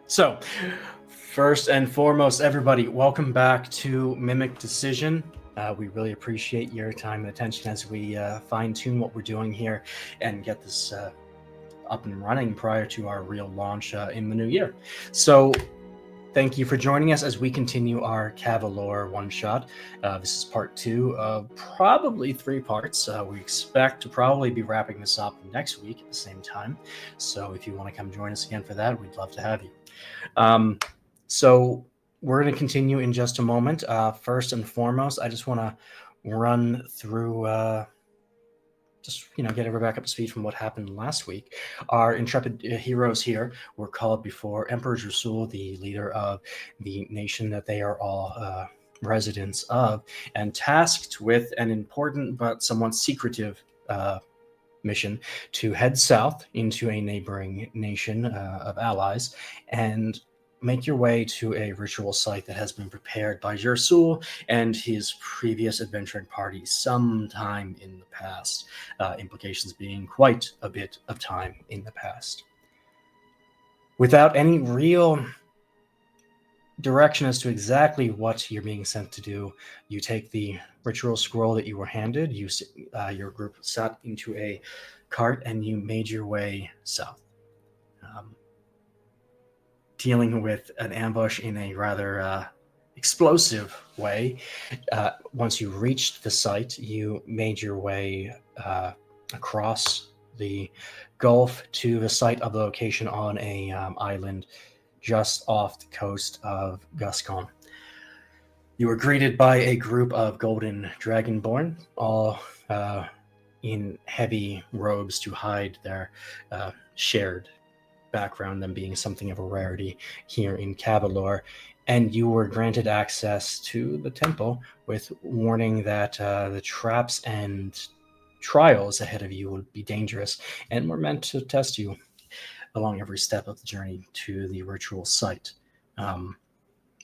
So, first and foremost, everybody, welcome back to Mimic Decision. We really appreciate your time and attention as we fine-tune what we're doing here and get this up and running prior to our real launch in the new year. So, thank you for joining us as we continue our Khavalor one-shot. This is part 2 of probably 3 parts. We expect to probably be wrapping this up next week at the same time. So if you want to come join us again for that, we'd love to have you. So we're going to continue in just a moment. First and foremost, I just want to run through, get everybody back up to speed from what happened last week. Our intrepid heroes here were called before Emperor Drusul, the leader of the nation that they are all residents of, and tasked with an important but somewhat secretive mission to head south into a neighboring nation of allies and make your way to a ritual site that has been prepared by Jersul and his previous adventuring party sometime in the past, implications being quite a bit of time in the past. Without any real direction as to exactly what you're being sent to do, you take the ritual scroll that you were handed. Your group sat into a cart and you made your way south, dealing with an ambush in a rather explosive way. Once you reached the site, you made your way across the gulf to the site of the location on a island just off the coast of Gascon. You were greeted by a group of golden dragonborn, all in heavy robes to hide their shared background, them being something of a rarity here in Khavalor. And you were granted access to the temple with warning that the traps and trials ahead of you would be dangerous and were meant to test you along every step of the journey to the ritual site.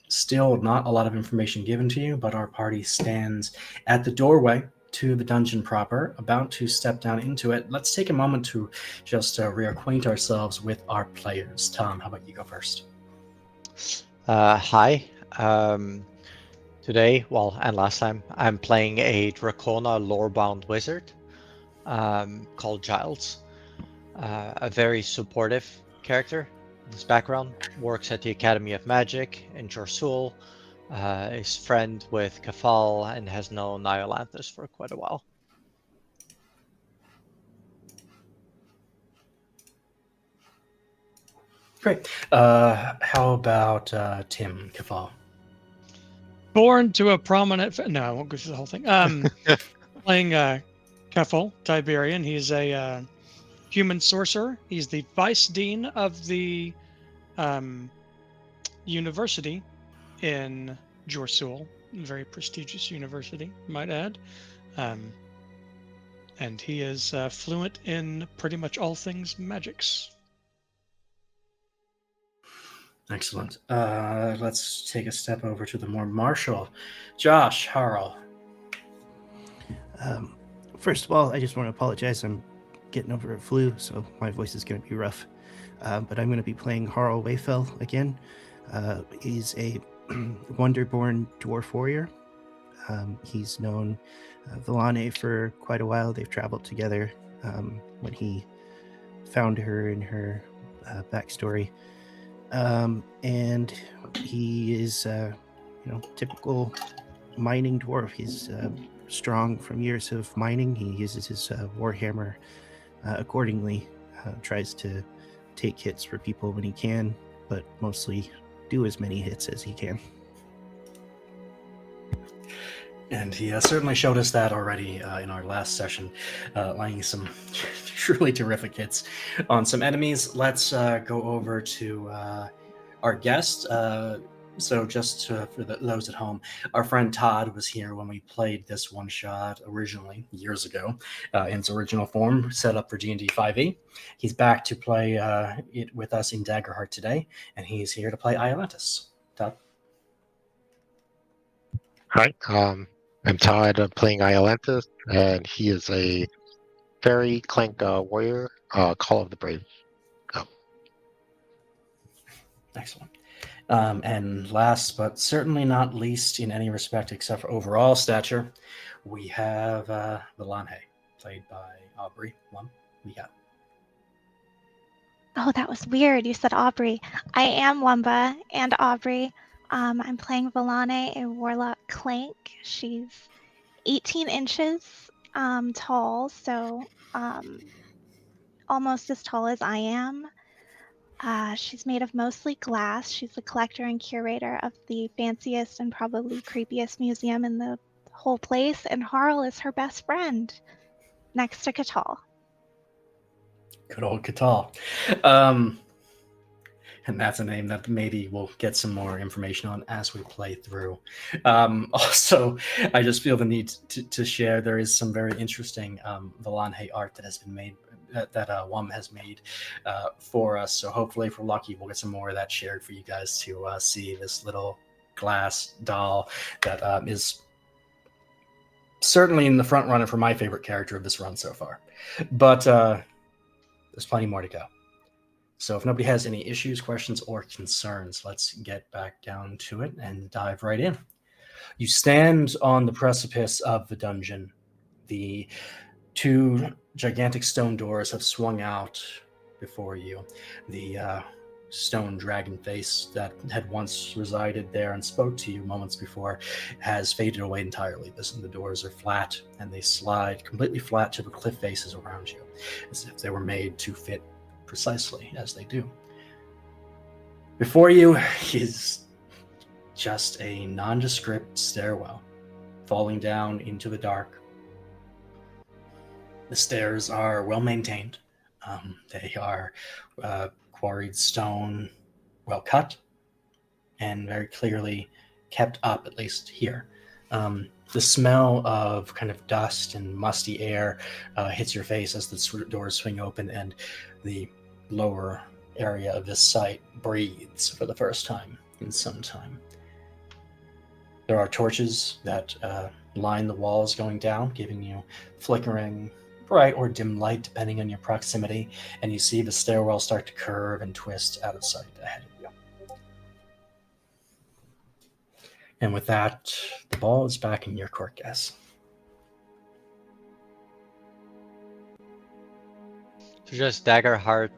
Still not a lot of information given to you, but our party stands at the doorway to the dungeon proper, about to step down into it. Let's take a moment to just reacquaint ourselves with our players. Tom, how about you go first? Hi. Today, and last time, I'm playing a Dracona lore-bound wizard called Giles. A very supportive character. His background works at the Academy of Magic in Jorsul, is friend with Khaval, and has known Iolanthus for quite a while. Great. How about Tim Khaval? Born to a prominent... No, I won't go through the whole thing. Playing Keffel, Tiberian. He's a human sorcerer. He's the vice dean of the university in Jorsul, very prestigious university, might add. And he is fluent in pretty much all things magics. Excellent. Let's take a step over to the more martial. Josh Harrell. First of all, I just want to apologize. I'm getting over a flu, so my voice is going to be rough. But I'm going to be playing Harl Wayfell again. He's a Wonderborn dwarf warrior. He's known Villane for quite a while. They've traveled together when he found her in her backstory. And he is, typical mining dwarf. He's strong from years of mining. He uses his warhammer accordingly. Tries to take hits for people when he can, but mostly do as many hits as he can. And he certainly showed us that already in our last session, laying some truly terrific hits on some enemies. Let's go over to our guest. So just for those at home, our friend Todd was here when we played this one-shot originally, years ago, in its original form, set up for D&D 5e. He's back to play it with us in Daggerheart today, and he's here to play Iolanthus. Todd? Hi, I'm Todd. I'm playing Iolanthus, and he is a fairy clank warrior, Call of the Brave. Excellent. And last but certainly not least in any respect except for overall stature, we have Vilanhe, played by Aubrey. We got. Oh, that was weird. You said Aubrey. I am Wumba and Aubrey. I'm playing Vilane, a warlock clank. She's 18 inches tall, so almost as tall as I am. She's made of mostly glass. She's the collector and curator of the fanciest and probably creepiest museum in the whole place, and Harl is her best friend, next to Katal. Good old Katal. And that's a name that maybe we'll get some more information on as we play through. Also, I just feel the need to share there is some very interesting Vilanhe art that has been made, that Wum has made for us. So hopefully, if we're lucky, we'll get some more of that shared for you guys to see this little glass doll that is certainly in the front runner for my favorite character of this run so far. But there's plenty more to go. So if nobody has any issues, questions, or concerns, let's get back down to it and dive right in. You stand on the precipice of the dungeon. The two gigantic stone doors have swung out before you. The stone dragon face that had once resided there and spoke to you moments before has faded away entirely. The doors are flat, and they slide completely flat to the cliff faces around you, as if they were made to fit precisely as they do. Before you is just a nondescript stairwell falling down into the dark. The stairs are well maintained. They are quarried stone, well cut, and very clearly kept up, at least here. The smell of kind of dust and musty air hits your face as the doors swing open, and the lower area of this site breathes for the first time in some time. There are torches that line the walls going down, giving you flickering bright or dim light depending on your proximity, and you see the stairwell start to curve and twist out of sight ahead of you. And with that, the ball is back in your court, guys. So just Daggerheart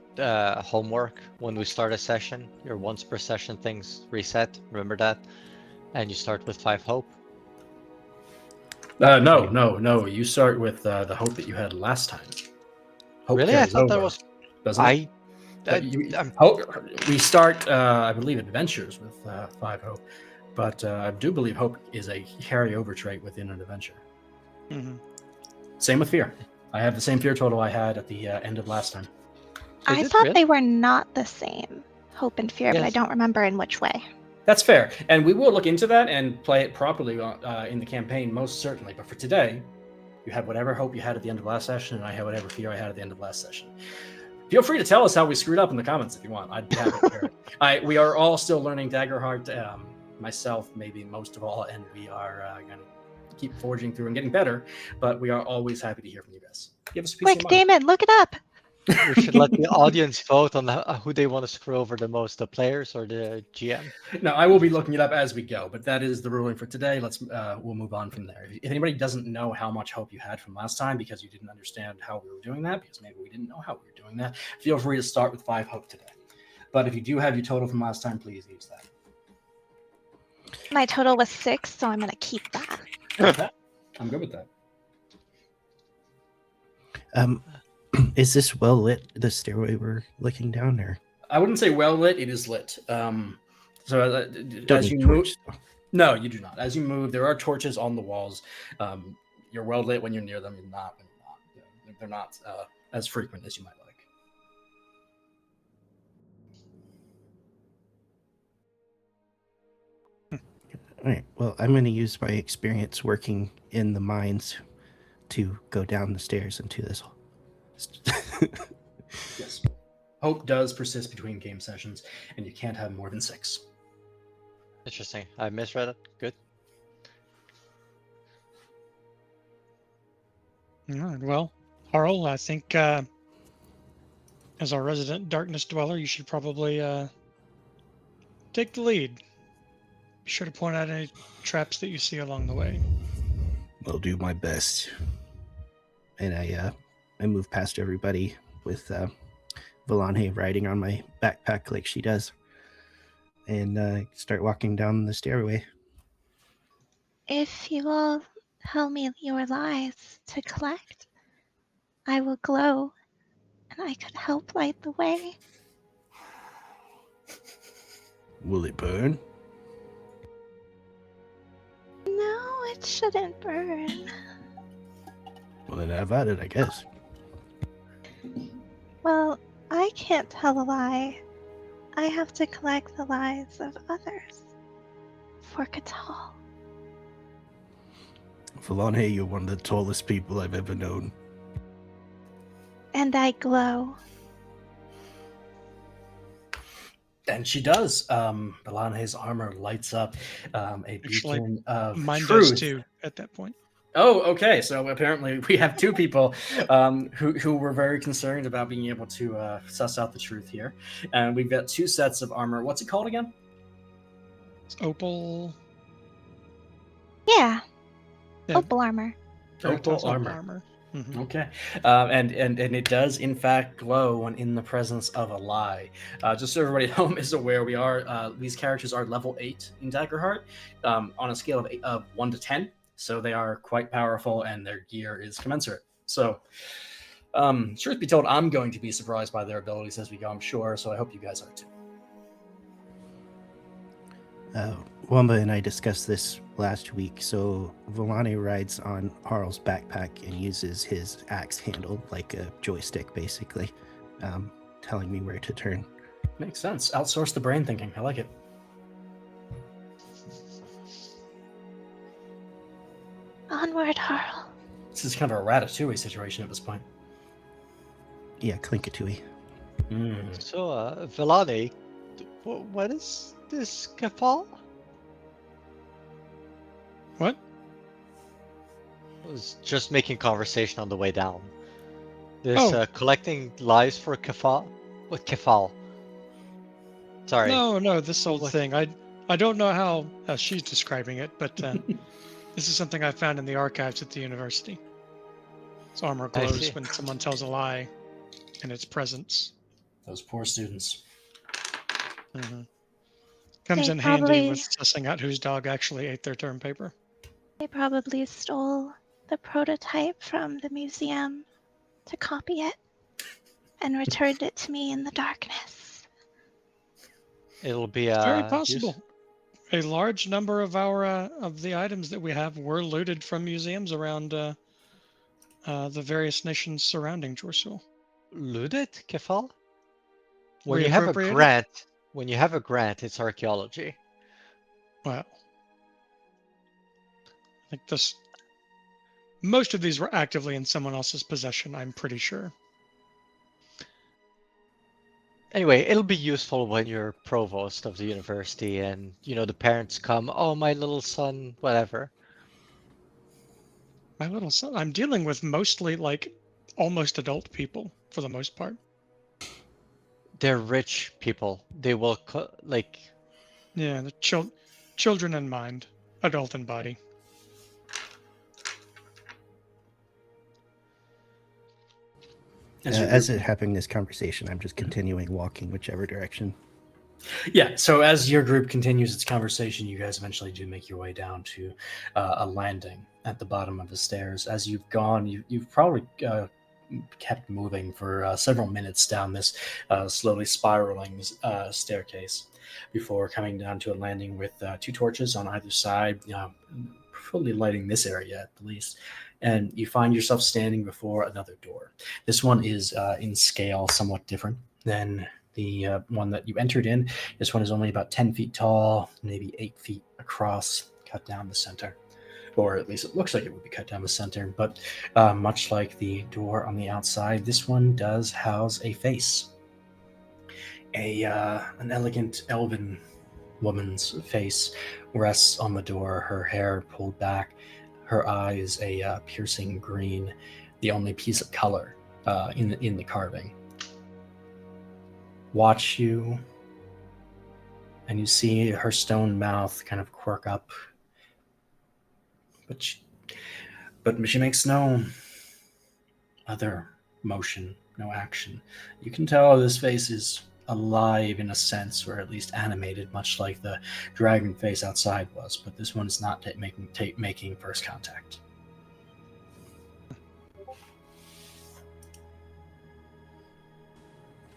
homework when we start a session. Your once per session things reset. Remember that, and you start with 5 hope. No. You start with the hope that you had last time. Hope Really, I thought that was. Doesn't it? We start, I believe, adventures with 5 hope, but I do believe hope is a carryover trait within an adventure. Mm-hmm. Same with fear. I have the same fear total I had at the end of last time. I thought they were not the same, hope and fear, but I don't remember in which way. That's fair, and we will look into that and play it properly in the campaign, most certainly. But for today, you have whatever hope you had at the end of last session, and I have whatever fear I had at the end of last session. Feel free to tell us how we screwed up in the comments if you want. I'd be happy to hear it. We are all still learning Daggerheart, myself maybe most of all, and we are going to keep forging through and getting better, but we are always happy to hear from you guys. Give us a piece Quick, of mind. Damon, look it up. We should let the audience vote on who they want to screw over the most, the players or the GM. No, I will be looking it up as we go, but that is the ruling for today. We'll move on from there. If anybody doesn't know how much hope you had from last time because you didn't understand how we were doing that, because maybe we didn't know how we were doing that, feel free to start with 5 hope today. But if you do have your total from last time, please use that. My total was 6, so I'm going to keep that. I'm good with that. Is this well lit, the stairway we're looking down, or? I wouldn't say well lit, it is lit. So as you move, no, you do not. As you move, there are torches on the walls. You're well lit when you're near them. You're not when you're not. They're not as frequent as you might like. All right. Well, I'm going to use my experience working in the mines to go down the stairs into this hall. Yes. Hope does persist between game sessions, and you can't have more than 6. Interesting. I misread it. Good. All right. Well, Harl, I think as our resident darkness dweller, you should probably take the lead. Be sure to point out any traps that you see along the way. I'll do my best. And I move past everybody with Valanhe riding on my backpack like she does, and start walking down the stairway. If you will tell me your lies to collect, I will glow, and I could help light the way. Will it burn? No, it shouldn't burn. Well, then have at it, I guess. Well, I can't tell a lie. I have to collect the lies of others. For Catal. Valanhe, you're one of the tallest people I've ever known. And I glow. And she does. Valanhe's armor lights up a Actually, beacon of Mine truth. does too at that point. Oh, okay. So apparently we have two people who were very concerned about being able to suss out the truth here. And we've got two sets of armor. What's it called again? It's opal. Yeah. Yeah. Opal armor. Opal Opal armor. Mhm. Okay. And it does, in fact, glow when in the presence of a lie. Just so everybody at home is aware, these characters are level 8 in Daggerheart on a scale of 1 to 10. So they are quite powerful and their gear is commensurate. So, truth be told, I'm going to be surprised by their abilities as we go, I'm sure. So I hope you guys are too. Wamba and I discussed this last week. So Volane rides on Harl's backpack and uses his axe handle like a joystick, basically, telling me where to turn. Makes sense. Outsource the brain thinking. I like it. Onward, Harl. This is kind of a Ratatouille situation at this point. Yeah, Clinkatooey. So, Villani, what is this Kafal? What? I was just making conversation on the way down. This collecting lies for Kafal? What Kafal? Sorry. No, this old What? thing. I don't know how she's describing it, but this is something I found in the archives at the university. Its armor I glows see. when someone tells a lie in its presence. Those poor students. Comes They in handy probably- with sussing out whose dog actually ate their term paper. They probably stole the prototype from the museum to copy it and returned it to me in the darkness. It'll be Very possible. A large number of our of the items that we have were looted from museums around the various nations surrounding Jorsul. Looted Kefal? When you have a grant, it's archaeology. Well, I think most of these were actively in someone else's possession, I'm pretty sure. Anyway, it'll be useful when you're provost of the university and, the parents come, oh, my little son, whatever. My little son, I'm dealing with mostly almost adult people for the most part. They're rich people. They will, Yeah, the children in mind, adult in body. As it having this conversation, I'm just continuing walking whichever direction. Yeah, so as your group continues its conversation, you guys eventually do make your way down to a landing at the bottom of the stairs. As you've gone, you've probably kept moving for several minutes down this slowly spiraling staircase before coming down to a landing with two torches on either side, fully lighting this area at least. And you find yourself standing before another door. This one is in scale somewhat different than the one that you entered in. This one is only about 10 feet tall, maybe 8 feet across, cut down the center. Or at least it looks like it would be cut down the center. But much like the door on the outside, this one does house a face. An elegant elven woman's face rests on the door, her hair pulled back, her eyes a piercing green, the only piece of color in the carving. Watch you and you see her stone mouth kind of quirk up. But she makes no other motion, no action. You can tell this face is alive in a sense, or at least animated, much like the dragon face outside was. But this one is not making first contact.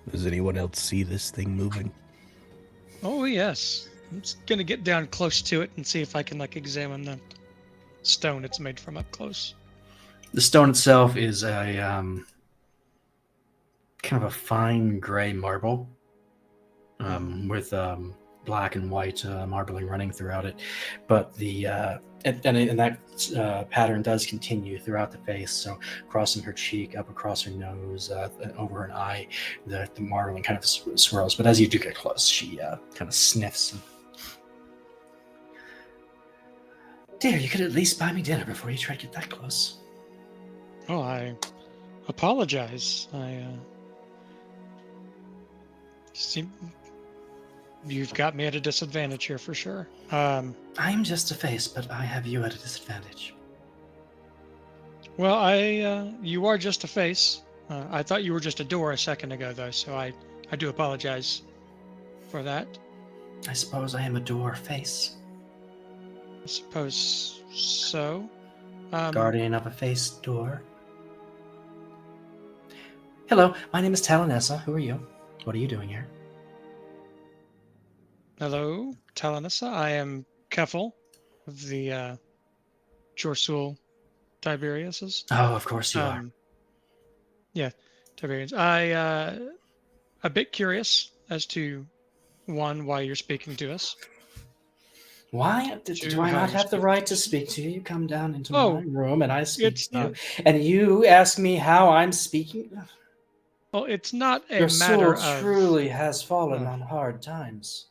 Does anyone else see this thing moving? Oh yes. I'm just gonna get down close to it and see if I can examine the stone it's made from up close. The stone itself is a kind of a fine gray marble with black and white marbling running throughout it. But and that pattern does continue throughout the face. So crossing her cheek, up across her nose, over an eye, the marbling kind of swirls. But as you do get close, she kind of sniffs. Dear, you could at least buy me dinner before you try to get that close. Oh, I apologize. You've got me at a disadvantage here for sure. I'm just a face, but I have you at a disadvantage. Well, you are just a face. I thought you were just a door a second ago, though, so I do apologize for that. I suppose I am a door face. I suppose so. Guardian of a face door. Hello, my name is Talanessa. Who are you? What are you doing here? Hello, Talanessa. I am Keffel of the Jorsul Tiberiuses. Oh, of course you are. Yeah, Tiberians. A bit curious as to why you're speaking to us. Why? Do I not have the right to speak to you? You come down into my room and I speak to you. And you ask me how I'm speaking? Well, it's not a Your matter soul of... truly has fallen on hard times.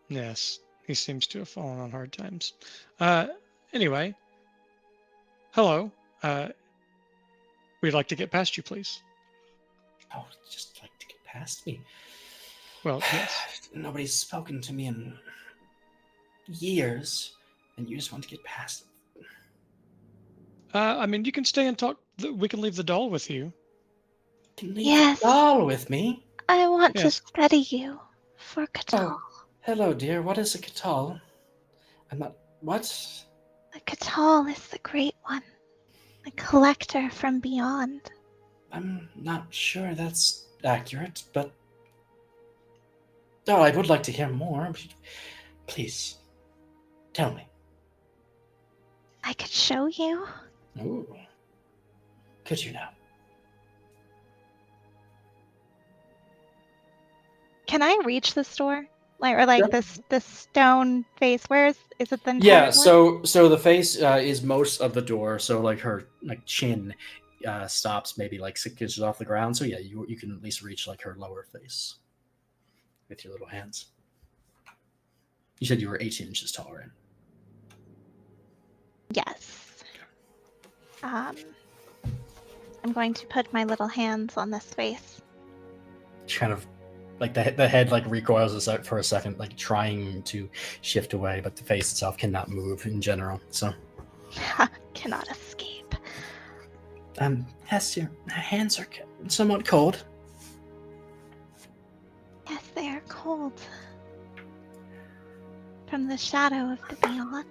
Yes, he seems to have fallen on hard times. Anyway, hello. We'd like to get past you, please. Oh, just like to get past me? Well, yes. Nobody's spoken to me in years, and you just want to get past it. I mean, you can stay and talk. We can leave the doll with you. You can leave Yes. the doll with me? I want to Yes. study you for Catal. Oh, hello, dear. What is a Catal? I'm not... What? The Catal is the great one. The collector from beyond. I'm not sure that's accurate, but... Oh, I would like to hear more. Please, tell me. I could show you. Ooh. Could you now? Can I reach this door? Or Sure. this stone face? Where is it the entire Yeah, door? so the face is most of the door, so her chin stops maybe 6 inches off the ground. So yeah, you can at least reach her lower face with your little hands. You said you were 18 inches tall, right? Yes. I'm going to put my little hands on this face. Kind of the head recoils for a second, trying to shift away, but the face itself cannot move in general. So Cannot escape. yes, your hands are somewhat cold. Yes, they are cold. From the shadow of the beyond.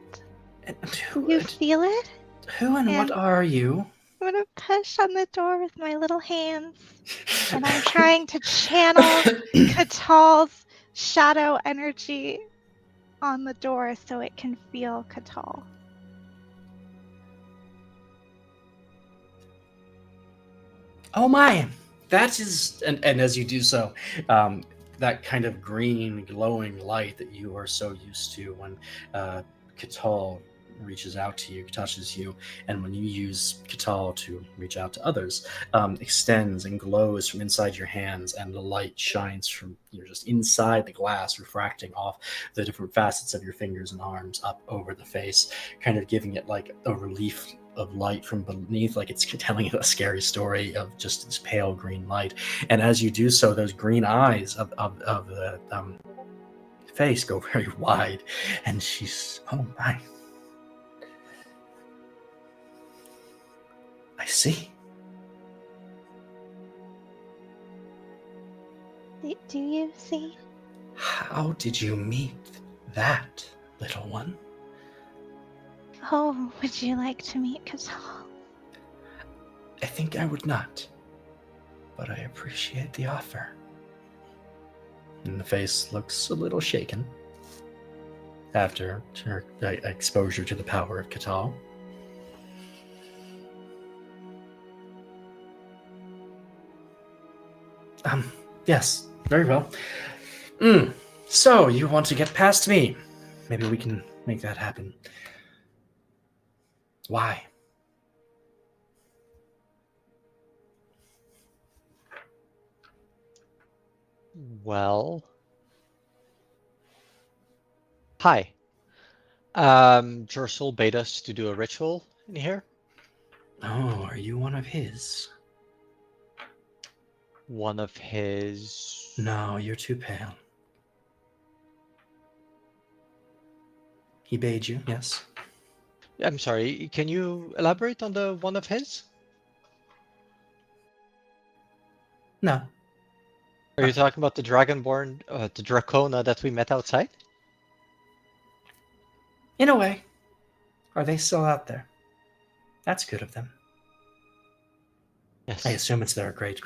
And You feel it? who and what And- are you? I'm gonna push on the door with my little hands. And I'm trying to channel Catal's shadow energy on the door so it can feel Catal. Oh my! That is, and as you do so, that kind of green glowing light that you are so used to when Catal reaches out to you, touches you, and when you use Catal to reach out to others, extends and glows from inside your hands, and the light shines from just inside the glass, refracting off the different facets of your fingers and arms up over the face, kind of giving it a relief of light from beneath, it's telling a scary story of just this pale green light. And as you do so, those green eyes of the face go very wide, and she's, oh my. I see. Do you see? How did you meet that, little one? Oh, would you like to meet Khaval? I think I would not, but I appreciate the offer. And the face looks a little shaken after her exposure to the power of Khatal. Yes, very well. So, you want to get past me? Maybe we can make that happen. Why? Well, hi. Jersul bade us to do a ritual in here. Oh, are you one of his? One of his. No, you're too pale. He bade you, yes. I'm sorry, can you elaborate on the one of his? No. Are you talking about the Dragonborn, the Dracona that we met outside? In a way. Are they still out there? That's good of them. Yes. I assume it's their great,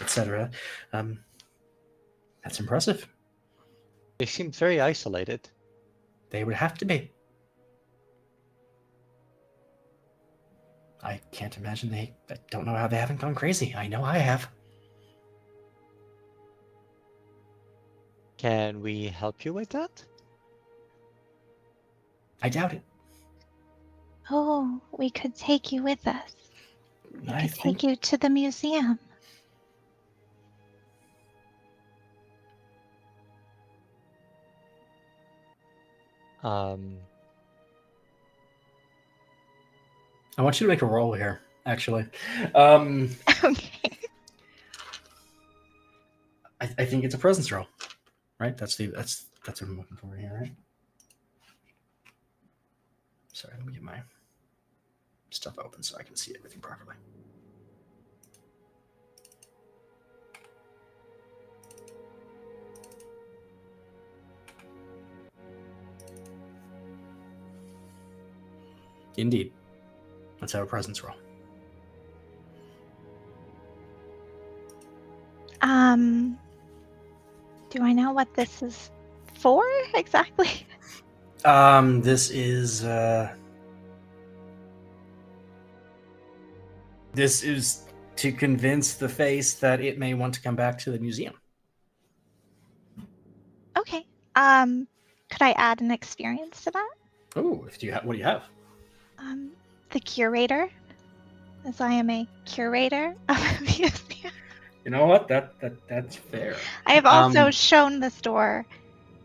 etc. That's impressive. They seemed very isolated. They would have to be. I can't imagine I don't know how they haven't gone crazy. I know I have. Can we help you with that? I doubt it. Oh, we could take you with us. We I could think take you to the museum. I want you to make a roll here, actually. Okay. I think it's a presence roll, right? That's what I'm looking for here, right? Sorry, let me get my stuff open so I can see everything properly. Indeed. Let's have a presence roll. Do I know what this is for exactly? This is to convince the face that it may want to come back to the museum. Okay. Could I add an experience to that? Oh, what do you have? The curator, as I am a curator of a museum. You know what? That's fair. I have also shown the store,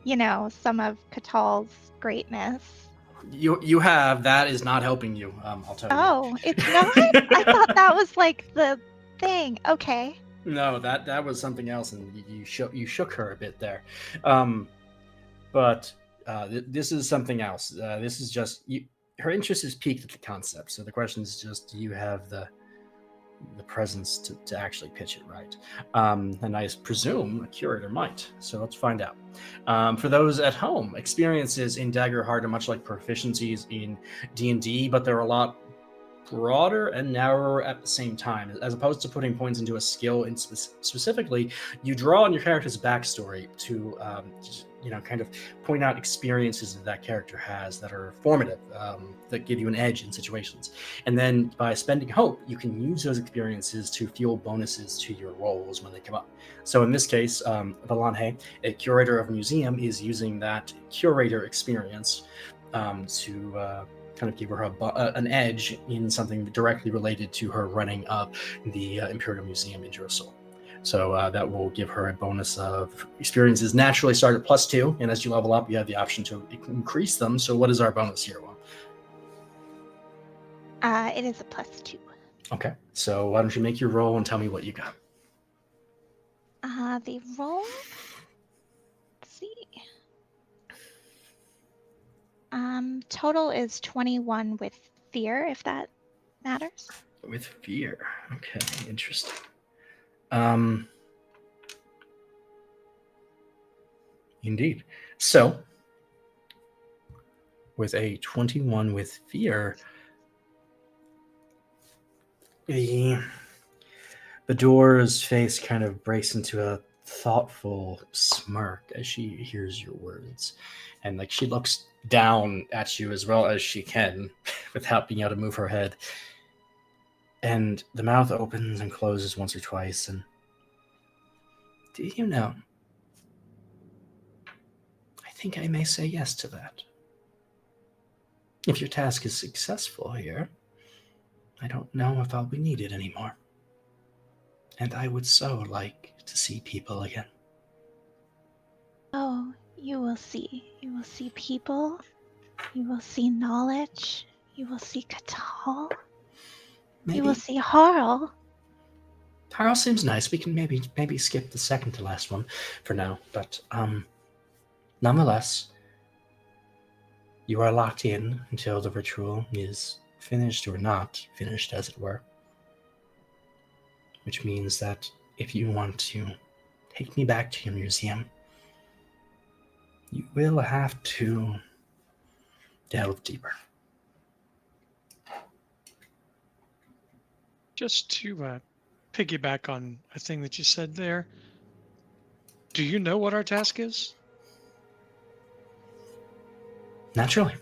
some of Khatal's greatness. You have. That is not helping you. I'll tell you. Oh, it's not? I thought that was like the thing. Okay. No, that was something else, and you shook her a bit there. But this is something else. This is just her interest is piqued at the concept. So the question is just, do you have the presence to actually pitch it right? And I presume a curator might. So let's find out. For those at home, experiences in Daggerheart are much like proficiencies in D&D, but they're a lot broader and narrower at the same time. As opposed to putting points into a skill, and specifically, you draw on your character's backstory to kind of point out experiences that character has that are formative, that give you an edge in situations. And then by spending hope, you can use those experiences to fuel bonuses to your rolls when they come up. So in this case, Valanhe, a curator of a museum, is using that curator experience to kind of give her an edge in something directly related to her running up the Imperial Museum in Jerusalem. So that will give her a bonus of experiences naturally start at +2, and as you level up, you have the option to increase them. So what is our bonus here, Will? It is a +2. Okay, so why don't you make your roll and tell me what you got? The roll. Let's see. Total is 21 with fear, if that matters. With fear. Okay, interesting. Indeed. So, with a 21 with fear, the door's face kind of breaks into a thoughtful smirk as she hears your words. And like she looks down at you as well as she can without being able to move her head. And the mouth opens and closes once or twice. And do you know? I think I may say yes to that. If your task is successful here, I don't know if I'll be needed anymore. And I would so like to see people again. Oh, you will see. You will see people. You will see knowledge. You will see Katal. You will see Harl. Harl seems nice. We can maybe skip the second to last one for now. But nonetheless, you are locked in until the ritual is finished or not finished, as it were. Which means that if you want to take me back to your museum, you will have to delve deeper. Just to piggyback on a thing that you said there, do you know what our task is? Naturally.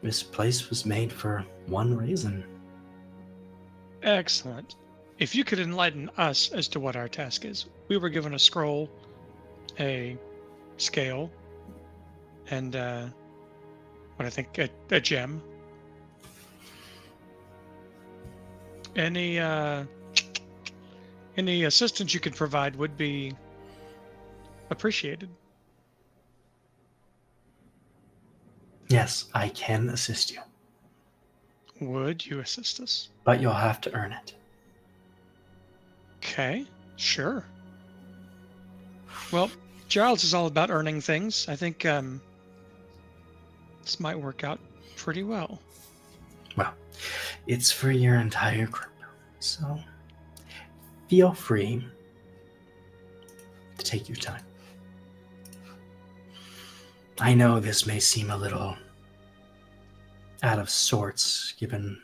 This place was made for one reason. Excellent. If you could enlighten us as to what our task is. We were given a scroll, a scale, and what I think a gem. Any assistance you could provide would be appreciated. Yes, I can assist you. Would you assist us? But you'll have to earn it. Okay, sure. Well, Giles is all about earning things. I think this might work out pretty well. Well, it's for your entire group, so feel free to take your time. I know this may seem a little out of sorts given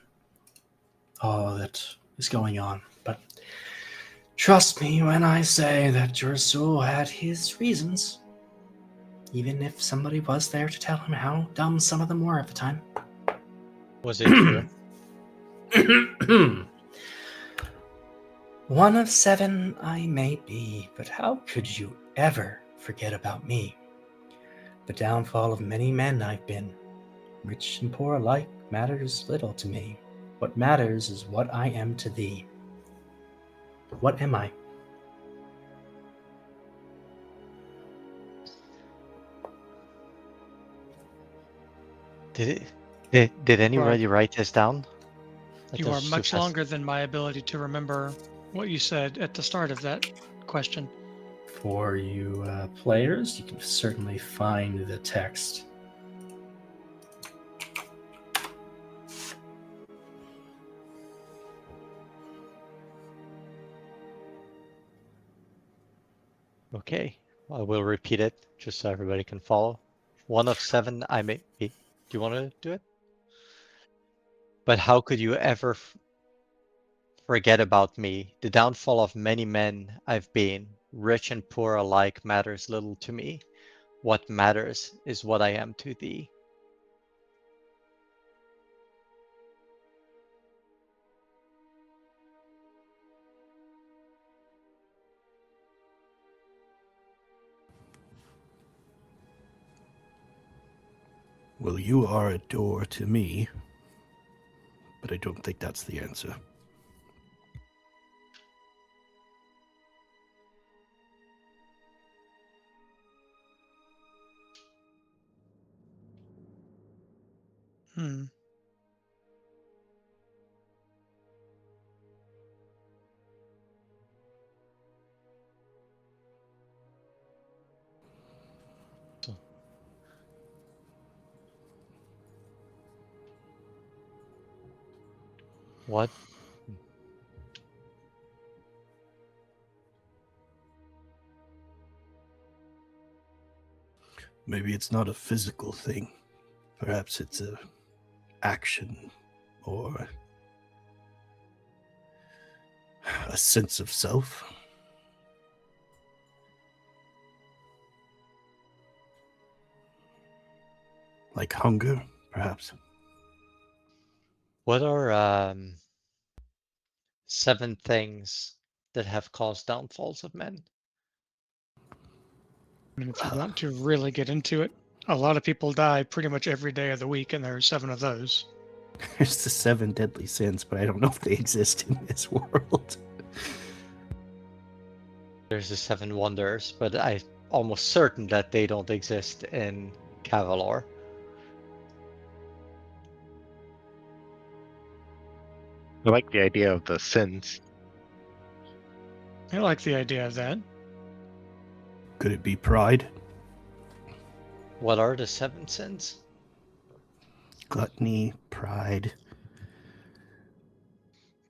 all that is going on, but trust me when I say that your soul had his reasons, even if somebody was there to tell him how dumb some of them were at the time. Was it true? 1 of 7 I may be, but how could you ever forget about me? The downfall of many men I've been. Rich and poor alike matters little to me. What matters is what I am to thee. What am I? Did anybody write this down? You are much longer than my ability to remember what you said at the start of that question. For you players, you can certainly find the text. Okay, I will repeat it just so everybody can follow. 1 of 7 I may be. Do you want to do it? But how could you ever forget about me? The downfall of many men I've been. Rich and poor alike matters little to me. What matters is what I am to thee. Well, you are a door to me, but I don't think that's the answer. Hmm. What? Maybe it's not a physical thing. Perhaps it's a action or a sense of self. Like hunger, perhaps. What are 7 things that have caused downfalls of men? I mean, if you want to really get into it, a lot of people die pretty much every day of the week, and there are 7 of those. There's the 7 deadly sins, but I don't know if they exist in this world. There's the 7 wonders, but I'm almost certain that they don't exist in Khavalor. I like the idea of the sins. I like the idea of that. Could it be pride? What are the 7 sins? Gluttony, pride,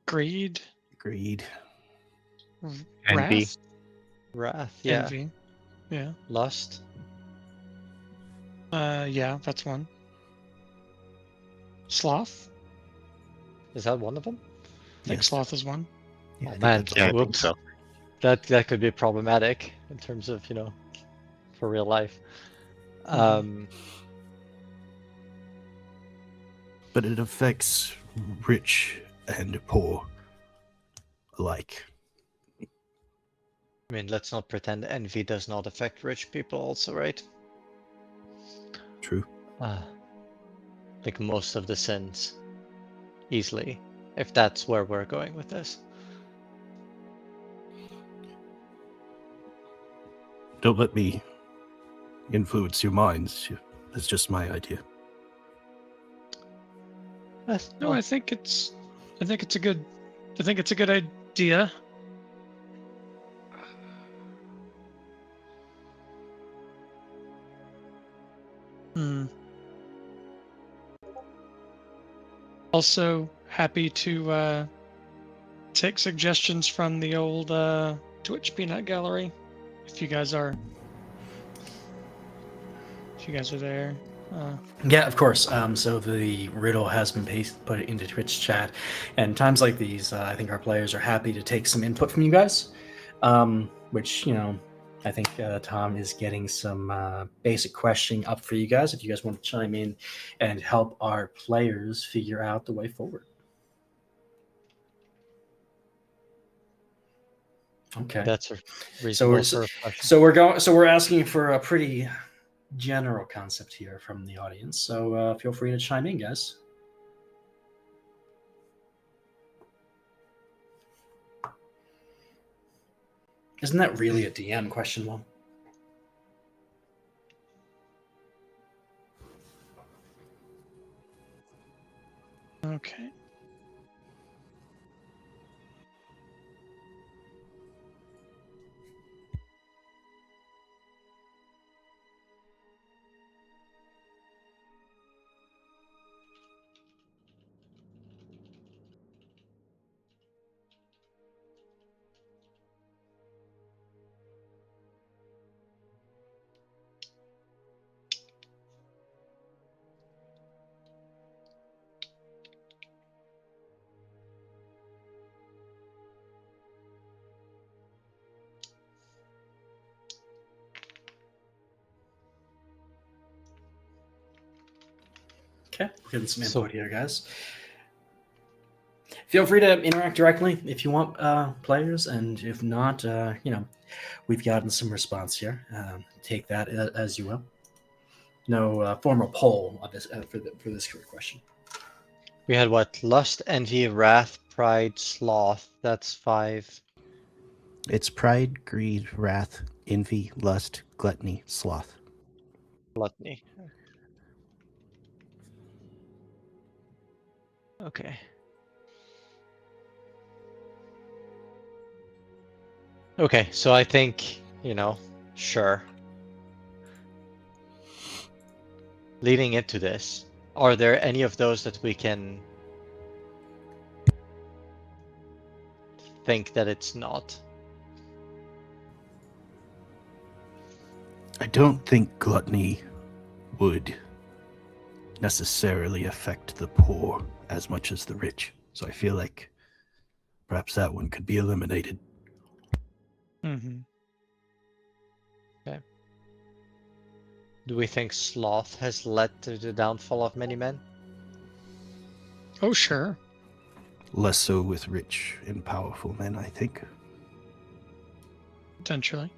Greed, greed. Envy. wrath, Wrath, yeah. envy. Yeah. Lust. Yeah, that's one. Sloth. Is that one of them? I think Yes. sloth is one. Yeah, I Oh, think man. that's Yeah, I all. think Whoops. so. That could be problematic in terms of, for real life. But it affects rich and poor alike. I mean, let's not pretend envy does not affect rich people also, right? True. Like most of the sins. Easily. If that's where we're going with this. Don't let me influence your minds. That's just my idea. No, I think it's a good idea. Also happy to take suggestions from the old Twitch peanut gallery if you guys are there. Yeah, of course. So the riddle has been put into Twitch chat, and times like these, I think our players are happy to take some input from you guys. Which I think Tom is getting some basic questioning up for you guys. If you guys want to chime in and help our players figure out the way forward. Okay. That's a reasonable first question. So we're asking for a pretty general concept here from the audience. So feel free to chime in, guys. Isn't that really a DM question, Mom? Okay. Okay, we're getting some input here, guys. Feel free to interact directly if you want, players, and if not, we've gotten some response here. Take that as you will. No formal poll of this for this question. We had what? Lust, envy, wrath, pride, sloth. That's 5. It's pride, greed, wrath, envy, lust, gluttony, sloth. Gluttony. Okay. Okay, so I think, sure. Leading into this, are there any of those that we can think that it's not. I don't think gluttony would necessarily affect the poor as much as the rich. So I feel like perhaps that one could be eliminated. Mm-hmm. Do we think sloth has led to the downfall of many men? Oh, sure. Less so with rich and powerful men, I think. Potentially.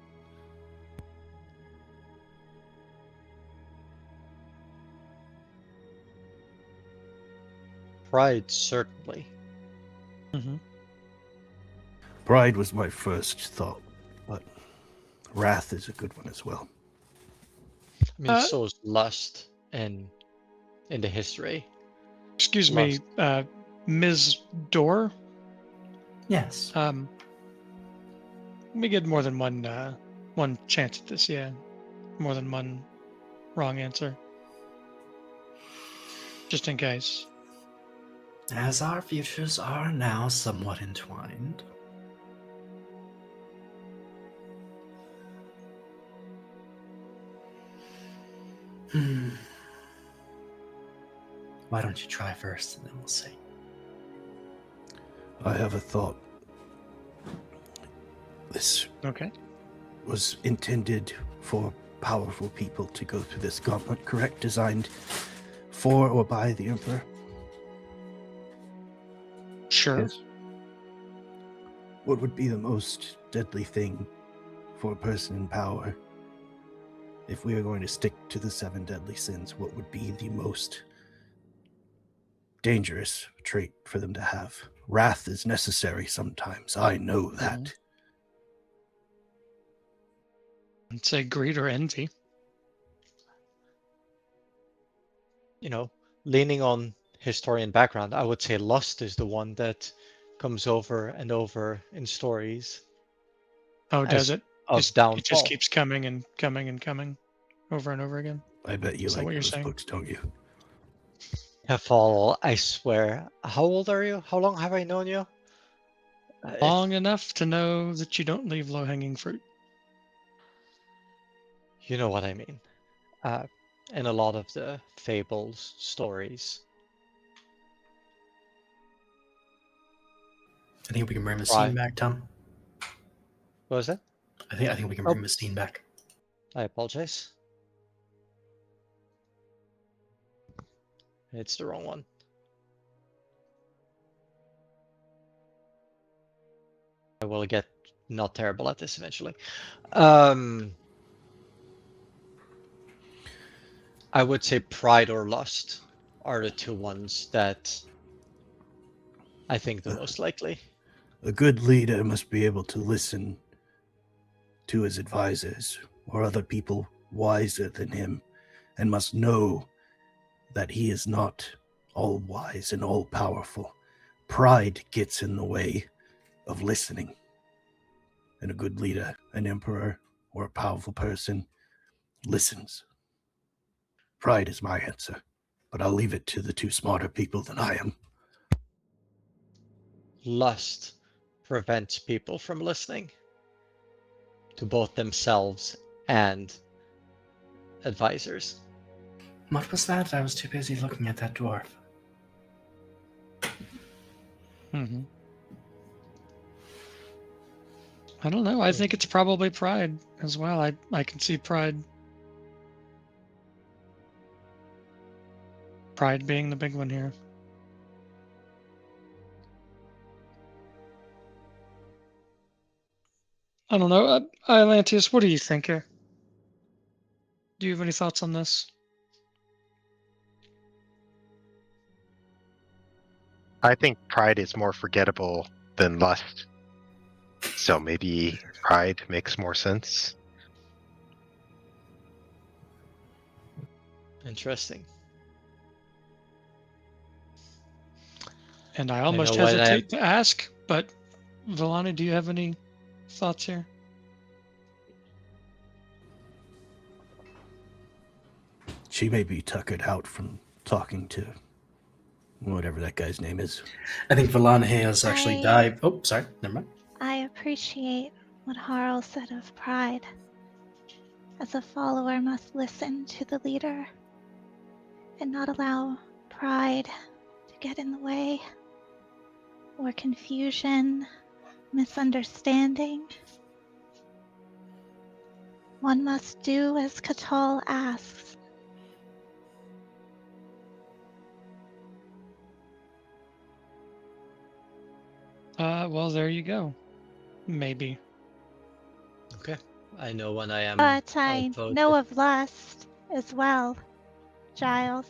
Pride, certainly. Mm-hmm. Pride was my first thought, but wrath is a good one as well. I mean, so is lust in the history. Excuse Lust. me, Ms. Dorr. Yes. Let me get more than one chance at this. Yeah, more than one wrong answer, just in case. As our futures are now somewhat entwined. Why don't you try first and then we'll see. I have a thought. This Okay. was intended for powerful people to go through this gauntlet, correct? Designed for or by the Emperor? Sure. Yes. What would be the most deadly thing for a person in power? If we are going to stick to the 7 deadly sins, what would be the most dangerous trait for them to have? Wrath is necessary sometimes. I know that. Mhm. I'd say greed or envy. You know, leaning on historian background, I would say lust is the one that comes over and over in stories Oh, does as it? of It just downfall. keeps coming and coming and coming over and over again. I bet you Is that like what you're those saying? books, don't you? Khavalor, I swear. How old are you? How long have I known you? Long enough to know that you don't leave low-hanging fruit. You know what I mean. In a lot of the fables, stories. I think we can bring the Right. scene back, Tom. What was that? I think we can bring the scene back. I apologize. It's the wrong one. I will get not terrible at this eventually. I would say pride or lust are the two ones that I think the most likely. A good leader must be able to listen to his advisors or other people wiser than him, and must know that he is not all wise and all powerful. Pride gets in the way of listening. And a good leader, an emperor, or a powerful person listens. Pride is my answer, but I'll leave it to the 2 smarter people than I am. Lust prevents people from listening to both themselves and advisors. What was that? I was too busy looking at that dwarf. Mm-hmm. I don't know. I think it's probably pride as well. I can see pride. Pride being the big one here. I don't know. Atlanteus, what do you think here? Do you have any thoughts on this? I think pride is more forgettable than lust. So maybe pride makes more sense. Interesting. And I almost know what hesitate to ask, but Villani, do you have any thoughts here? She may be tuckered out from talking to Whatever that guy's name is. I think Valana has actually I- died. Oh, sorry, never mind. I appreciate what Harl said of pride. As a follower must listen to the leader and not allow pride to get in the way, or confusion, misunderstanding. One must do as Katal asks. Well, there you go. Maybe. Okay. I know when I am But I outvoted. know of lust as well, Giles.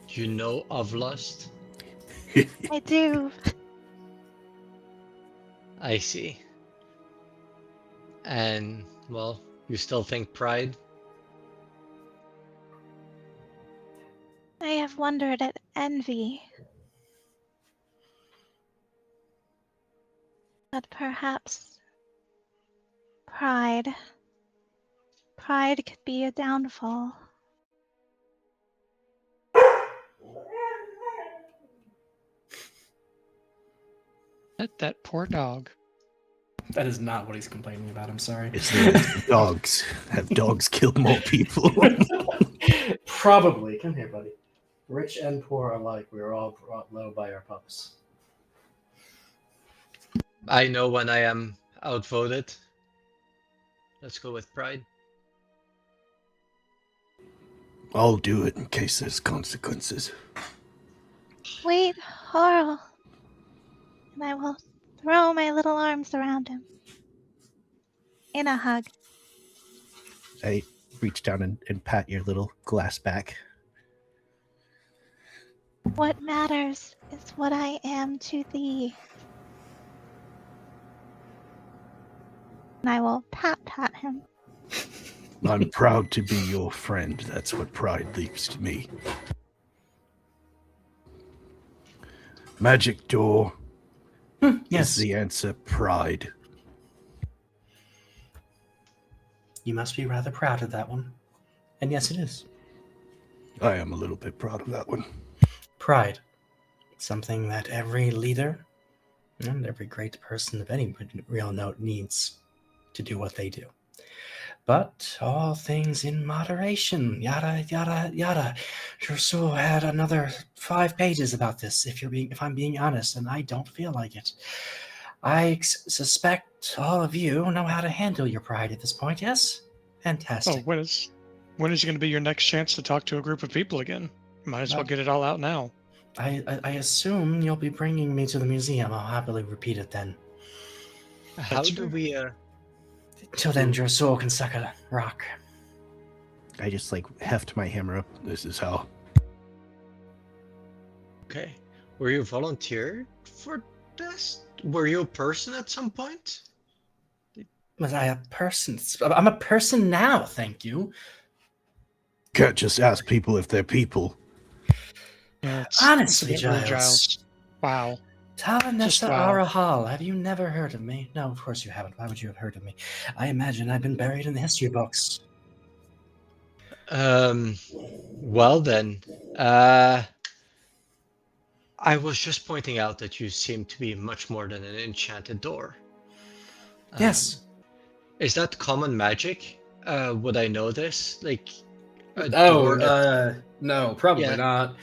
You know of lust? I do. I see. And, well, you still think pride? I have wondered at envy. But perhaps pride. Pride could be a downfall. Let that poor dog. That is not what he's complaining about. I'm sorry. It's the dogs. Have dogs killed more people? Probably. Come here, buddy. Rich and poor alike, we are all brought low by our pups. I know when I am outvoted. Let's go with pride. I'll do it in case there's consequences. Wait, Harl. And I will throw my little arms around him. In a hug. I reach down and pat your little glass back. What matters is what I am to thee. And I will pat him. I'm proud to be your friend. That's what pride leaves to me. Magic door Yes. is the answer. Pride. You must be rather proud of that one. And yes, it is. I am a little bit proud of that one. Pride. Something that every leader and every great person of any real note needs to do what they do. But all things in moderation. Yada yada yada. Trousseau had another 5 pages about this. If I'm being honest, and I don't feel like it. I suspect all of you know how to handle your pride at this point. Yes, Oh, fantastic. when is going to be your next chance to talk to a group of people again? Might as well get it all out now. I assume you'll be bringing me to the museum. I'll happily repeat it then. How do fair. we Till then, Trousseau can suck a rock. I just heft my hammer up. This is how. Okay. Were you volunteered for this? Were you a person at some point? Was I a person? I'm a person now, thank you. Can't just ask people if they're people. Yeah, Honestly, it's a bit rude, Giles. Wow. Just Talanessa wow. Arahal, have you never heard of me? No, of course you haven't. Why would you have heard of me? I imagine I've been buried in the history books. Well then, I was just pointing out that you seem to be much more than an enchanted door. Yes. Is that common magic? Would I know this? Like a door that... No, probably Yeah. not.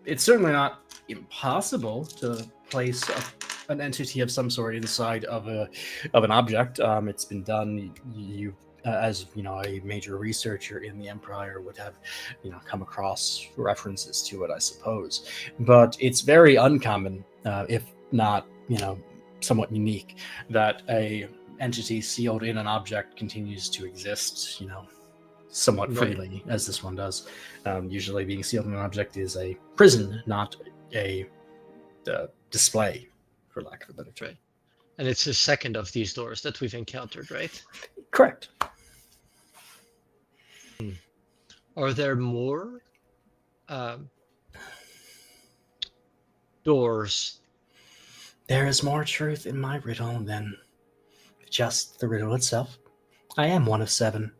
It's certainly not impossible to place an entity of some sort inside of an object. It's been done. You, as you know, a major researcher in the Empire would have, come across references to it, I suppose. But it's very uncommon, if not, somewhat unique, that a entity sealed in an object continues to exist, somewhat Right. freely, as this one does. Usually being sealed in an object is a prison, not a display, for lack of a better term. Right. And it's the second of these doors that we've encountered, right? Correct. Are there more doors? There is more truth in my riddle than just the riddle itself. I am one of 7.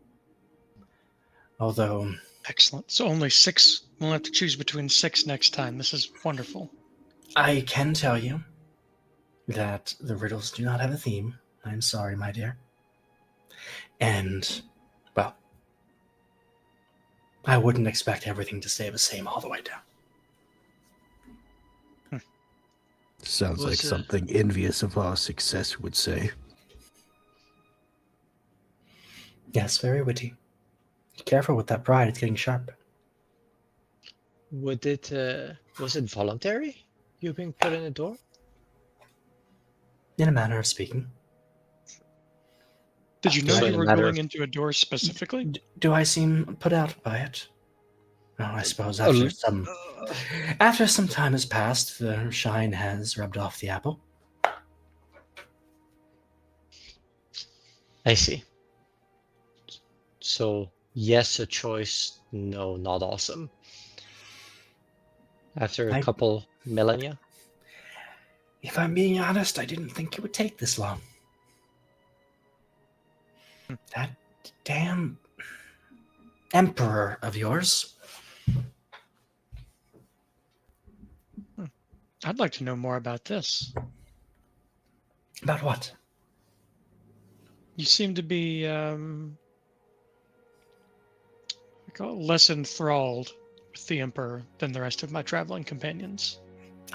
Although Excellent. So only 6. We'll have to choose between 6 next time. This is wonderful. I can tell you that the riddles do not have a theme. I'm sorry, my dear. And, well, I wouldn't expect everything to stay the same all the way down. Sounds like Was, something envious of our success would say. Yes, very witty. Careful with that pride, it's getting sharp. was it voluntary? You being put in a door? In a manner of speaking. Did you know So you in a were matter going of- into a door specifically? Do I seem put out by it? Oh, I suppose A l- after some time has passed, the shine has rubbed off the apple. I see. So yes, a choice. No, not awesome. After a I- couple millennia. If I'm being honest, I didn't think it would take this long. That damn emperor of yours. I'd like to know more about this. About what? You seem to be less enthralled with the Emperor than the rest of my traveling companions.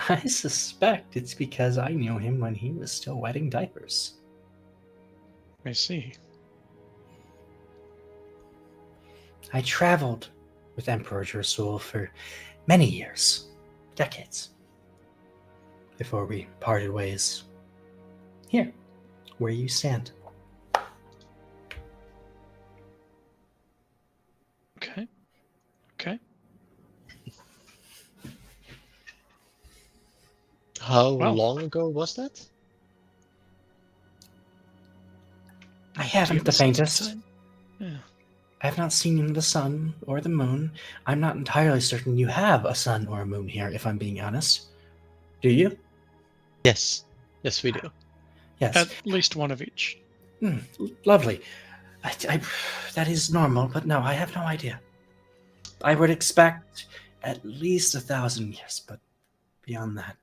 I suspect it's because I knew him when he was still wetting diapers. I see. I traveled with Emperor Jersul for many years, decades, before we parted ways. Here, where you stand. Okay. Okay. How Well. long ago was that? I Do you haven't have the a sense of faintest. time? Yeah. I have not seen the sun or the moon. I'm not entirely certain you have a sun or a moon here, if I'm being honest. Do you? Yes. Yes, we do. Yes. At least one of each. Lovely. That is normal, but no, I have no idea. I would expect at least 1,000 years, but beyond that,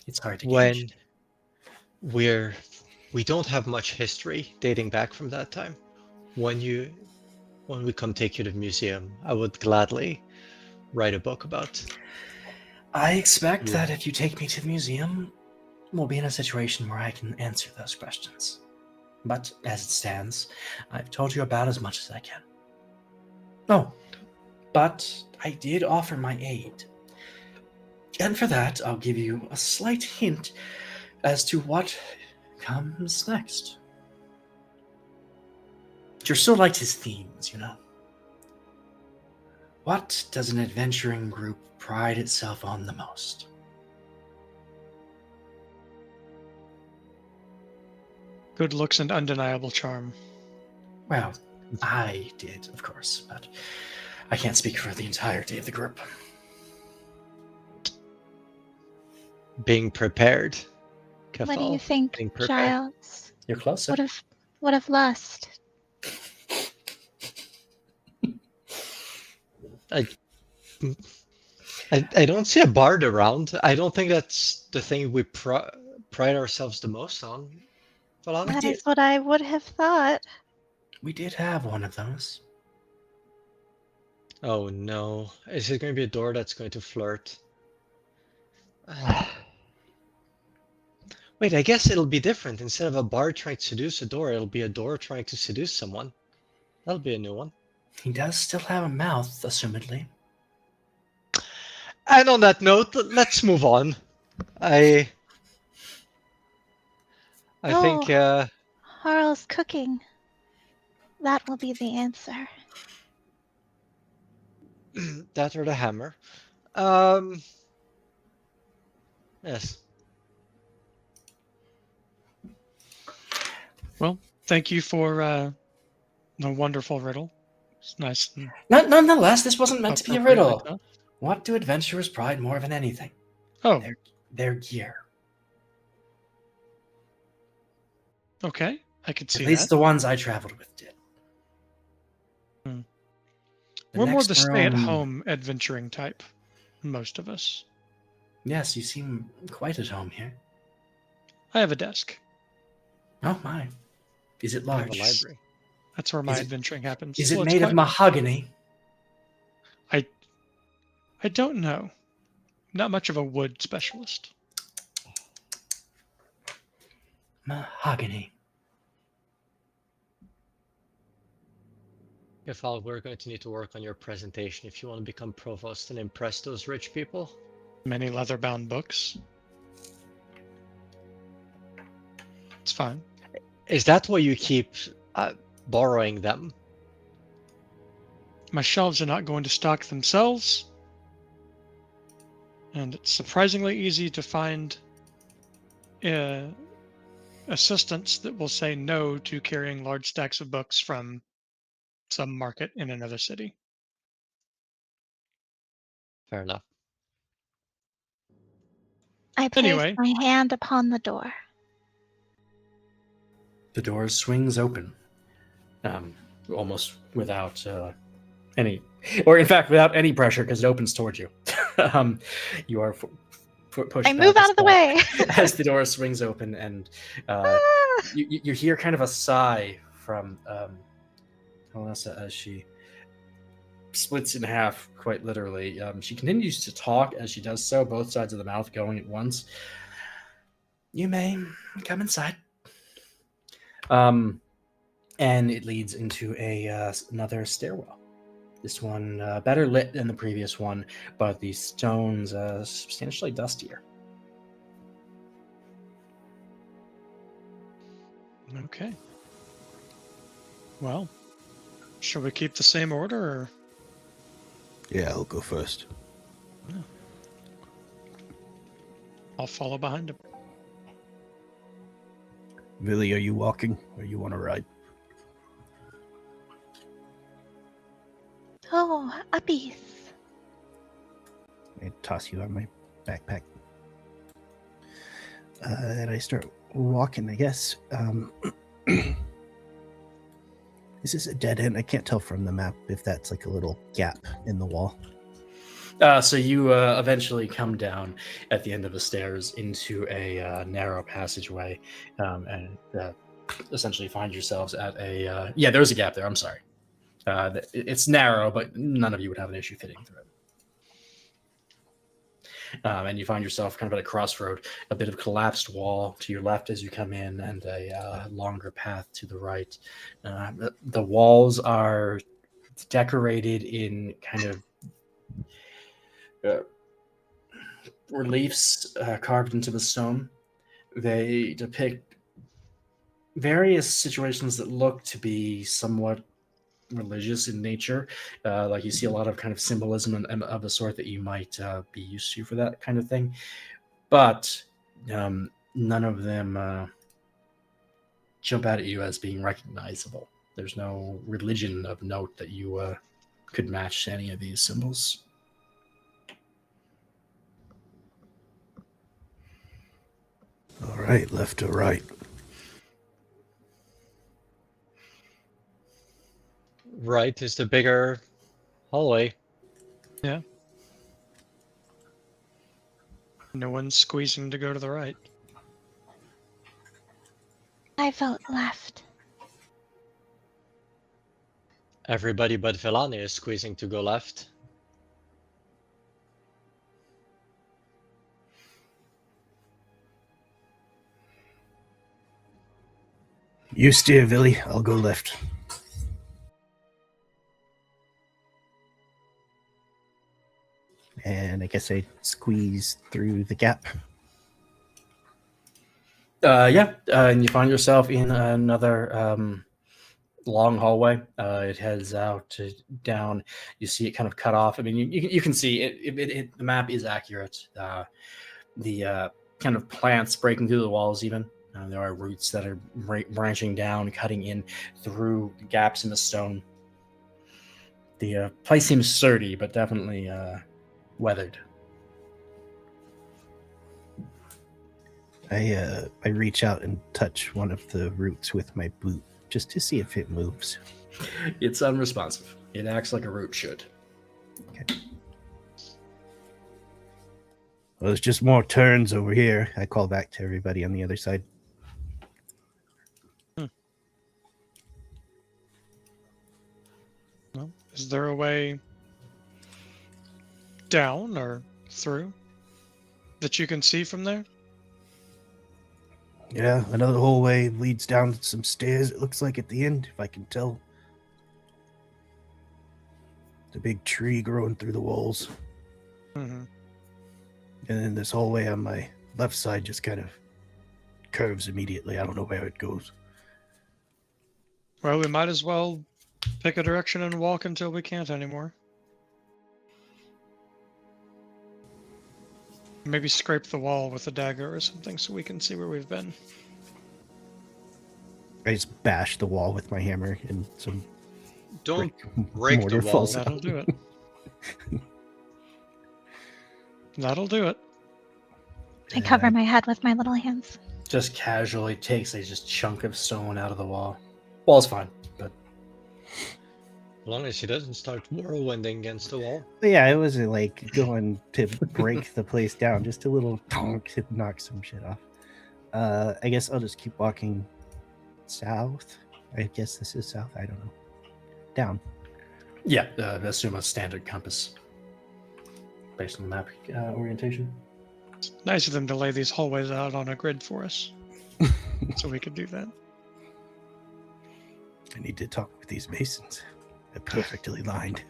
it's hard to When gauge. we don't have much history dating back from that time. When we come take you to the museum, I would gladly write a book about. I expect Yeah. that if you take me to the museum, we'll be in a situation where I can answer those questions. But as it stands, I've told you about as much as I can. Oh, but I did offer my aid. And for that, I'll give you a slight hint as to what comes next. Jersul liked his themes, you know. What does an adventuring group pride itself on the most? Good looks and undeniable charm. Well, I did, of course, but I can't speak for the entirety of the group. Being prepared. What do Kefal, you think, being prepared. Giles? You're closer. What of lust? I don't see a bard around. I don't think that's the thing we pride ourselves the most on. Valana? That is what I would have thought. We did have one of those. Oh no. Is it going to be a door that's going to flirt? Wait, I guess it'll be different. Instead of a bard trying to seduce a door, it'll be a door trying to seduce someone. That'll be a new one. He does still have a mouth, assumedly. And on that note, let's move on. I think Harl's cooking. That will be the answer. that or the hammer. Yes. Well, thank you for the wonderful riddle. It's nice. And Nonetheless, this wasn't meant to be a appropriately riddle. done. What do adventurers pride more than anything? Oh, Their gear. okay. I could see At least that. the ones I traveled with did. The We're more next the room- stay-at-home adventuring type, most of us. Yes, you seem quite at home here. I have a desk. Oh my. Is it I have a large? library. That's where my Is it- adventuring happens. Is it Well, it's made of quite- mahogany? I don't know. Not much of a wood specialist. Mahogany. Khavalor, we're going to need to work on your presentation if you want to become provost and impress those rich people. Many leather-bound books. It's fine. Is that why you keep borrowing them? My shelves are not going to stock themselves. And it's surprisingly easy to find assistants that will say no to carrying large stacks of books from some market in another city. Fair enough. I place Anyway. my hand upon the door. The door swings open, almost without any, or in fact, without any pressure, because it opens towards you. You are pushed. I move back out of the way. as the door swings open, and Ah! you hear kind of a sigh from Alessa as she splits in half, quite literally. She continues to talk as she does so, both sides of the mouth going at once. You may come inside. And it leads into another stairwell. This one better lit than the previous one, but the stones substantially dustier. Okay. Well, shall we keep the same order, or? Yeah, I'll go first. I'll follow behind him. Billy, are you walking or you want to ride? Oh, uppies. I toss you on my backpack. And I start walking, I guess. This is a dead end. I can't tell from the map if that's like a little gap in the wall. So you eventually come down at the end of the stairs into a narrow passageway, and essentially find yourselves at a... yeah, there's a gap there. I'm sorry. It's narrow, but none of you would have an issue fitting through it. And you find yourself kind of at a crossroad, a bit of collapsed wall to your left as you come in, and a longer path to the right. The walls are decorated in kind of reliefs carved into the stone. They depict various situations that look to be somewhat religious in nature. Like you see a lot of kind of symbolism and of the sort that you might be used to for that kind of thing. But none of them jump out at you as being recognizable. There's no religion of note that you could match any of these symbols. All right, left or right? Right is the bigger hallway. No one's squeezing to go to the right. I vote left. Everybody but Villani is squeezing to go left. You steer, Billy. I'll go left. And I guess I squeeze through the gap. And you find yourself in another long hallway. It heads out down. You see it kind of cut off. I mean, you can see it. The map is accurate. The kind of plants breaking through the walls even. There are roots that are branching down, cutting in through the gaps in the stone. The place seems sturdy, but definitely weathered. I reach out and touch one of the roots with my boot just to see if it moves. It's unresponsive. It acts like a root should. Well, there's just more turns over here. I call back to everybody on the other side. Well, is there a way down or through that you can see from there? Yeah, another hallway leads down some stairs, it looks like at the end, if I can tell. The big tree growing through the walls. Mm-hmm. And then this hallway on my left side just kind of curves immediately. I don't know where it goes. Well, we might as well pick a direction and walk until we can't anymore. Maybe scrape the wall with a dagger or something so we can see where we've been. I just bash the wall with my hammer and some Don't break the mortar wall. falls out. That'll do it. That'll do it. I cover my head with my little hands. Just casually takes a just chunk of stone out of the wall. Wall's fine, but As long as she doesn't start whirlwinding against the wall. But yeah, it wasn't like going to break the place down, just a little tonk to knock some shit off. I guess I'll just keep walking south. I guess this is south. I don't know. Down. yeah, assume a standard compass based on the map orientation. It's nice of them to lay these hallways out on a grid for us. So we could do that. I need to talk with these masons. They're perfectly lined.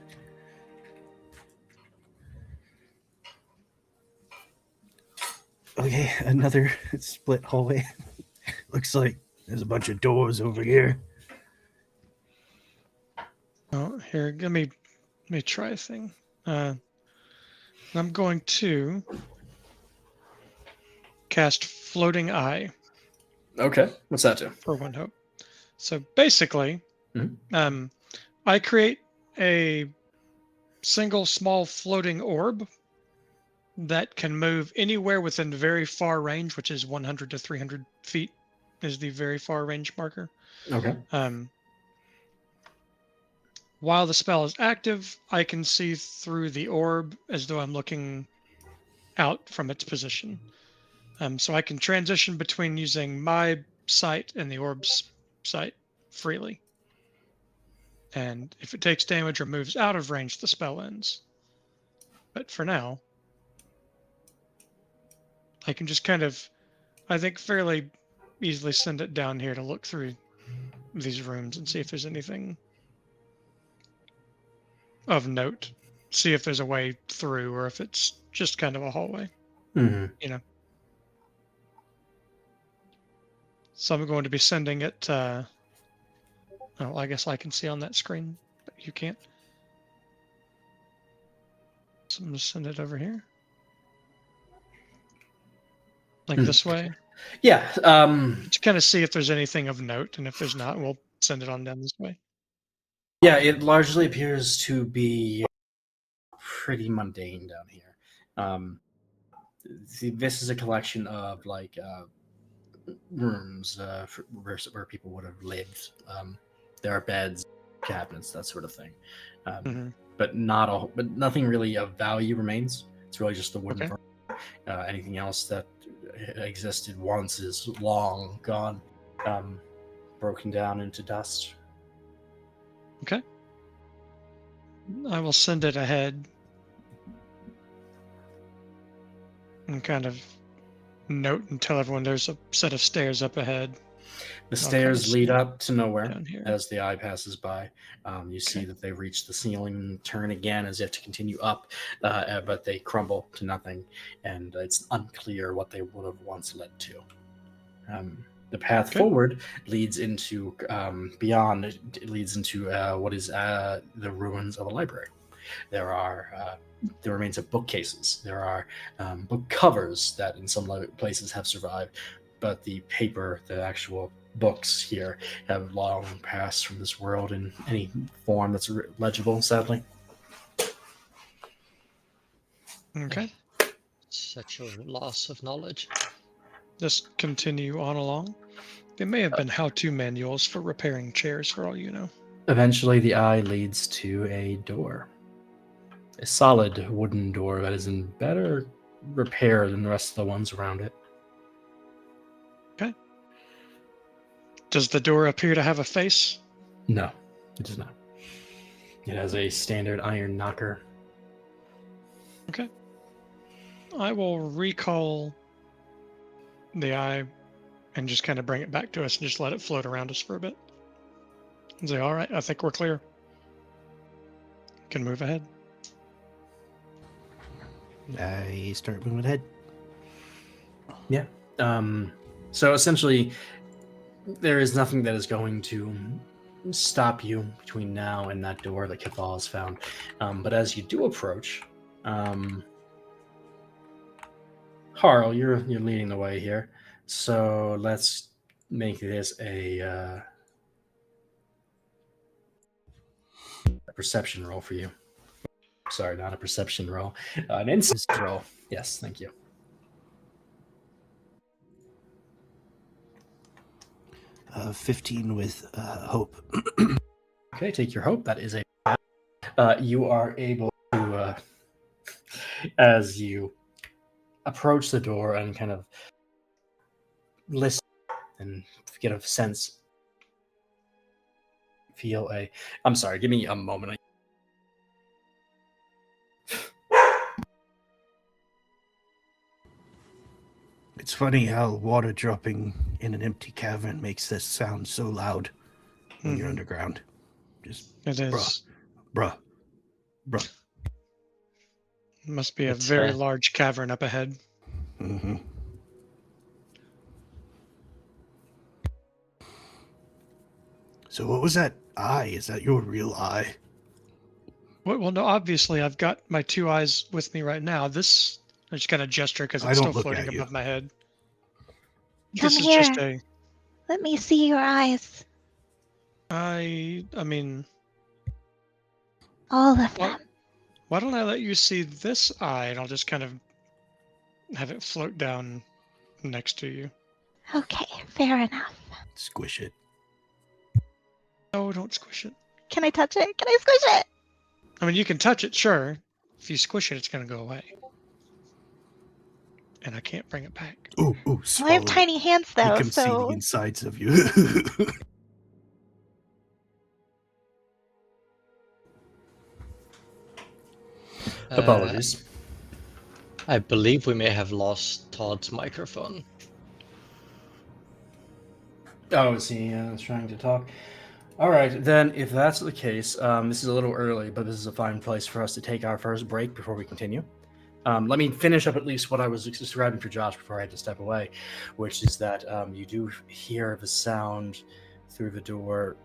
Okay, another split hallway. Looks like there's a bunch of doors over here. Oh, here, let me try a thing. I'm going to cast Floating Eye Okay, what's that do? for one hope. So basically, I create a single small floating orb that can move anywhere within very far range, which is 100 to 300 feet is the very far range marker. Okay. While the spell is active, I can see through the orb as though I'm looking out from its position. So I can transition between using my sight and the orb's sight freely. And if it takes damage or moves out of range, the spell ends. But for now, I can just kind of, I think, fairly easily send it down here to look through these rooms and see if there's anything of note. See if there's a way through or if it's just kind of a hallway. Mm-hmm. You know. So I'm going to be sending it. Oh, I guess I can see on that screen, but you can't. So I'm going to send it over here. Like this way. Yeah. To kind of see if there's anything of note, and if there's not, we'll send it on down this way. Yeah, it largely appears to be pretty mundane down here. This is a collection of like rooms where people would have lived. There are beds, cabinets, that sort of thing. But nothing really of value remains. It's really just the wooden. Okay. Anything else that existed once is long gone, broken down into dust. Okay. I will send it ahead and kind of note and tell everyone there's a set of stairs up ahead. The stairs lead up to nowhere down here. as the eye passes by. You see that they reach the ceiling and turn again as if to continue up, but they crumble to nothing, and it's unclear what they would have once led to. The path forward leads into beyond. It leads into what is the ruins of a library. There are the remains of bookcases. There are book covers that in some places have survived, but the paper, the actual books here, have long passed from this world in any form that's legible, sadly. Okay. Such a loss of knowledge. Just continue on along. They may have been how-to manuals for repairing chairs, for all you know. Eventually, the eye leads to a door. A solid wooden door that is in better repair than the rest of the ones around it. Does the door appear to have a face? No, it does not. It has a standard iron knocker. Okay. I will recall the eye and just kind of bring it back to us and just let it float around us for a bit. And say, all right, I think we're clear. Can move ahead. I start moving ahead. Yeah. So essentially, there is nothing that is going to stop you between now and that door that Khavalor has found. But as you do approach, Harl, you're leading the way here. So let's make this a perception roll for you. Sorry, not a perception roll. An insight roll. Yes, thank you. 15 with hope. Okay, take your hope. That is a. You are able to, as you approach the door and kind of listen and get a sense, feel a. I'm sorry, give me a moment. It's funny how water dropping in an empty cavern makes this sound so loud when you're underground. Just It is. bruh. Must be a It's, very large cavern up ahead. Mm-hmm. So what was that eye? Is that your real eye? Well, no, obviously I've got my two eyes with me right now. This, I just kind of gesture because I it's don't still look floating at you. above my head. Come This is here. just a, Let me see your eyes. I mean, All of Well- them. why don't I let you see this eye and I'll just kind of have it float down next to you. Okay, fair enough. Squish it. Oh, don't squish it. Can I touch it? Can I squish it? I mean, you can touch it, sure. If you squish it, it's going to go away. And I can't bring it back. Ooh, Well, I swallow have tiny hands it. though, You can see the so insides of you. Apologies. I believe we may have lost Todd's microphone. Oh, is he trying to talk? All right, then, if that's the case, this is a little early, but this is a fine place for us to take our first break before we continue. Let me finish up at least what I was describing for Josh before I had to step away, which is that you do hear the sound through the door,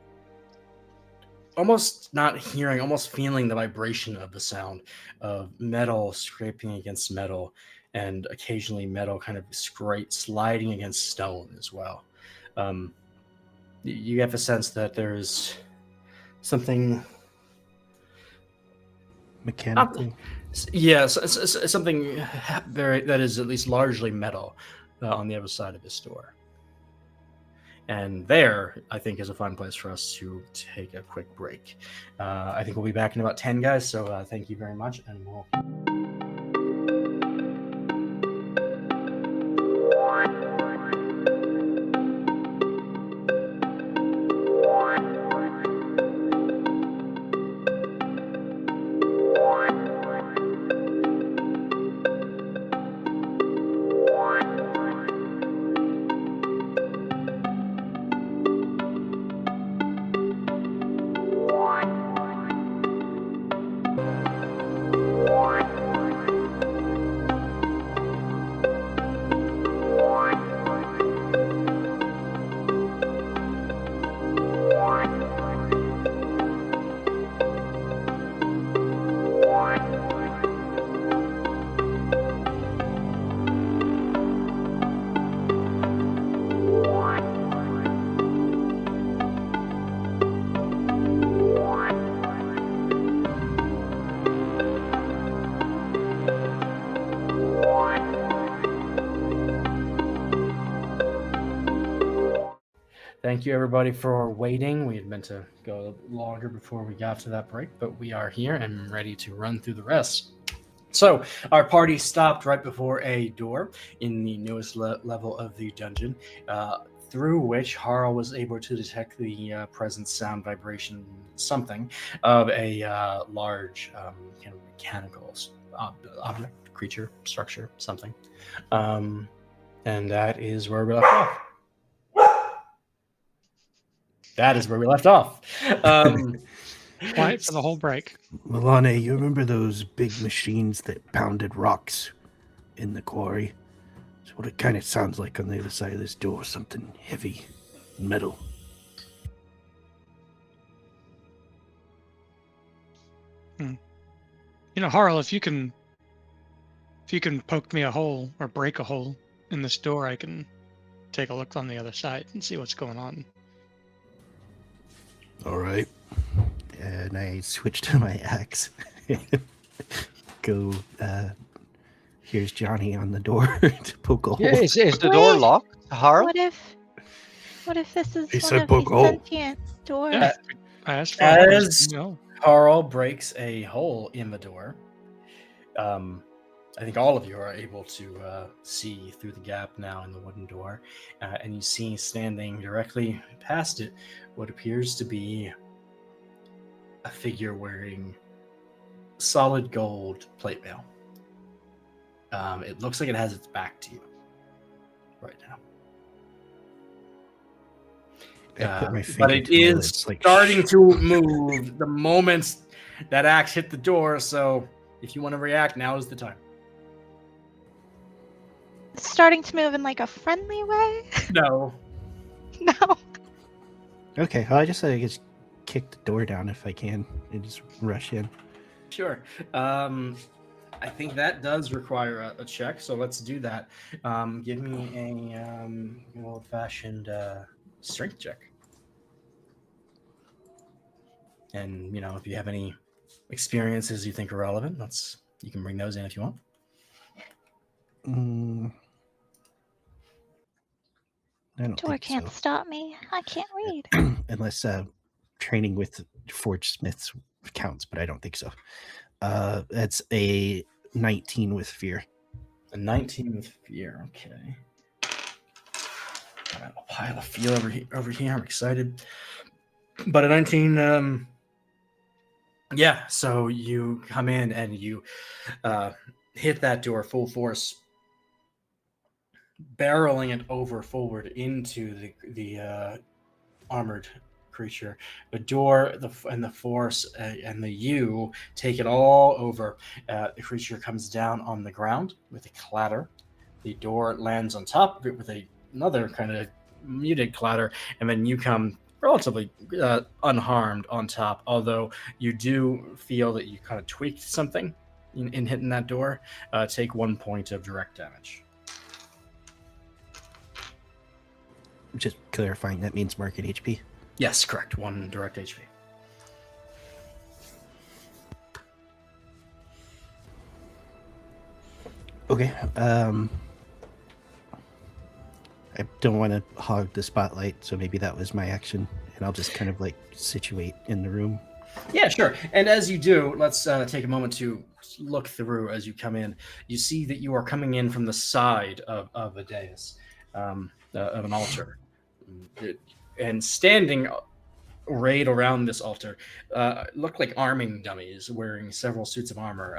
almost not hearing, almost feeling the vibration of the sound of metal scraping against metal, and occasionally metal kind of sliding against stone as well. You have a sense that there's something Mechanical. yes, something that is at least largely metal on the other side of this door. And there, I think, is a fun place for us to take a quick break. I think we'll be back in about 10, guys, so thank you very much, and we'll... Thank you, everybody, for waiting. We had meant to go a little bit longer before we got to that break, but we are here and ready to run through the rest. So, our party stopped right before a door in the newest level of the dungeon, through which Harl was able to detect the present sound vibration, something of a large kind of mechanical object, creature, structure, something. And that is where we left off. That is where we left off. Quiet for the whole break. Milane, you remember those big machines that pounded rocks in the quarry? That's what it kind of sounds like on the other side of this door. Something heavy, metal. Harl, if you can poke me a hole or break a hole in this door, I can take a look on the other side and see what's going on. All right. And I switch to my axe. Go, here's Johnny on the door to poke a hole. Yeah, is the door Wait. locked, Harl? What if this is He one said of poke these a hole. sentient doors? Yeah, I asked for As no. Carl breaks a hole in the door, I think all of you are able to see through the gap now in the wooden door, and you see standing directly past it what appears to be a figure wearing solid gold plate mail. It looks like it has its back to you right now. I put my But finger it to my is lips, like, starting to move the moment that axe hit the door, so if you want to react, now is the time. It's starting to move in like a friendly way. No. No. Okay, well, I just kick the door down if I can and just rush in. Sure. I think that does require a check, so let's do that. Give me an old-fashioned strength check. And, if you have any experiences you think are relevant, you can bring those in if you want. I don't Door think can't so. stop me. I can't read. Unless training with forged smiths counts, but I don't think so. That's a 19 with fear. A 19 with fear, okay. Got a pile of fear over here. I'm excited. But a 19, yeah, so you come in and you hit that door full force, barreling it forward into the armored creature. The door, and the force, and the you take it all over. The creature comes down on the ground with a clatter. The door lands on top of it with another kind of muted clatter, and then you come relatively unharmed on top, although you do feel that you kind of tweaked something in hitting that door. Take 1 point of direct damage. Just clarifying, that means market HP. Yes, correct. 1 direct HP. Okay. I don't want to hog the spotlight, so maybe that was my action, and I'll just kind of situate in the room. Yeah, sure. And as you do, let's take a moment to look through as you come in. You see that you are coming in from the side of a dais, of an altar. And standing arrayed around this altar look like arming dummies wearing several suits of armor.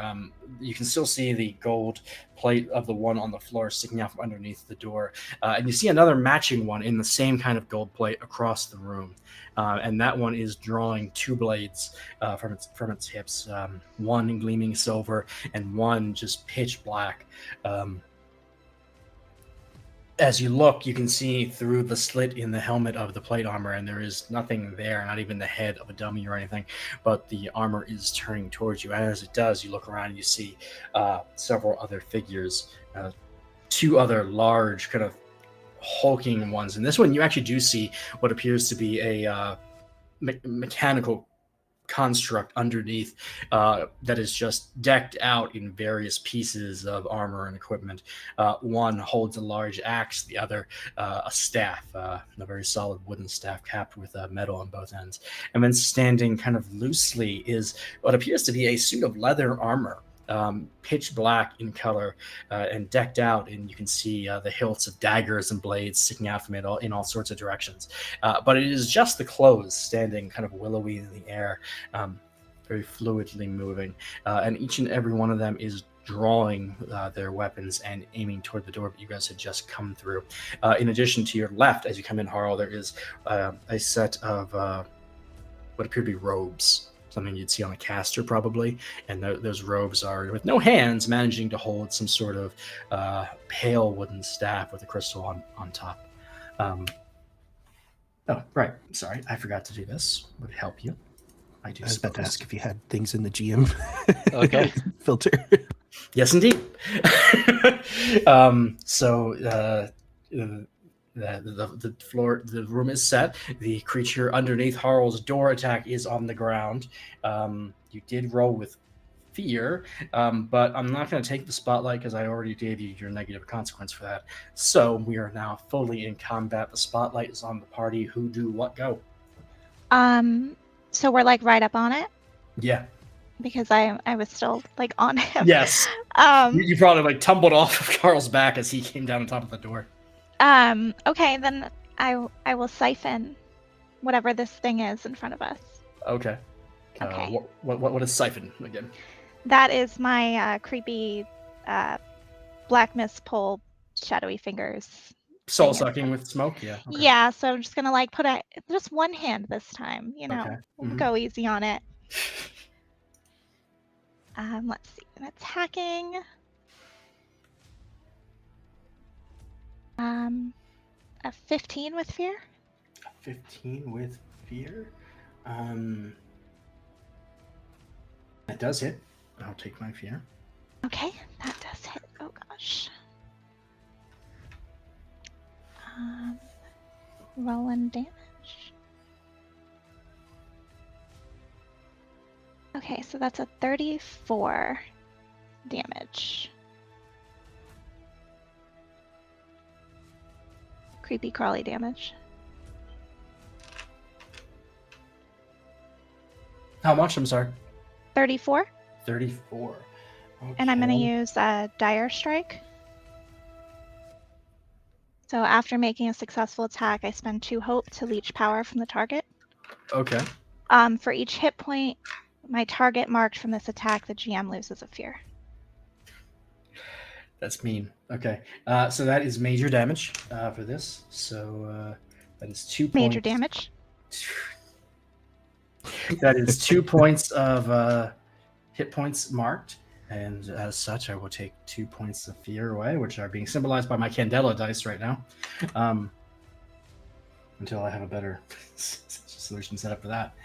You can still see the gold plate of the one on the floor sticking out from underneath the door. And you see another matching one in the same kind of gold plate across the room. And that one is drawing 2 blades from its hips, one gleaming silver and one just pitch black. As you look, you can see through the slit in the helmet of the plate armor, and there is nothing there, not even the head of a dummy or anything, but the armor is turning towards you. And as it does, you look around and you see several other figures, 2 other large kind of hulking ones. And this one, you actually do see what appears to be a mechanical construct underneath that is just decked out in various pieces of armor and equipment. One holds a large axe, the other a staff, a very solid wooden staff capped with metal on both ends. And then standing kind of loosely is what appears to be a suit of leather armor. Pitch black in color and decked out, and you can see the hilts of daggers and blades sticking out from it in all sorts of directions. But it is just the clothes standing kind of willowy in the air, very fluidly moving, and each and every one of them is drawing their weapons and aiming toward the door that you guys had just come through. In addition to your left, as you come in, Harl, there is a set of what appear to be robes. Something you'd see on a caster probably, and those robes are with no hands, managing to hold some sort of pale wooden staff with a crystal on top. Oh, right. Sorry, I forgot to do this. Would help you. I was about to ask if you had things in the GM Okay. filter. Yes, indeed. So the floor, the room is set. The creature underneath Harl's door attack is on the ground. You did roll with fear, but I'm not going to take the spotlight because I already gave you your negative consequence for that. So we are now fully in combat. The spotlight is on the party. Who do what go? So we're like right up on it Yeah. because I was still like on him. Yes. You probably like tumbled off of Carl's back as he came down on top of the door. Okay, then I will siphon whatever this thing is in front of us. Okay. Okay. What is siphon again? That is my creepy black mist pull shadowy fingers. Soul sucking with smoke? Yeah. Okay. Yeah, so I'm just gonna like put just one hand this time, you know. Okay. We'll go easy on it. Let's see. That's hacking. A 15 with fear. 15 with fear. That does hit. I'll take my fear. Okay, that does hit. Oh gosh. Rolling damage. Okay, so that's a 34 damage. Creepy crawly damage. How much? I'm sorry. 34. 34. Okay. And I'm going to use a dire strike. So after making a successful attack, I spend 2 hope to leech power from the target. Okay. For each hit point my target marked from this attack, the GM loses a fear. That's mean. Okay. So that is major damage for this. So that is 2 points. Major damage. That is 2 points of hit points marked. And as such, I will take 2 points of fear away, which are being symbolized by my Candela dice right now. Until I have a better solution set up for that.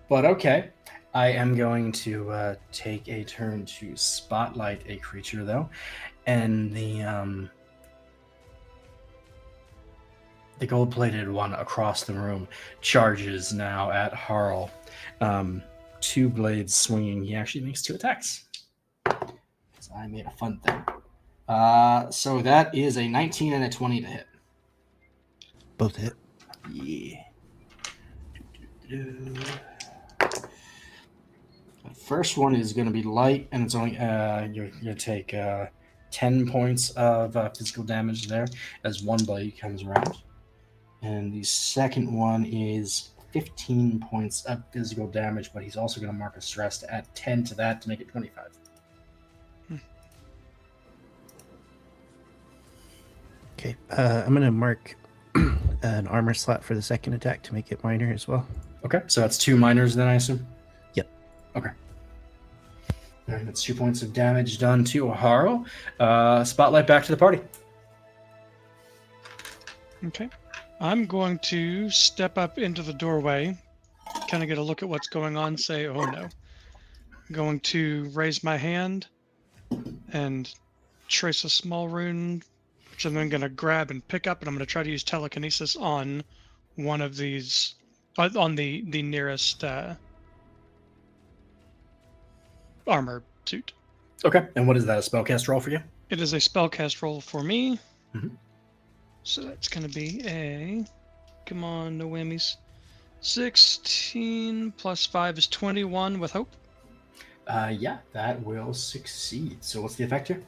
But okay. I am going to take a turn to spotlight a creature, though. And the gold-plated one across the room charges now at Harl. 2 blades swinging. He actually makes 2 attacks. So I made a fun thing. So that is a 19 and a 20 to hit. Both hit. Yeah. The first one is going to be light, and it's only you're going to take 10 points of physical damage there as 1 blade comes around. And the second one is 15 points of physical damage, but he's also going to mark a stress to add 10 to that to make it 25. Okay, I'm going to mark an armor slot for the second attack to make it minor as well. Okay, so that's 2 minors then, I assume? Yep. Okay. All right, that's 2 points of damage done to Harl. Spotlight back to the party. Okay. I'm going to step up into the doorway, kind of get a look at what's going on, say, oh no. I'm going to raise my hand and trace a small rune, which I'm then going to grab and pick up, and I'm going to try to use telekinesis on one of these On the nearest armor suit. Okay. And what is that? A spellcast roll for you? It is a spellcast roll for me. Mhm. So that's going to be a... Come on, no whammies. 16 plus 5 is 21 with hope. Yeah, that will succeed. So what's the effect here?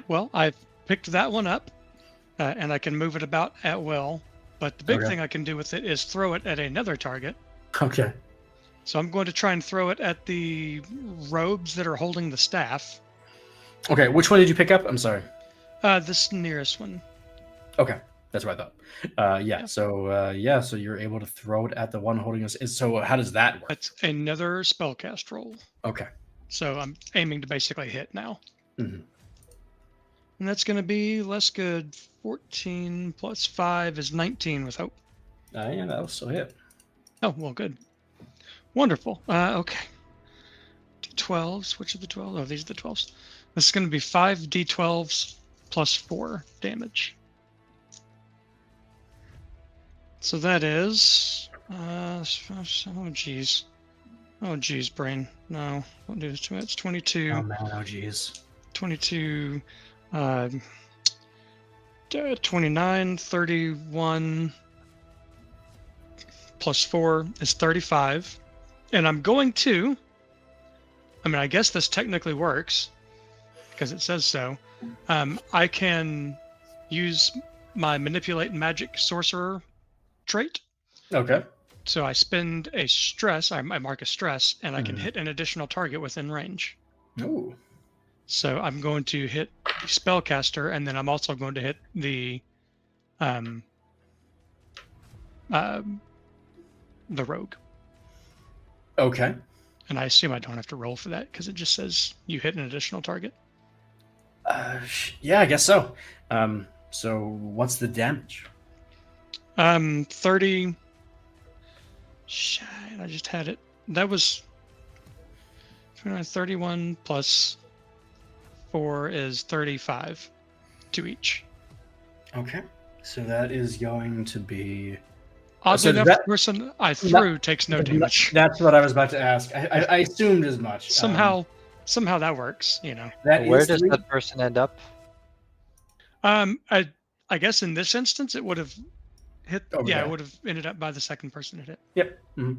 Well, I've picked that one up, and I can move it about at will. But the big Okay. thing I can do with it is throw it at another target. Okay. So I'm going to try and throw it at the robes that are holding the staff. Okay, which one did you pick up? I'm sorry. This nearest one. Okay, that's what I thought. Yeah. So so you're able to throw it at the one holding us. So how does that work? That's another spellcast roll. Okay. So I'm aiming to basically hit now. Mhm. And that's going to be less good. 14 plus 5 is 19 with hope. Yeah, that'll still hit. Oh, well, good. Wonderful. Okay. D12s. Which are the 12s? Oh, these are the 12s. This is going to be 5 D12s plus 4 damage. So that is... oh, jeez. Oh, jeez, brain. No, don't do this to me. It's 22. Oh man, oh geez. 22... 29, 31 plus 4 is 35. And I'm going to... I mean, I guess this technically works because it says so. I can use my manipulate magic sorcerer trait. Okay. So I spend a stress, I mark a stress, and I can Mhm. hit an additional target within range. Ooh. So I'm going to hit the spellcaster, and then I'm also going to hit the rogue. Okay. And I assume I don't have to roll for that because it just says you hit an additional target. Yeah, I guess so. So what's the damage? 30. Shit, I just had it. That was 31 plus 4 is 35 to each. Okay. So that is going to be. Oddly So enough, that- the person I threw takes no damage. That's what I was about to ask. I assumed as much. Somehow that works, you know. That Where is does 3. that person end up? I guess in this instance it would have hit. Over Yeah, there. it would have ended up by the second person it hit. Yep. Mhm.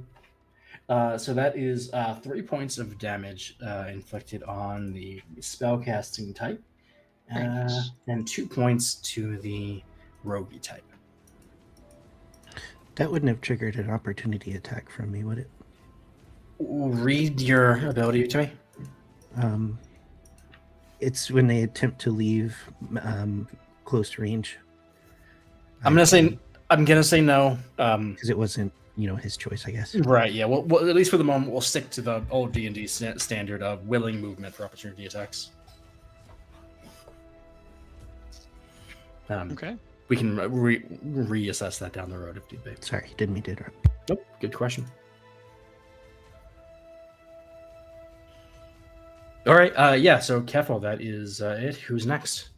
So that is 3 points of damage inflicted on the spellcasting type, Very nice. and 2 points to the roguey type. That wouldn't have triggered an opportunity attack from me, would it? Read your ability to me. It's when they attempt to leave close range. I'm gonna say no. Because it wasn't, his choice, I guess. Right. Yeah. Well, at least for the moment, we'll stick to the old D&D standard of willing movement for opportunity attacks. Okay. We can reassess that down the road if need be. Sorry, didn't mean to interrupt. Nope. Good question. All right. Yeah. So Kefal, that is it. Who's next?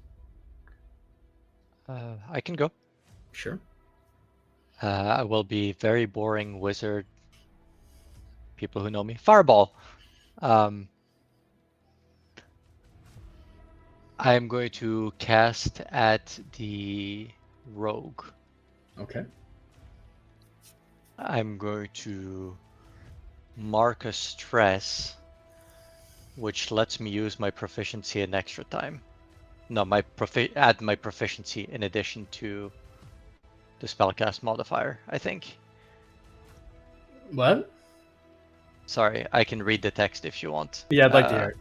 I can go. Sure. I will be very boring wizard. People who know me. Fireball. I am going to cast at the rogue. Okay. I'm going to mark a stress, which lets me use my proficiency an extra time. No, add my proficiency in addition to the spellcast modifier, I think. What? Sorry, I can read the text if you want. Yeah, I'd like to hear it.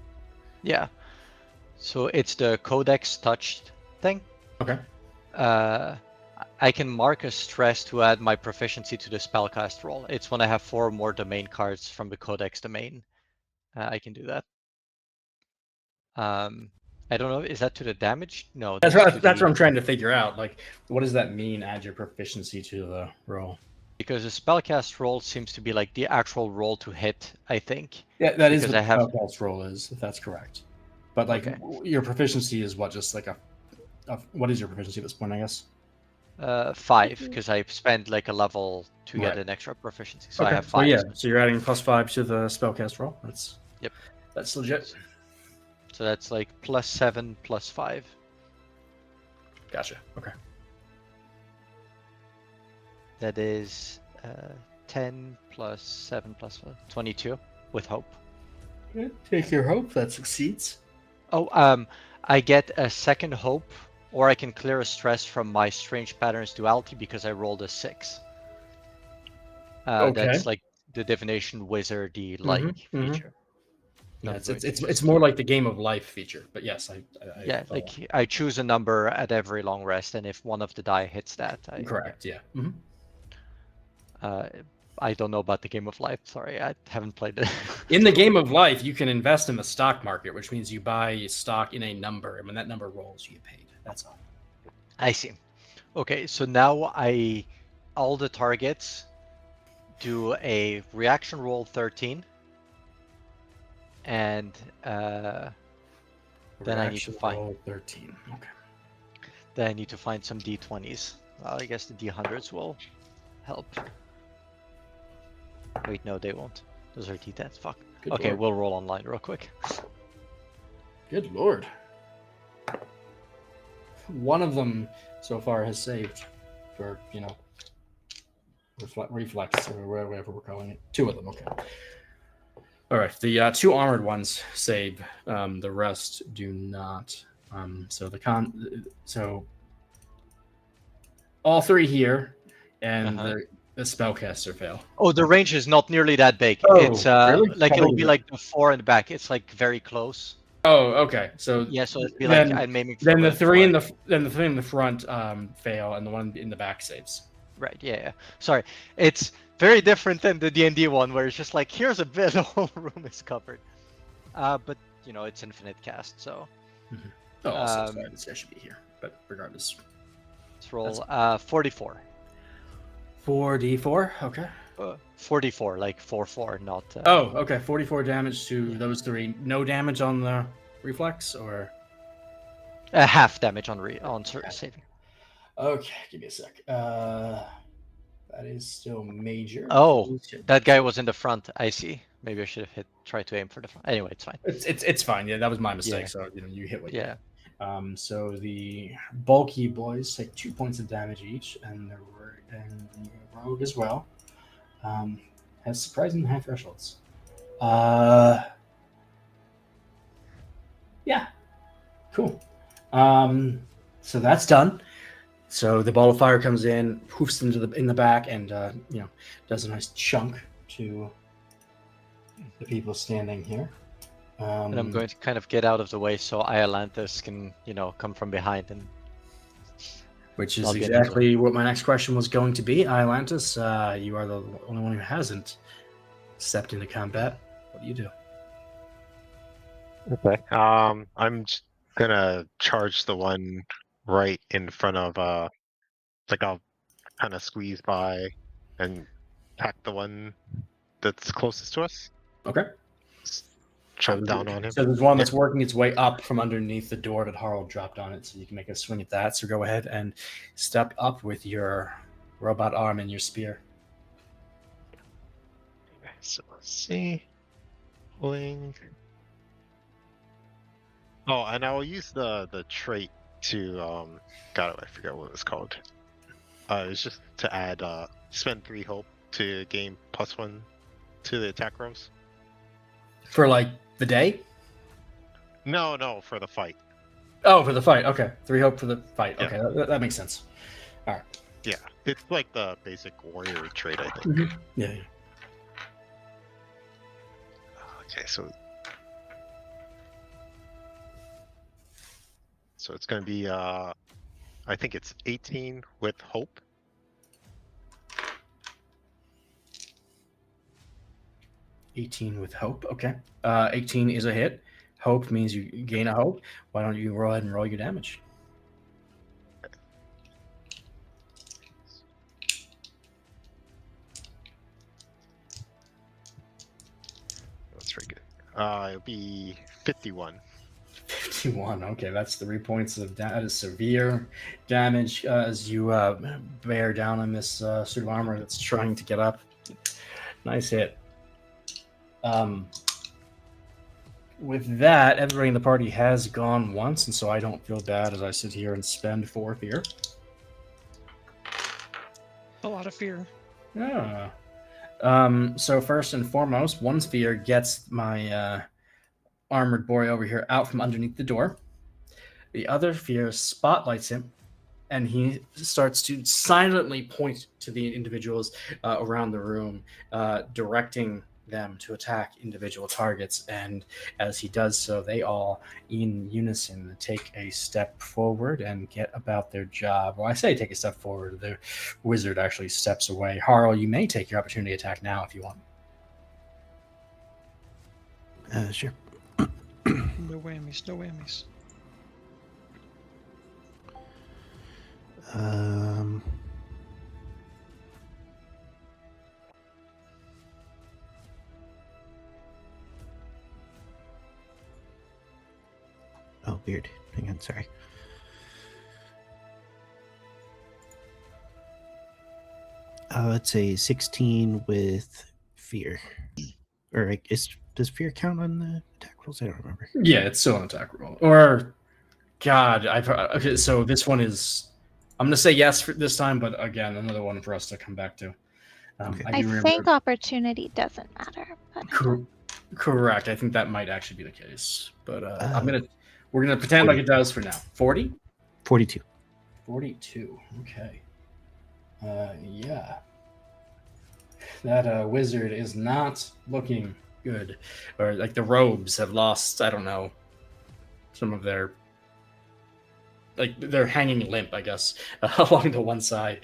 Yeah. So it's the codex touched thing. Okay. I can mark a stress to add my proficiency to the spellcast roll. It's when I have 4 more domain cards from the codex domain. I can do that. I don't know. Is that to the damage? No. That's to what the- I'm trying to figure out. Like, what does that mean? Add your proficiency to the roll. Because the spellcast roll seems to be like the actual roll to hit, I think. Yeah, that is Because what I have- the spellcast roll is. If that's correct. But like, Okay. your proficiency is what? Just like what is your proficiency at this point? I guess. 5 because I spent like a level to get Right. an extra proficiency, so I Okay. have So 5. yeah, so you're adding +5 to the spellcast roll. Yep. That's legit. So that's like +7 +5. Gotcha. Okay. That is 10 + 7 + 5, 22 with hope. Okay. Take your hope. That succeeds. Oh, I get a second hope, or I can clear a stress from my strange patterns duality because I rolled a 6. Okay. That's like the divination wizardy like feature. Yeah, I'm going to it's just more like the game of life feature, but yes, I yeah, follow. like I choose a number at every long rest, and if one of the die hits that, Correct. Yeah. I don't know about the game of life. Sorry, I haven't played it. In the game of life, you can invest in the stock market, which means you buy stock in a number, and when that number rolls, you get paid. That's all. I see. Okay, so now all the targets do a reaction roll 13, and then I need to find. Roll 13. Okay. Then I need to find some d20s. Well, I guess the d100s will help. Wait, no, they won't. Those are d10s. Fuck. Good Okay, lord. we'll roll online real quick. Good lord. One of them so far has saved for, reflex or whatever we're calling it. 2 of them, okay. All right, the 2 armored ones save. The rest do not. So all 3 here, and the spellcaster fail. Oh, the range is not nearly that big. Oh, It's really? like How it'll big be is it? like the 4 in the back. It's like very close. Oh, okay. So Yeah, so it'd be then, like I'm aiming for then the the 3 in flank. the 3 in the front fail, and the one in the back saves. Right. Yeah. Sorry, it's very different than the D&D one where it's just like here's a bit, the whole room is covered. But it's infinite cast, so. Oh, also, sorry, this guy should be here. But regardless, let's roll 44. 4d4. Okay. 44, like 4/4, not. Oh, okay. 44 damage to those 3. No damage on the reflex, or half damage on saving. okay. Give me a sec. That is still major. Oh, that guy was in the front. I see. Maybe I should have tried to aim for the front. Anyway, it's fine. It's fine. Yeah, that was my mistake. Yeah. So you hit what you Yeah. hit. So the bulky boys take 2 points of damage each, and the rogue as well. Has surprisingly high thresholds. Yeah. Cool. So that's done. So the ball of fire comes in, poofs in the back, and does a nice chunk to the people standing here. And I'm going to kind of get out of the way so Iolanthus can, come from behind and. Which is exactly what my next question was going to be. Iolanthus, you are the only one who hasn't stepped into combat. What do you do? Okay. I'm just gonna charge the one right in front of like I'll kind of squeeze by and attack the one that's closest to us. Okay. Jump down on him. So there's one that's working its way up from underneath the door that Harald dropped on it, so you can make a swing at that. So go ahead and step up with your robot arm and your spear. Okay, so let's see. Pulling. Oh, and I will use the trait to God, I forget what it was called. It's just to add spend 3 hope to gain +1 to the attack rolls. For like the day? No, for the fight. Oh, for the fight. Okay, 3 hope for the fight. Yeah. Okay, that makes sense. All right. Yeah, it's like the basic warrior trait, I think. Mm-hmm. Yeah. Okay, so it's gonna be I think it's 18 with hope. $18 with hope. Okay. 18 is a hit. Hope means you gain a hope. Why don't you roll ahead and roll your damage? That's very good. It'll be 51. 21. Okay, that's 3 points of that is severe damage as you bear down on this suit of armor that's trying to get up. Nice hit. With that, everybody in the party has gone once, and so I don't feel bad as I sit here and spend 4 fear. A lot of fear. Yeah. So first and foremost, one sphere gets my armored boy over here out from underneath the door. The other sphere spotlights him, and he starts to silently point to the individuals around the room, directing them to attack individual targets. And as he does so, they all, in unison, take a step forward and get about their job. Well, I say take a step forward. The wizard actually steps away. Harl, you may take your opportunity attack now if you want. Sure. No whammies, no whammies. Oh, weird. Hang on, sorry. It's a 16 with fear. Or does fear count on the attack rolls? I don't remember. Yeah, it's still an attack roll. Or, God, okay. So this one is. I'm gonna say yes for this time, but again, another one for us to come back to. Okay. I think opportunity doesn't matter. But correct. I think that might actually be the case, but Oh. we're gonna pretend 40. like it does for now. 40? 42. 42. Okay. Yeah. That wizard is not looking good, or like the robes have lost. I don't know. Some of their. Like they're hanging limp, I guess, along the one side,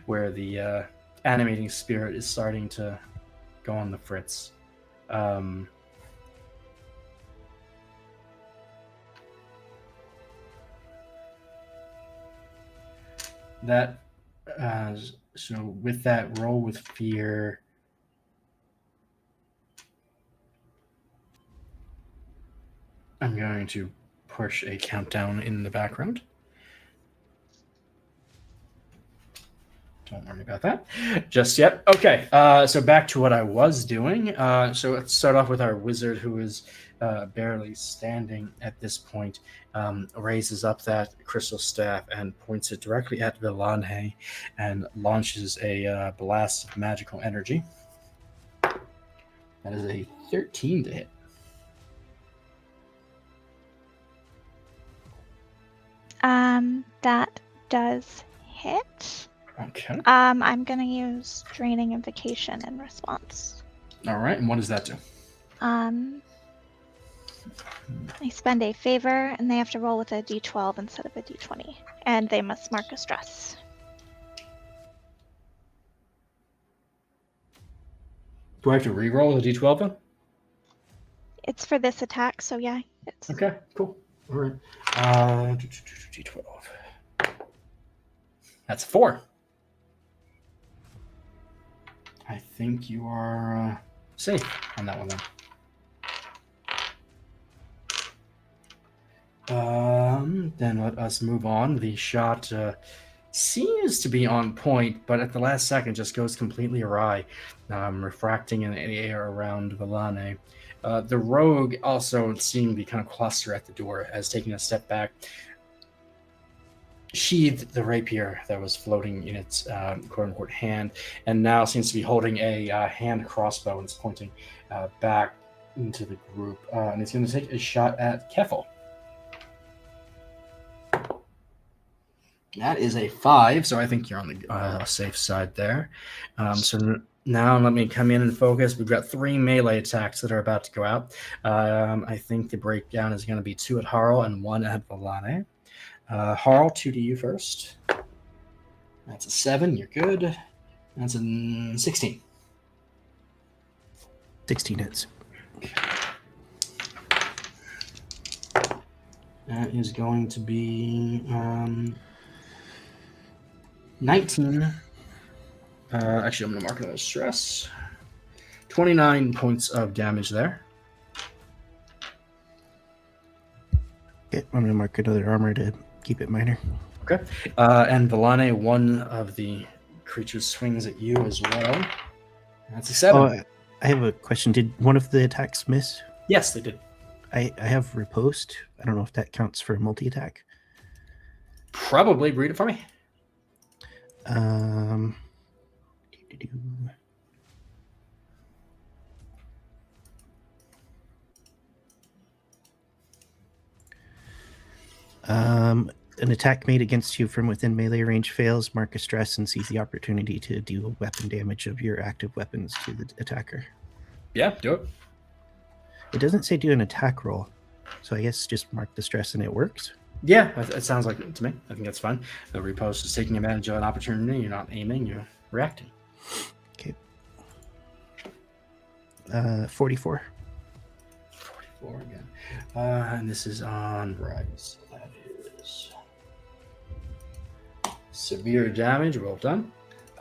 where the animating spirit is starting to go on the fritz. That so with that roll with fear, I'm going to push a countdown in the background. Don't worry about that just yet. Okay, so back to what I was doing. So let's start off with our wizard, who is barely standing at this point, raises up that crystal staff and points it directly at Villanhe and launches a blast of magical energy. That is a 13 to hit. that does hit. Okay. I'm gonna use Draining Invocation in response. All right, and what does that do? They spend a favor, and they have to roll with a d12 instead of a d20, and they must mark a stress. Do I have to re-roll the d12 then? It's for this attack, so yeah, it's Okay, cool. All right. D12. That's 4. I think you are safe on that one then. Then let us move on. The shot seems to be on point, but at the last second just goes completely awry, refracting in the air around Villanhe. The rogue also seemingly kind of cluster at the door as taking a step back, sheathed the rapier that was floating in its quote-unquote hand, and now seems to be holding a hand crossbow and it's pointing back into the group. And it's going to take a shot at Keffel. That is a 5, so I think you're on the safe side there. So now let me come in and focus. We've got 3 melee attacks that are about to go out. I think the breakdown is going to be 2 at Harl and 1 at Villanhe. Harl, 2 to you first. That's a 7. You're good. That's a 16. 16 hits. That is going to be 19. Actually, I'm going to mark it as stress. 29 points of damage there. Okay, I'm going to mark another armor to keep it minor. Okay. And Villane, one of the creatures swings at you as well. That's a 7. Oh, I have a question. Did one of the attacks miss? Yes, they did. I have riposte. I don't know if that counts for a multi-attack. Probably. Read it for me. Doo-doo-doo. An attack made against you from within melee range fails. Mark a stress and seize the opportunity to deal weapon damage of your active weapons to the attacker. Yeah, do it. It doesn't say do an attack roll, so I guess just mark the stress and it works. Yeah, it sounds like it to me. I think that's fine. The riposte is taking advantage of an opportunity. You're not aiming, you're reacting. Okay. 44. 44 again. And this is on right. So that is severe damage. Well done.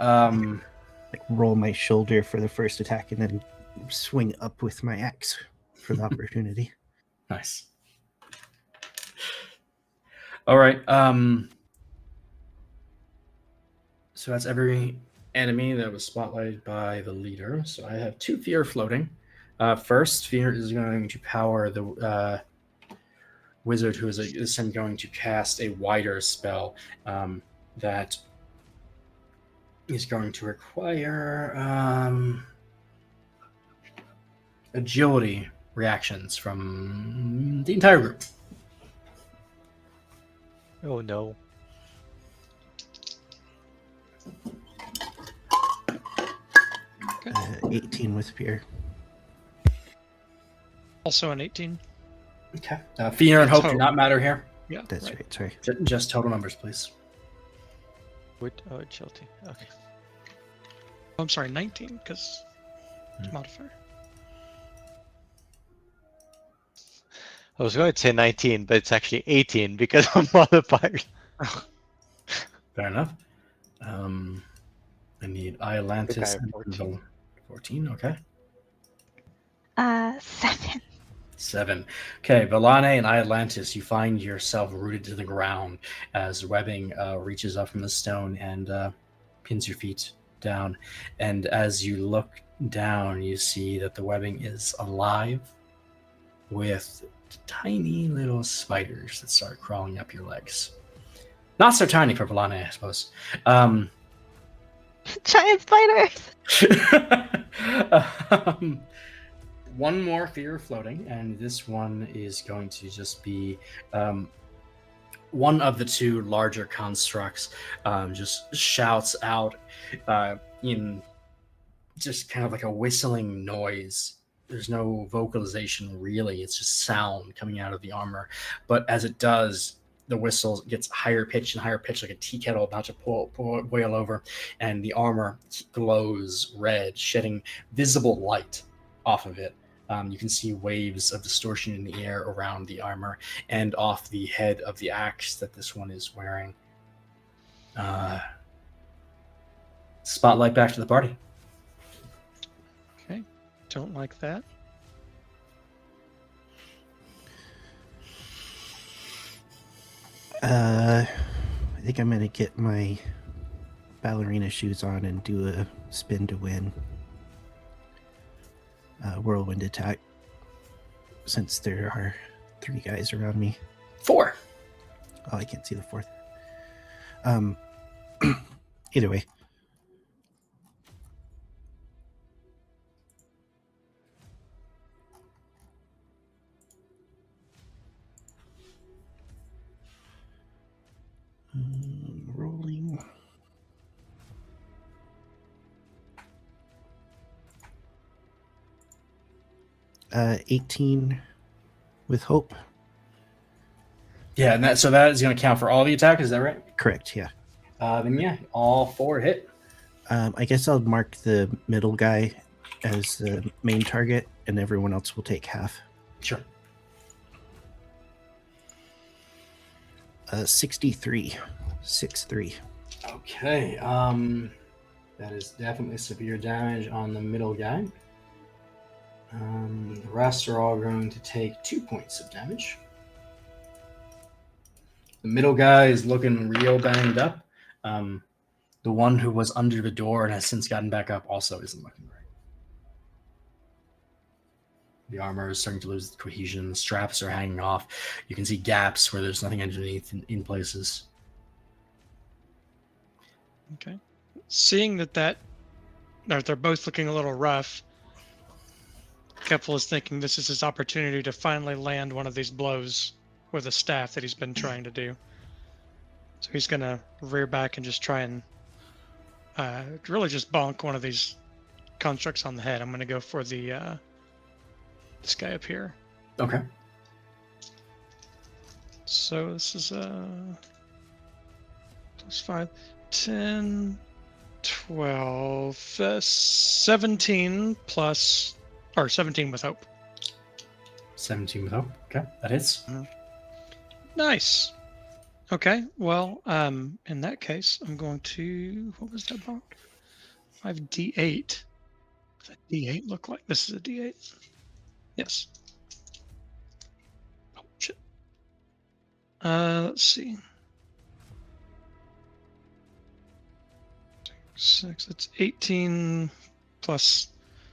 Like roll my shoulder for the first attack and then swing up with my axe for the opportunity. Nice. All right. So that's every enemy that was spotlighted by the leader. So I have 2 fear floating. First, fear is going to power the wizard who is going to cast a wider spell that is going to require agility reactions from the entire group. Oh no. Okay. 18 with fear. Also an 18. Okay. Fear and That's hope do hope. not matter here. Yeah. That's right. Sorry. Just total numbers, please. With agility. Okay. I'm sorry, 19, because modifier. I was going to say 19, but it's actually 18 because of modifiers. Fair enough. I need Iolantis Okay, and 14. 14, okay. 7. 7. Okay, Villane and Iolantis, you find yourself rooted to the ground as webbing reaches up from the stone and pins your feet down. And as you look down, you see that the webbing is alive with tiny little spiders that start crawling up your legs. Not so tiny for Villane, I suppose. Giant spiders! One more fear floating, and this one is going to just be one of the 2 larger constructs just shouts out in just kind of like a whistling noise. There's no vocalization really, it's just sound coming out of the armor. But as it does, the whistle gets higher pitch and higher pitch, like a tea kettle about to boil over, and the armor glows red, shedding visible light off of it. You can see waves of distortion in the air around the armor and off the head of the axe that this one is wearing. Spotlight back to the party. Okay. Don't like that. I think I'm going to get my ballerina shoes on and do a spin to win. Whirlwind attack, since there are 3 guys around me. 4. Oh, I can't see the 4th. Either way. Rolling. Uh, 18 with hope. Yeah, and that is going to count for all the attack. Is that right? Correct. Yeah. Then yeah, all 4 hit. I guess I'll mark the middle guy as the main target, and everyone else will take half. Sure. 63. 6-3. Okay. That is definitely severe damage on the middle guy. The rest are all going to take 2 points of damage. The middle guy is looking real banged up. The one who was under the door and has since gotten back up also isn't looking great. The armor is starting to lose cohesion. The straps are hanging off. You can see gaps where there's nothing underneath in places. Okay. Seeing that they're both looking a little rough, Kepler is thinking this is his opportunity to finally land one of these blows with a staff that he's been trying to do. So he's going to rear back and just try and really just bonk one of these constructs on the head. I'm going to go for the this guy up here. Okay. So this is plus 5, 10, 12, 17 plus, or 17 with hope. 17 with hope. Okay, that hits. Nice. Okay, well, in that case, I'm going to, what was that bonk? 5d8. Does that d8 look like? This is a d8. Yes. Oh, shit. Let's see. 6, that's 18 plus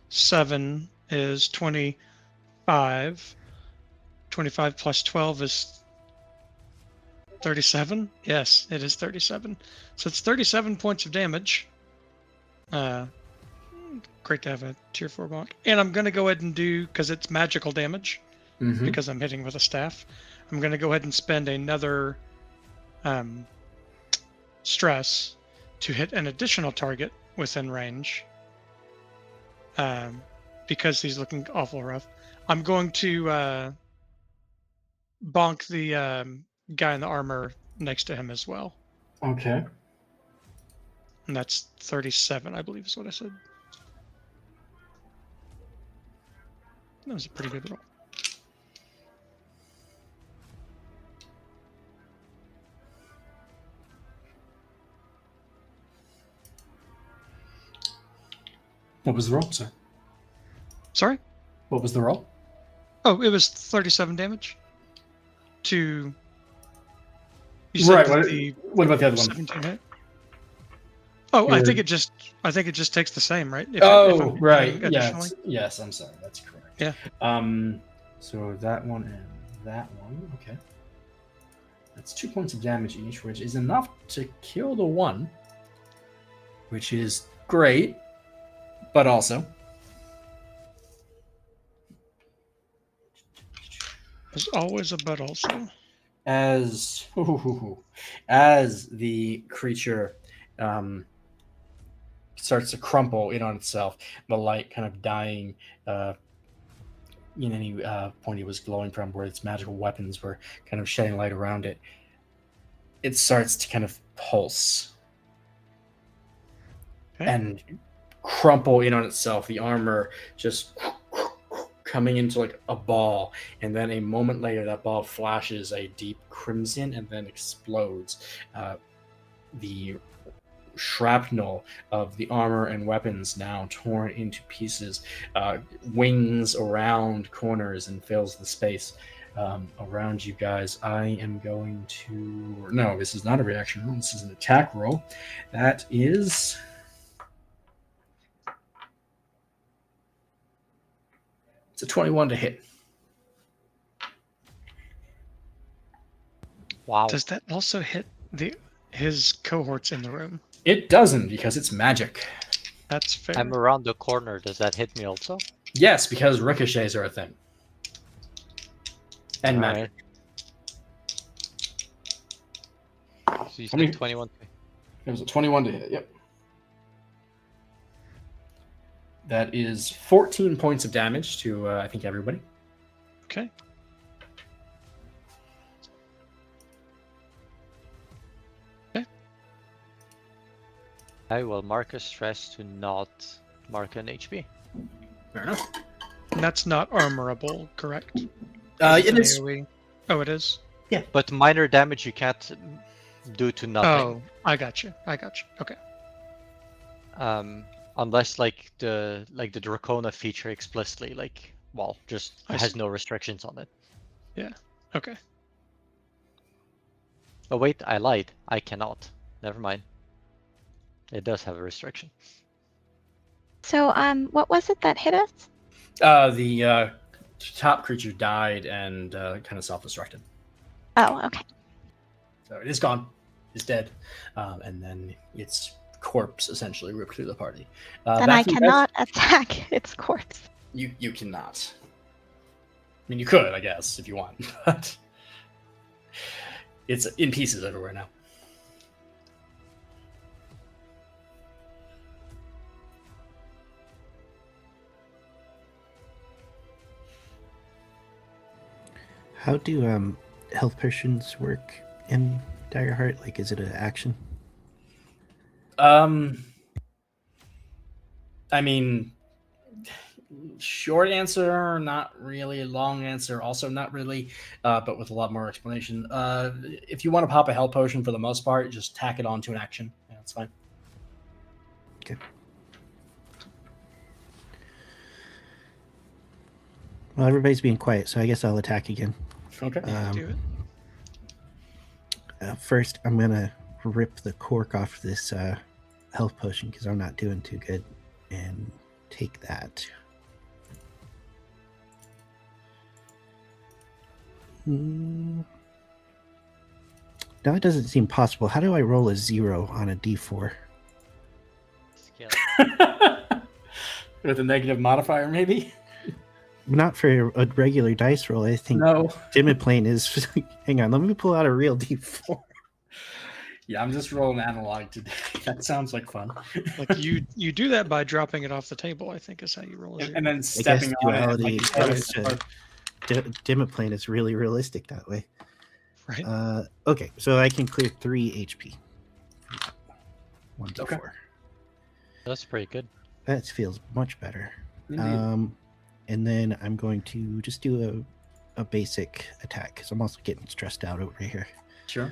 7 is 25. 25 plus 12 is 37. Yes, it is 37. So it's 37 points of damage. Great to have a tier 4 bonk. And I'm going to go ahead and do, because it's magical damage, because I'm hitting with a staff, I'm going to go ahead and spend another stress to hit an additional target within range. Because he's looking awful rough. I'm going to bonk the guy in the armor next to him as well. Okay. And that's 37, I believe is what I said. That was a pretty good roll. What was the roll, sir? Sorry? What was the roll? Oh, it was 37 damage to... You said Right. that What about the other one? 17 hit? Oh, I Or- think it just takes the same, right? If Oh, I'm right. doing additionally? Yes, I'm sorry. That's correct. Yeah. So that one and that one. Okay. That's 2 points of damage each, which is enough to kill the one, which is great, but also There's always a but also. as the creature starts to crumple in on itself, the light kind of dying in any point it was glowing from, where its magical weapons were kind of shedding light around it, it starts to kind of pulse and crumple in on itself. The armor just coming into like a ball, and then a moment later that ball flashes a deep crimson and then explodes. The shrapnel of the armor and weapons now torn into pieces, wings around corners and fills the space around you guys. I am going to... No, this is not a reaction roll. This is an attack roll. That is... It's a 21 to hit. Wow. Does that also hit his cohorts in the room? It doesn't, because it's magic. That's fair. I'm around the corner. Does that hit me also? Yes, because ricochets are a thing. And magic. Alright. So you said 21. It was a 21 to hit, yep. That is 14 points of damage to, I think, everybody. Okay. I will mark a stress to not mark an HP. Fair enough. And that's not armorable, correct? It is. AoE? Oh, it is? But minor damage you can't do to nothing. Oh, I got you. Okay. Unless like the Dracona feature explicitly just I has see. no restrictions on it. Okay. Oh wait, I lied. I cannot. Never mind. It does have a restriction. So, what was it that hit us? The top creature died and kind of self-destructed. Oh, okay. So it is gone. It's dead. And then its corpse essentially ripped through the party. Then back I to you guys. cannot attack its corpse. You cannot. I mean, you could, I guess, if you want, but it's in pieces everywhere now. How do health potions work in Daggerheart? Like, is it an action? I mean, short answer, not really. Long answer, also not really, but with a lot more explanation. If you want to pop a health potion, for the most part, just tack it onto an action. Yeah, that's fine. Okay. Well, everybody's being quiet, so I guess I'll attack again. Okay. Do it. First, I'm gonna rip the cork off this health potion because I'm not doing too good, and take that. Now it doesn't seem possible. How do I roll a 0 on a d4? Skill. With a negative modifier, maybe? Not for a regular dice roll. I think No. Dimiplane is. Hang on, let me pull out a real d4. Yeah, I'm just rolling analog today. That sounds like fun. Like you do that by dropping it off the table, I think is how you roll a zero. And then I stepping guess on it. duality Like, goes to Dimiplane is really realistic that way. Right. Okay, so I can clear 3 HP. 1d4. Okay. That's pretty good. That feels much better. Indeed. And then I'm going to just do a basic attack because I'm also getting stressed out over here. Sure.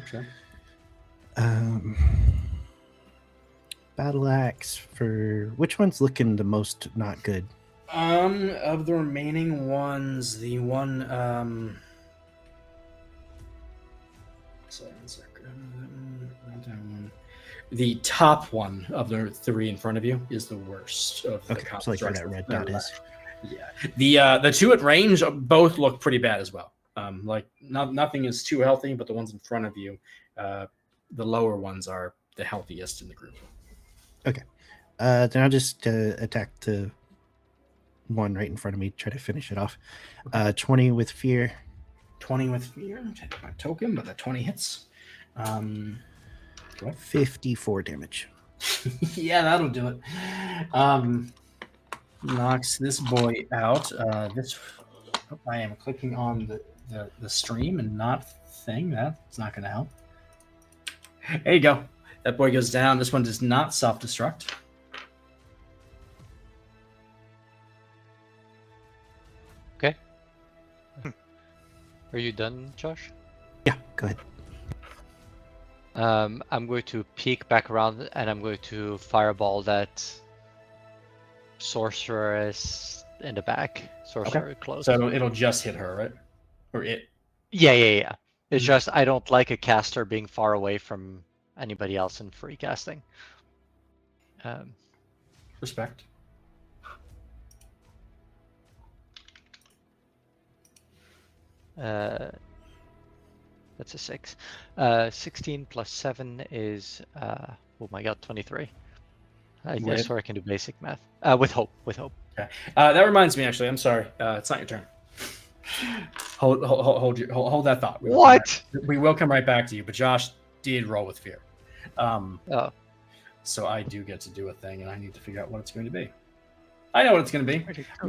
Battle axe for which one's looking the most not good? Of the remaining ones, the one the top one of the 3 in front of you is the worst of the Okay, so like where that red dot is. Yeah. The 2 at range both look pretty bad as well. Like nothing is too healthy, but the ones in front of you, the lower ones are the healthiest in the group. Okay. Then I'll just attack the one right in front of me, try to finish it off. 20 with fear. 20 with fear. Take my token, but the 20 hits. 54 damage. Yeah, that'll do it. Knocks this boy out. I am clicking on the stream and not thing. That's not going to help. There you go. That boy goes down. This one does not self-destruct. Okay. Are you done, Josh? Yeah, go ahead. I'm going to peek back around and I'm going to fireball that sorceress in the back. Sorcerer close. So it'll just hit her, right? Or it. Yeah. It's Mhm. just I don't like a caster being far away from anybody else in free casting. Respect. That's a 6. 16 plus 7 is oh my god, 23. I swear I can do basic math. With hope. Okay. That reminds me, actually. I'm sorry. It's not your turn. Hold that thought. We will come right back to you. But Josh did roll with fear. Oh. So I do get to do a thing, and I need to figure out what it's going to be. I know what it's going to be. I'm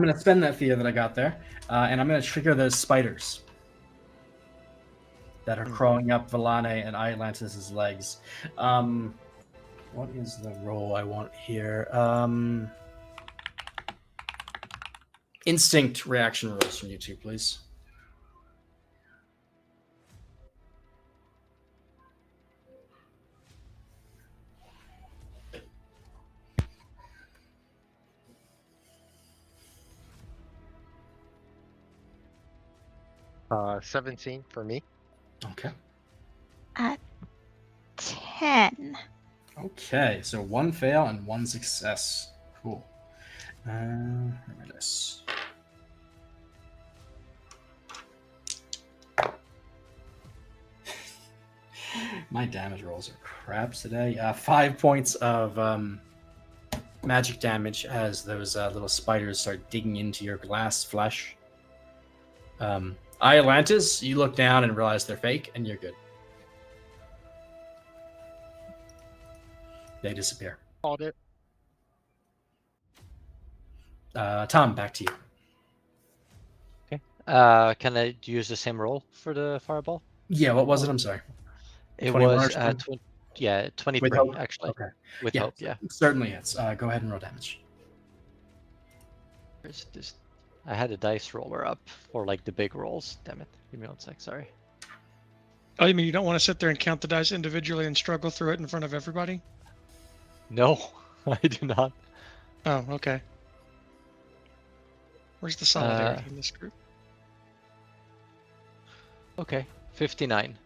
going to spend that fear that I got there, and I'm going to trigger those spiders that are crawling up Villane and Atlantis' legs. What is the roll I want here? Instinct reaction rolls from you two, please. Uh, 17 for me. Okay. at 10. Okay, so 1 fail and 1 success. Cool. Remember this. My damage rolls are crap today. 5 points of magic damage as those little spiders start digging into your glass flesh. Iolantis, you look down and realize they're fake, and you're good. They disappear. Called it. Tom, back to you. Can I use the same roll for the fireball? Yeah, what was it? I'm sorry. It 21 was or something? 23 With hope? actually. Okay. With Yeah, hope, yeah. Certainly hits. Go ahead and roll damage. It's just I had a dice roller up for like the big rolls. Damn it. Give me 1 sec, sorry. Oh, you mean you don't want to sit there and count the dice individually and struggle through it in front of everybody? No, I do not. Oh, okay. Where's the solidarity in this group? Okay, 59.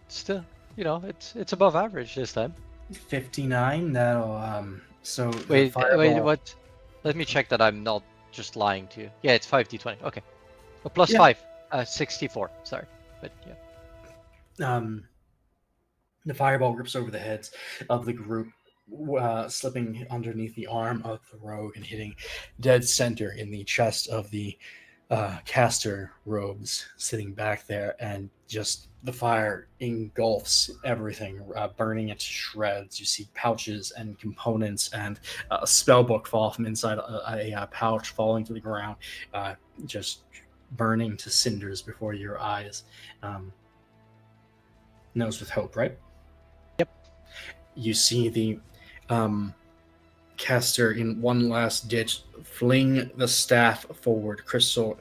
Still, it's above average this time. 59. That'll so the Wait, fireball- what? Let me check that I'm not just lying to you. Yeah, it's 5d20. Okay. Oh, plus Yeah. 5. 64. Sorry, but yeah. The fireball rips over the heads of the group, slipping underneath the arm of the rogue and hitting dead center in the chest of the caster robes sitting back there, and just the fire engulfs everything, burning it to shreds. You see pouches and components and a spell book fall from inside a pouch, falling to the ground, just burning to cinders before your eyes. Nose with hope, right? Yep. You see the caster in one last ditch fling the staff forward, crystal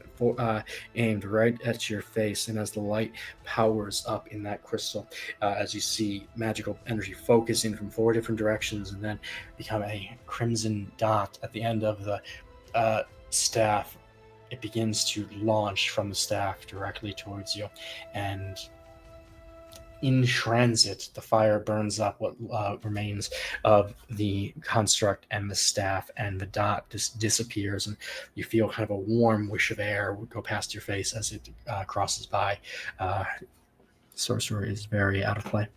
aimed right at your face, and as the light powers up in that crystal, as you see magical energy focus in from 4 different directions and then become a crimson dot at the end of the staff, it begins to launch from the staff directly towards you, and in transit, the fire burns up what remains of the construct and the staff, and the dot just disappears, and you feel kind of a warm wish of air go past your face as it crosses by. Sorcerer is very out of play.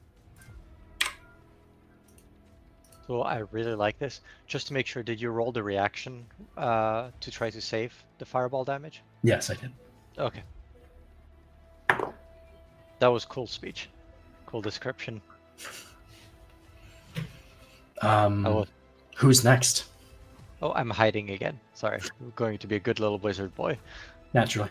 So I really like this. Just to make sure, did you roll the reaction to try to save the fireball damage? Yes, I did. Okay. That was cool speech. Cool description. Who's next? Oh, I'm hiding again. Sorry. I'm going to be a good little wizard boy. Naturally.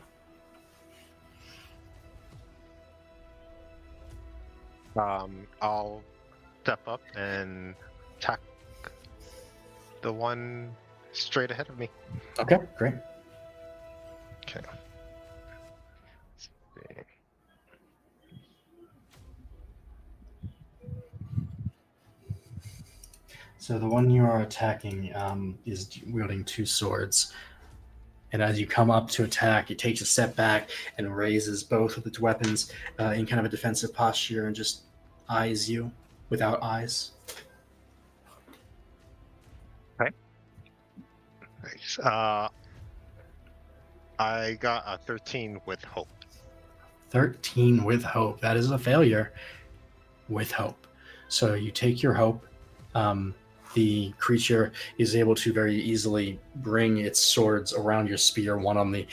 I'll step up and attack the one straight ahead of me. Okay, great. Okay. So the one you are attacking is wielding 2 swords. And as you come up to attack, it takes a step back and raises both of its weapons in kind of a defensive posture and just eyes you without eyes. Okay. Nice. I got a 13 with hope. 13 with hope. That is a failure with hope. So you take your hope. The creature is able to very easily bring its swords around your spear, one on the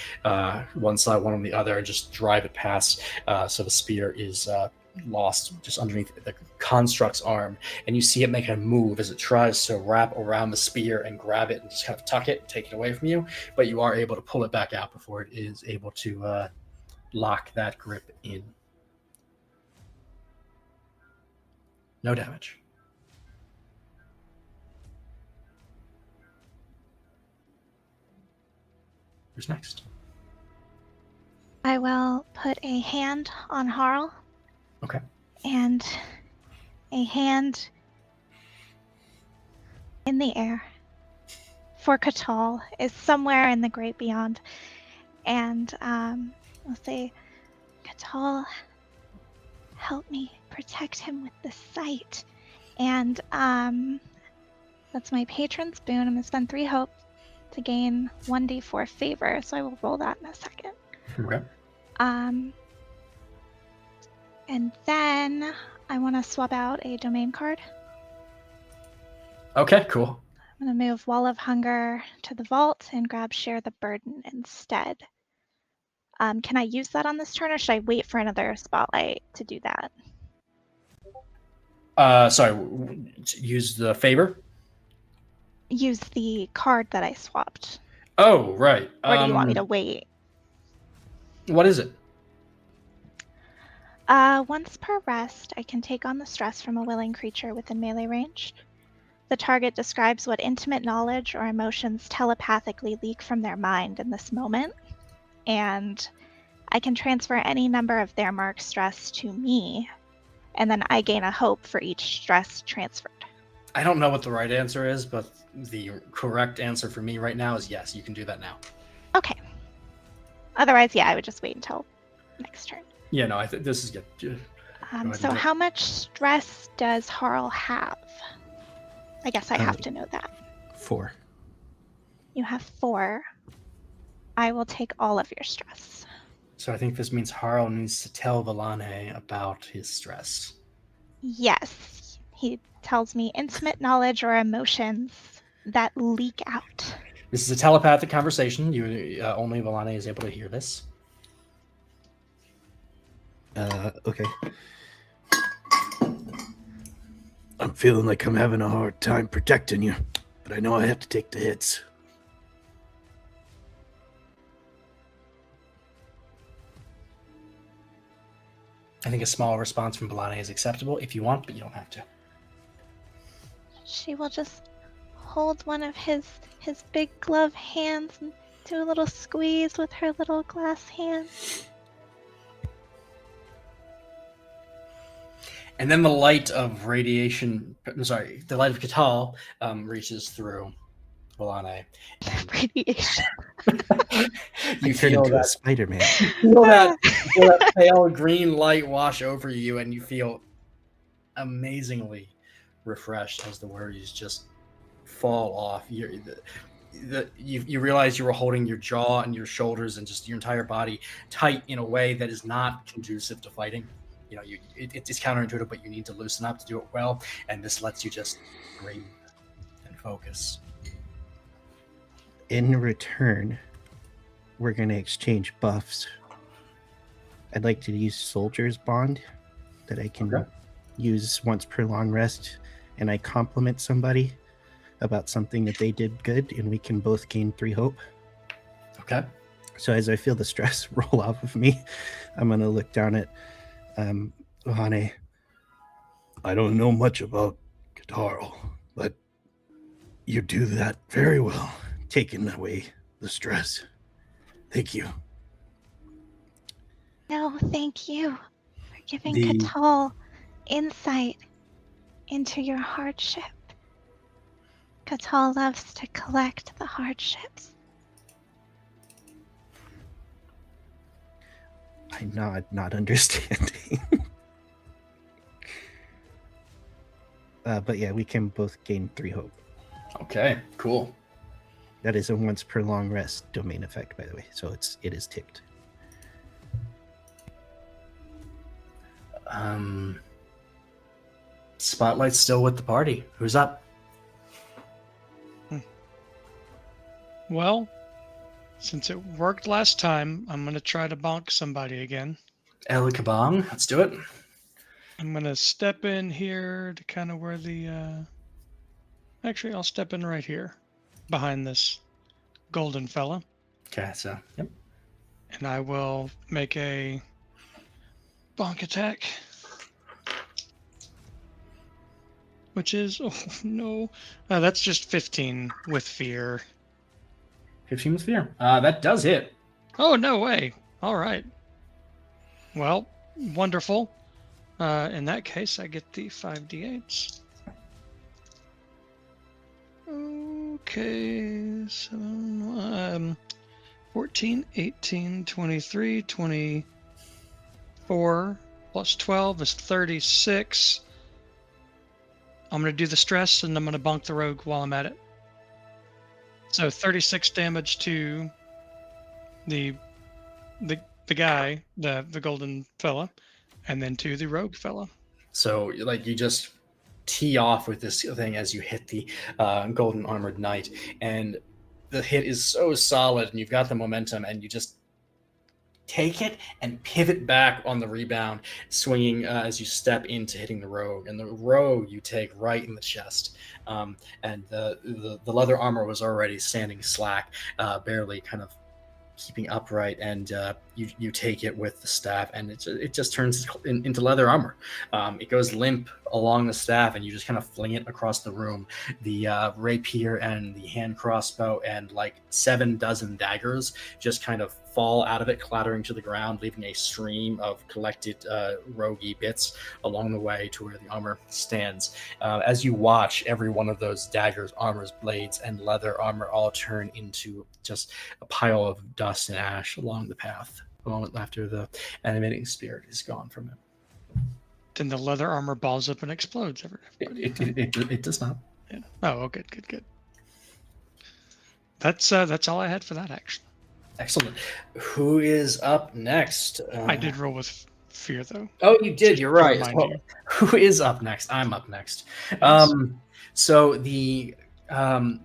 one side, one on the other, and just drive it past. So the spear is lost just underneath the construct's arm, and you see it make a move as it tries to wrap around the spear and grab it and just kind of tuck it, take it away from you. But you are able to pull it back out before it is able to lock that grip in. No damage. Who's next? I will put a hand on Harl. Okay. And a hand in the air for Katal is somewhere in the great beyond. And I'll say, Katal, help me protect him with the sight. And that's my patron's boon. I'm going to spend 3 hope to gain 1d4 favor, so I will roll that in a second. Okay. And then I want to swap out a domain card. Okay, cool. I'm going to move Wall of Hunger to the vault and grab Share the Burden instead. Can I use that on this turn, or should I wait for another spotlight to do that? Sorry, use the favor? Use the card that I swapped. Oh, right. Or do you want me to wait? What is it? Once per rest, I can take on the stress from a willing creature within melee range. The target describes what intimate knowledge or emotions telepathically leak from their mind in this moment, and I can transfer any number of their marked stress to me, and then I gain a hope for each stress transferred. I don't know what the right answer is, but the correct answer for me right now is yes, you can do that now. Okay. Otherwise, yeah, I would just wait until next turn. Yeah, no, I think this is good. So how much stress does Harl have? I guess I have to know that. 4. You have 4. I will take all of your stress. So I think this means Harl needs to tell Villane about his stress. Yes. He tells me intimate knowledge or emotions that leak out. This is a telepathic conversation. You only Villane is able to hear this. Okay. I'm feeling like I'm having a hard time protecting you, but I know I have to take the hits. I think a small response from Villane is acceptable if you want, but you don't have to. She will just hold one of his big glove hands and do a little squeeze with her little glass hands. And then the light of radiation, the light of Catal reaches through Villane. Radiation. You turn feel into a that Spider-Man. you feel that pale green light wash over you, and you feel amazingly refreshed as the worries just fall off. You realize you were holding your jaw and your shoulders and just your entire body tight in a way that is not conducive to fighting. You know, it's counterintuitive, but you need to loosen up to do it well, and this lets you just breathe and focus. In return, we're going to exchange buffs. I'd like to use Soldier's Bond that I can use once per long rest, and I compliment somebody about something that they did good, and we can both gain 3 hope. Okay. So as I feel the stress roll off of me, I'm going to look down at Villane. I don't know much about Catarl, but you do that very well, taking away the stress. Thank you. No, thank you for giving Catal insight into your hardship. Catal loves to collect the hardships. I nod, not understanding. But yeah, we can both gain 3 hope. Okay, cool. That is a once per long rest domain effect, by the way, so it is ticked. Spotlight's still with the party. Who's up? Well, since it worked last time, I'm going to try to bonk somebody again. El Kabong, let's do it. I'm going to step in here to kind of where the... Actually, I'll step in right here, behind this golden fella. Okay, so, yep. And I will make a bonk attack. Which is... Oh, no. That's just 15 with fear. 15 with fear. That does hit. Oh, no way. All right. Well, wonderful. In that case, I get the 5d8s. Okay, so 14, 18, 23, 24, plus 12 is 36. I'm going to do the stress, and I'm going to bonk the rogue while I'm at it. So 36 damage to the guy, the golden fella, and then to the rogue fella. So, like, you just tee off with this thing as you hit the golden armored knight, and the hit is so solid, and you've got the momentum, and you just take it and pivot back on the rebound, swinging as you step into hitting the rogue. And the rogue you take right in the chest. And the leather armor was already standing slack, barely kind of keeping upright, and you take it with the staff, and it just turns into leather armor. It goes limp along the staff, and you just kind of fling it across the room. The rapier and the hand crossbow and like 7 dozen daggers just kind of fall out of it, clattering to the ground, leaving a stream of collected roguey bits along the way to where the armor stands. As you watch, every one of those daggers, armors, blades, and leather armor all turn into just a pile of dust and ash along the path, a moment after the animating spirit is gone from it. Then the leather armor balls up and explodes. It does not. Yeah. Oh, good. That's all I had for that action. Excellent. Who is up next? I did roll with fear, though. Oh, you did. Just You're to right. remind Well, you. who is up next? I'm up next. Yes. So the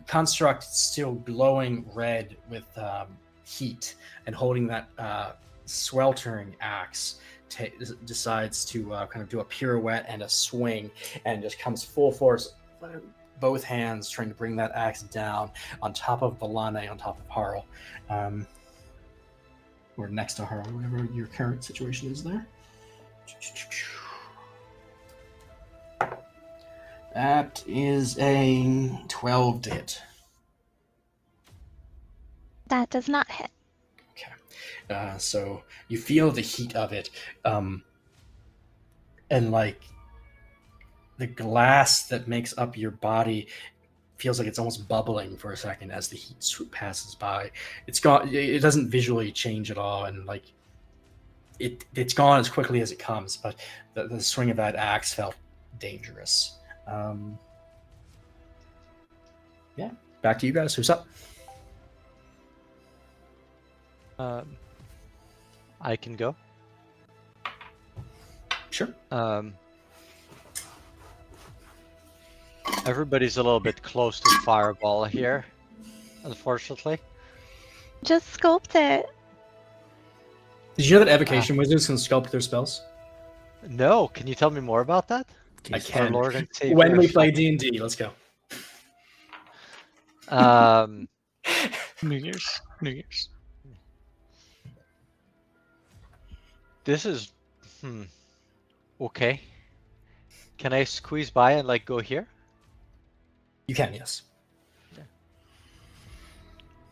construct is still glowing red with heat, and holding that sweltering axe, decides to kind of do a pirouette and a swing, and just comes full force, both hands trying to bring that axe down on top of Balane, on top of Harl. Or next to Harl, whatever your current situation is there. That is a 12 to hit. That does not hit. Okay. So you feel the heat of it. And like the glass that makes up your body feels like it's almost bubbling for a second as the heat passes by. It's gone. It doesn't visually change at all. And like it's gone as quickly as it comes, but the swing of that axe felt dangerous. Yeah, back to you guys. Who's up? I can go. Sure. Everybody's a little bit close to fireball here, unfortunately. Just sculpt it. Did you know that evocation wizards can sculpt their spells? No, can you tell me more about that? I Our can. Lord and Savior. When we play D&D, let's go. New Year's. This is okay. Can I squeeze by and like go here? You can, yes.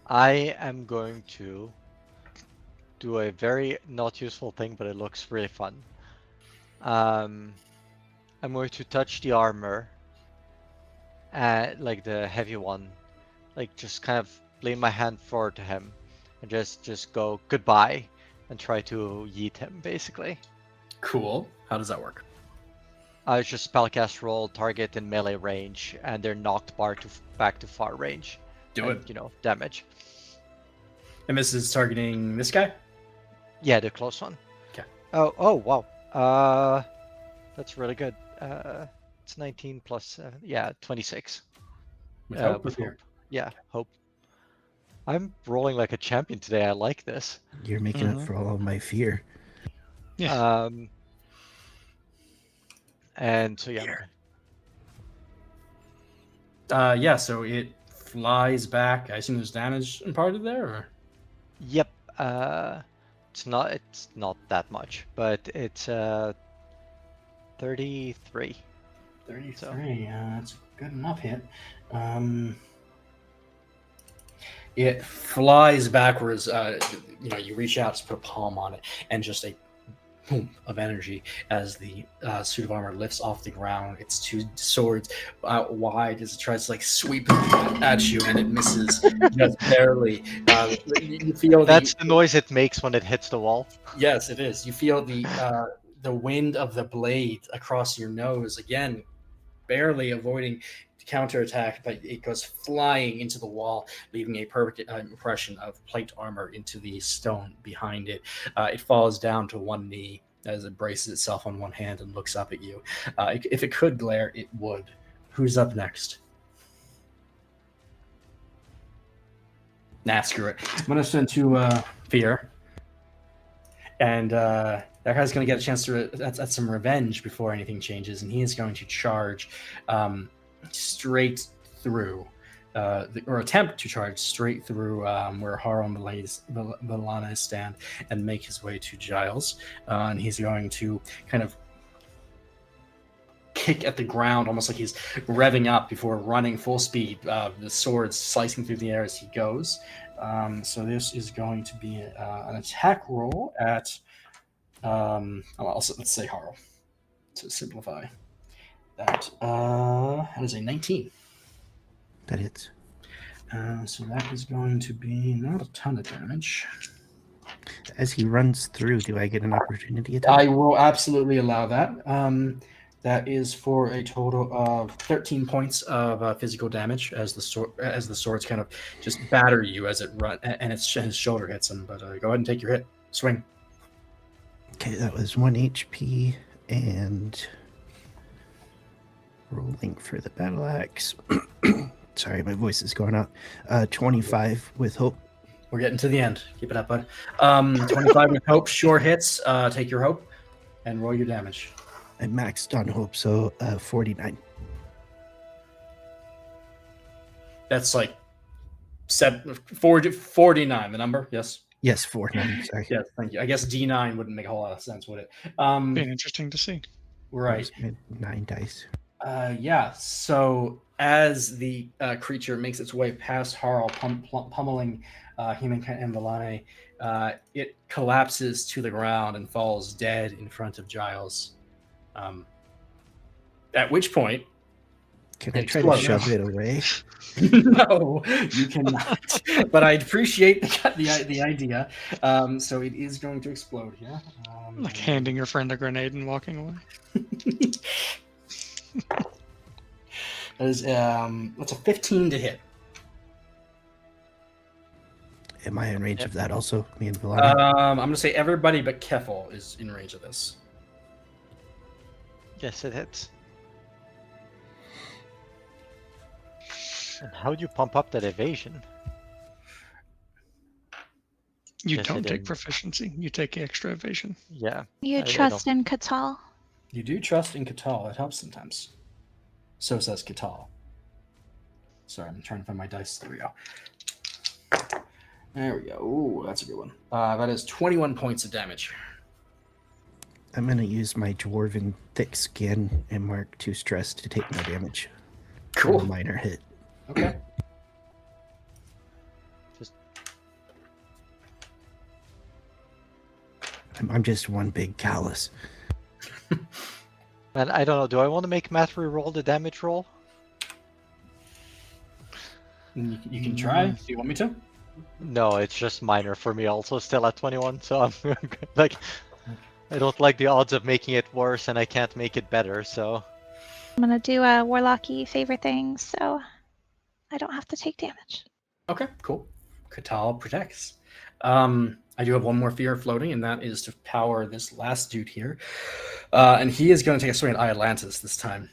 I am going to do a very not useful thing, but it looks really fun. I'm going to touch the armor, like the heavy one, like just kind of lay my hand forward to him, and just go goodbye, and try to yeet him, basically. Cool. How does that work? It's just spellcast roll, target in melee range, and they're knocked back to far range. Do and, it. You know, damage. And this is targeting this guy? Yeah, the close one. Okay. Oh, wow. That's really good. It's 19 plus, 26. With hope? With hope. Yeah, hope. I'm rolling like a champion today. I like this. You're making up for all of my fear. Yeah. And so yeah. Yeah, so it flies back. I assume there's damage imparted there, or? Yep. It's not that much, but it's 33. 33. So. That's a good enough hit. It flies backwards. You reach out to put a palm on it, and just a boom of energy as the suit of armor lifts off the ground. Its 2 swords out wide as it tries to like sweep at you, and it misses just barely. You feel that's the noise it makes when it hits the wall. Yes, it is. You feel the the wind of the blade across your nose, again, barely avoiding counterattack, but it goes flying into the wall, leaving a perfect impression of plate armor into the stone behind it. It falls down to one knee as it braces itself on one hand and looks up at you. If it could glare, it would. Who's up next? Nah, screw it. I'm going to send to Fear. And that guy's going to get a chance to at some revenge before anything changes, and he is going to charge straight through, or attempt to charge straight through where Harl and Milana stand, and make his way to Giles. And he's going to kind of kick at the ground, almost like he's revving up before running full speed, the sword slicing through the air as he goes. So this is going to be an attack roll at, let's say Harl, to simplify. That is a 19. That hits. So that is going to be not a ton of damage. As he runs through, do I get an opportunity attack? I will absolutely allow that. That is for a total of 13 points of physical damage as the swords kind of just batter you as it run, and his shoulder hits him. But go ahead and take your hit. Swing. Okay, that was 1 HP, and rolling for the battle axe. Sorry, my voice is going out. 25 with hope. We're getting to the end. Keep it up, bud. 25 with hope. Sure hits. Take your hope and roll your damage. I maxed on hope, so 49. That's like 49, the number? Yes. Yes, 49. Sorry. Yes, thank you. I guess D9 wouldn't make a whole lot of sense, would it? Be interesting to see. Right. 9 dice. Yeah. So as the creature makes its way past Harl, pummeling Himenka and Villane, it collapses to the ground and falls dead in front of Giles. At which point, can I try to shove it away? No, you cannot. But I appreciate the idea. So it is going to explode here. Like handing your friend a grenade and walking away. That is what's a 15 to hit? Am I in range of that also? Me and Villane? I'm gonna say everybody but Keffel is in range of this. Yes, it hits. And how do you pump up that evasion? You Yes, don't it take is. proficiency. You take extra evasion. Yeah. You I trust don't- in Katal. You do trust in Katal. It helps sometimes. So says Katal. Sorry, I'm trying to find my dice. There we go. There we go. Ooh, that's a good one. That is 21 points of damage. I'm going to use my dwarven thick skin and mark 2 stress to take no damage. Cool. A minor hit. Okay. I'm just one big callus. And I don't know, do I want to make Matt re-roll the damage roll? You can try. Do you want me to? No, it's just minor for me also, still at 21, so I'm like, I don't like the odds of making it worse and I can't make it better, so. I'm gonna do a warlocky favor thing, so I don't have to take damage. Okay, cool. Katal protects. I do have one more fear floating, and that is to power this last dude here. And he is going to take a swing at Atlantis this time.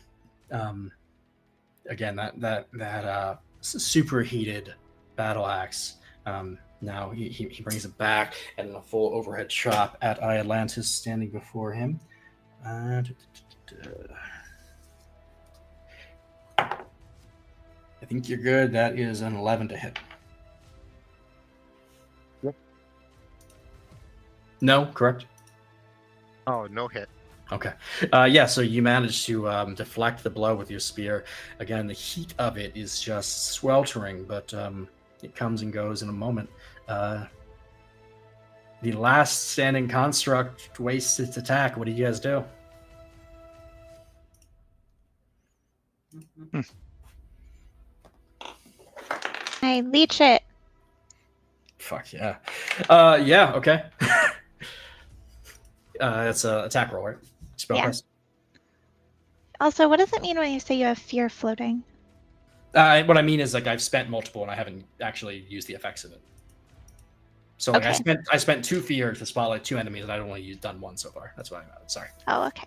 Again, that superheated battle axe. Now he brings it back and a full overhead chop at Atlantis standing before him. I think you're good. That is an 11 to hit. Yep. No, correct? Oh, no hit. Okay. Yeah, so you manage to deflect the blow with your spear. Again, the heat of it is just sweltering, but it comes and goes in a moment. The last standing construct wastes its attack. What do you guys do? I leech it. Fuck yeah. Yeah, okay. That's a attack roll, right? Spellcast. Also, what does it mean when you say you have fear floating? What I mean is like I've spent multiple and I haven't actually used the effects of it. So like Okay. I spent 2 fear to spotlight 2 enemies and I've only done 1 so far. That's what I meant. Sorry. Oh, okay.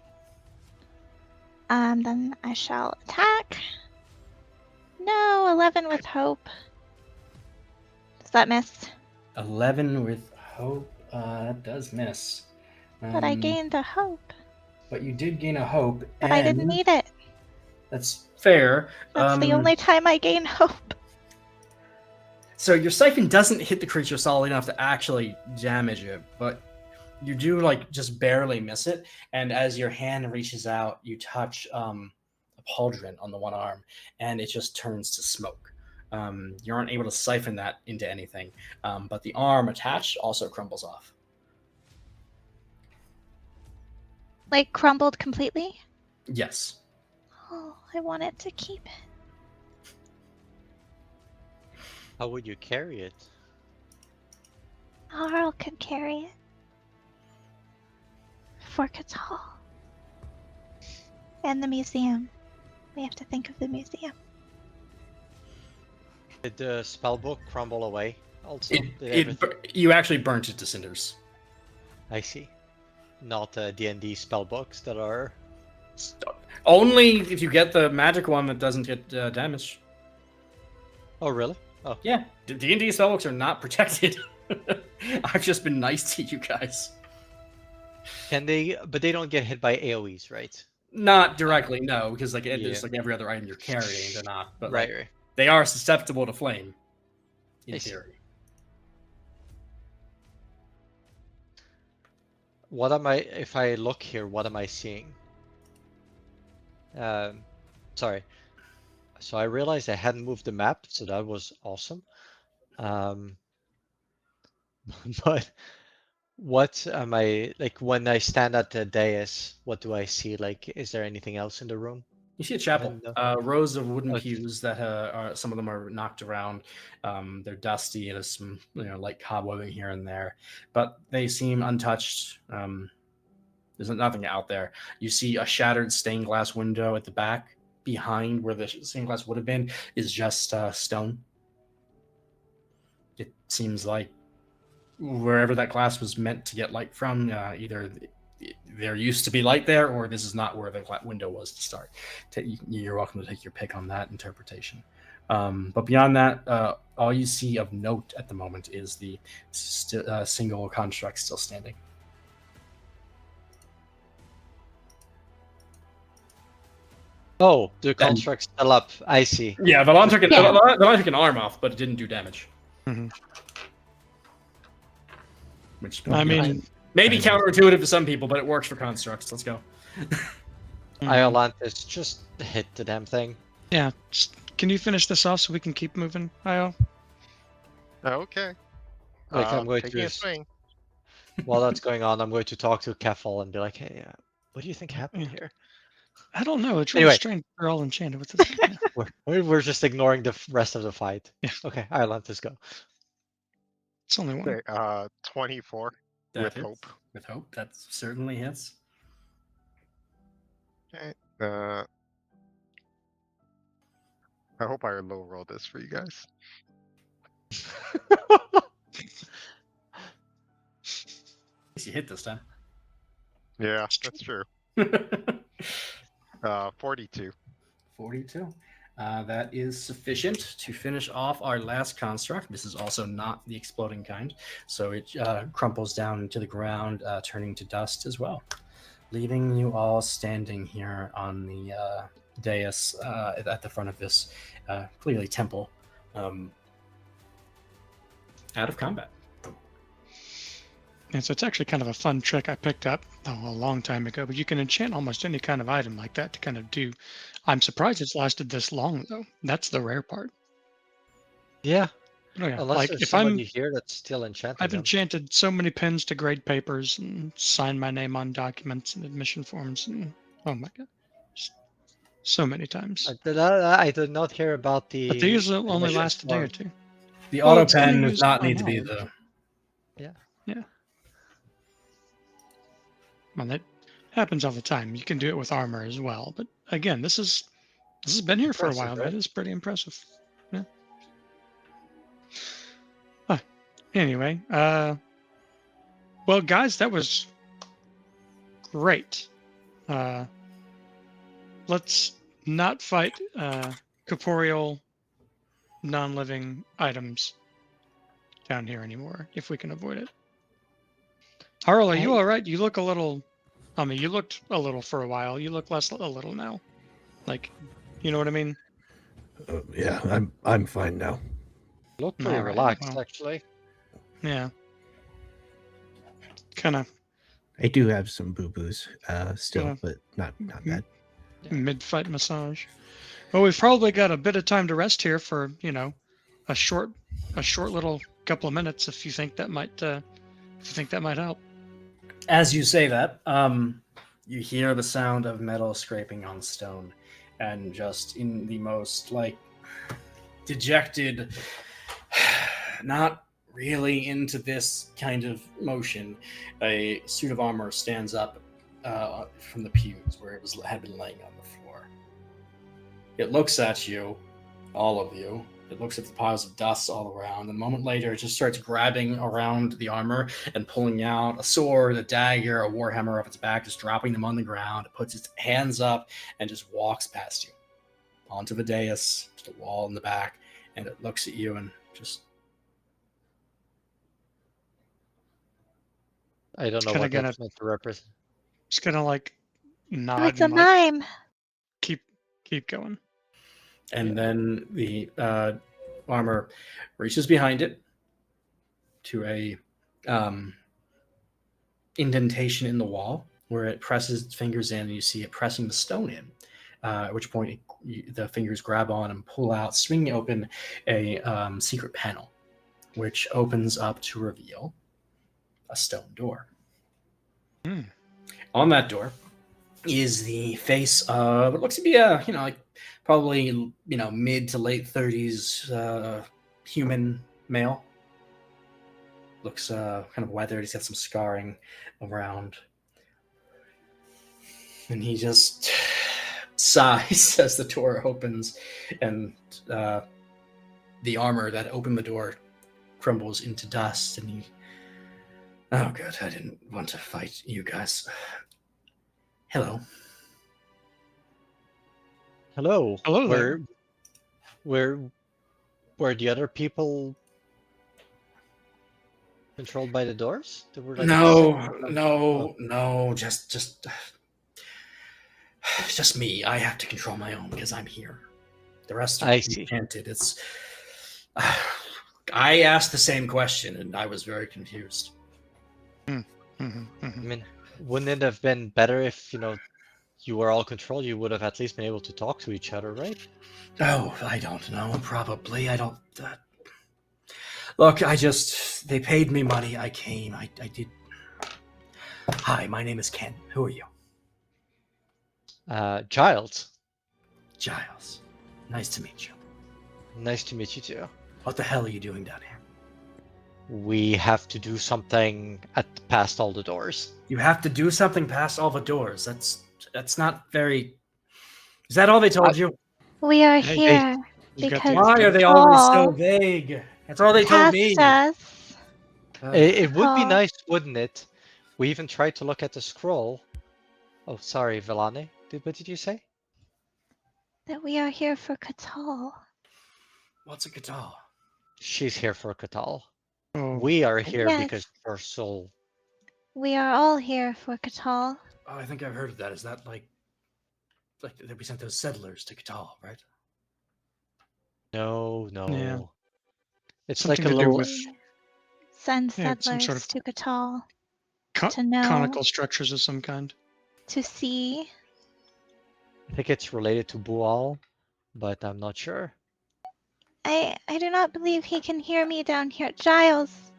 Then I shall attack. No, 11 with hope. Does that miss? 11 with hope. That does miss. But I gained a hope. But you did gain a hope. But I didn't need it. That's fair. That's the only time I gain hope. So your siphon doesn't hit the creature solid enough to actually damage it, but you do like just barely miss it. And as your hand reaches out, you touch a pauldron on the one arm, and it just turns to smoke. You aren't able to siphon that into anything, but the arm attached also crumbles off. Like crumbled completely? Yes. Oh, I wanted to keep it. How would you carry it? Arl could carry it. For Catal. And the museum. We have to think of the museum. Did the spellbook crumble away? Also, Did You actually burnt it to cinders. I see. Not D&D spellbooks that are. Only if you get the magic one that doesn't get damaged. Oh, really? Oh, Yeah, D&D spellbooks are not protected. I've just been nice to you guys. can they? But they don't get hit by AOE's, right? Not directly, no, because like Yeah. just like every other item you're carrying, they're not. But Right, like, right. they are susceptible to flame, I in see. theory. What am I? If I look here, what am I seeing? Sorry. So I realized I hadn't moved the map, so that was awesome. But what am I like when I stand at the dais? What do I see? Like, is there anything else in the room? You see a chapel, rows of wooden Okay. pews that are some of them are knocked around. They're dusty. There's some light cobwebbing here and there, but they seem untouched. There's nothing out there. You see a shattered stained glass window at the back. Behind where the stained glass would have been is just stone. It seems like wherever that glass was meant to get light from, either there used to be light there, or this is not where the window was to start. You're welcome to take your pick on that interpretation. But beyond that, all you see of note at the moment is the single construct still standing. Oh, the construct's still up. I see. Yeah, Valon took an arm off, but it didn't do damage. Mhm. Which I mean, maybe counterintuitive to some people, but it works for constructs. Let's go. Iolantis, just hit the damn thing. yeah. Can you finish this off so we can keep moving, Io? Okay. Like, I'm going taking to a swing. While that's going on, I'm going to talk to Khavalor and be like, "Hey, what do you think happened here?" I don't know. It's really Anyway. strange. They're all enchanted with this. Yeah. We're just ignoring the rest of the fight. Yeah. Okay, Iolantis, go. It's only one. Okay, 24 That with hits. hope. With hope, that certainly hits. Okay. I hope I low roll this for you guys. At least you hit this time. Yeah, that's true. 42. 42. That is sufficient to finish off our last construct. This is also not the exploding kind, so it crumples down to the ground, turning to dust as well, leaving you all standing here on the dais at the front of this clearly temple, out of combat. And so it's actually kind of a fun trick I picked up a long time ago, but you can enchant almost any kind of item like that to kind of do. I'm surprised it's lasted this long, though. That's the rare part. Yeah, Oh, yeah. unless Like there's if somebody here that's still enchanting I've them. enchanted so many pens to grade papers and signed my name on documents and admission forms, and oh my god, so many times. I did not hear about the. But these will only admission last a day or form. two. The Well, auto it's gonna pen does use not my need to be knowledge. the. Yeah. Well, that happens all the time. You can do it with armor as well. But again, this has been here for a Impressive, while. right? That is pretty impressive. Yeah. Anyway, well, guys, that was great. Let's not fight corporeal, non-living items down here anymore if we can avoid it. Harl, are you all right? You look a little. I mean, you looked a little for a while. You look less a little now. Like, you know what I mean? Yeah, I'm fine now. Look pretty All right, relaxed, well. actually. Yeah. Kind of I do have some boo-boos still, Yeah. but not bad. mid-fight massage. Well, we've probably got a bit of time to rest here for a short little couple of minutes if you think that might help. As you say that, you hear the sound of metal scraping on stone, and just in the most like dejected, not really into this kind of motion, a suit of armor stands up from the pews where it had been laying on the floor. It looks at you, all of you. It looks at the piles of dust all around. And a moment later, it just starts grabbing around the armor and pulling out a sword, a dagger, a warhammer off its back, just dropping them on the ground. It puts its hands up and just walks past you onto the dais, to the wall in the back, and it looks at you and just. I don't know kinda what gonna- that's meant to represent. Just gonna like Oh, nod it's a and like mime. keep going. And then the armor reaches behind it to a indentation in the wall where it presses its fingers in, and you see it pressing the stone in. At which point, the fingers grab on and pull out, swinging open a secret panel, which opens up to reveal a stone door. Hmm. On that door is the face of what looks to be a like probably mid to late 30s human male. Looks kind of weathered. He's got some scarring around, and he just sighs as the door opens, and the armor that opened the door crumbles into dust. And he, oh good, I didn't want to fight you guys. Hello. Hello. Hello there. Were the other people controlled by the doors? They were like No, just me. I have to control my own because I'm here. The rest I are see. enchanted. It's. I asked the same question and I was very confused. Mhm, mhm. I mean, wouldn't it have been better if you were all controlled? You would have at least been able to talk to each other, right? Oh, I don't know. Probably. I don't. Look, they paid me money. I came. I did. Hi, my name is Ken. Who are you? Giles. Giles. Nice to meet you. Nice to meet you too. What the hell are you doing down here? We have to do something past all the doors. You have to do something past all the doors. That's not very. Is that all they told you? We are Hey, here You got because the- Why are they always so Paul vague? That's all they told me. tasked us It would be Oh. nice, wouldn't it? We even tried to look at the scroll. Oh, sorry, Villani. What did you say? that we are here for Catal. What's a guitar? She's here for Catal. Oh, We are here Yes. because of our soul. We are all here for Catal. Oh, I think I've heard of that. Is that like that we sent those settlers to Catal, right? No. Yeah. It's Something like a to do little. with Send Yeah, some settlers sort of to Catal co- to know, conical structures of some kind. to see. I think it's related to Bual, but I'm not sure. I do not believe he can hear me down here. Giles.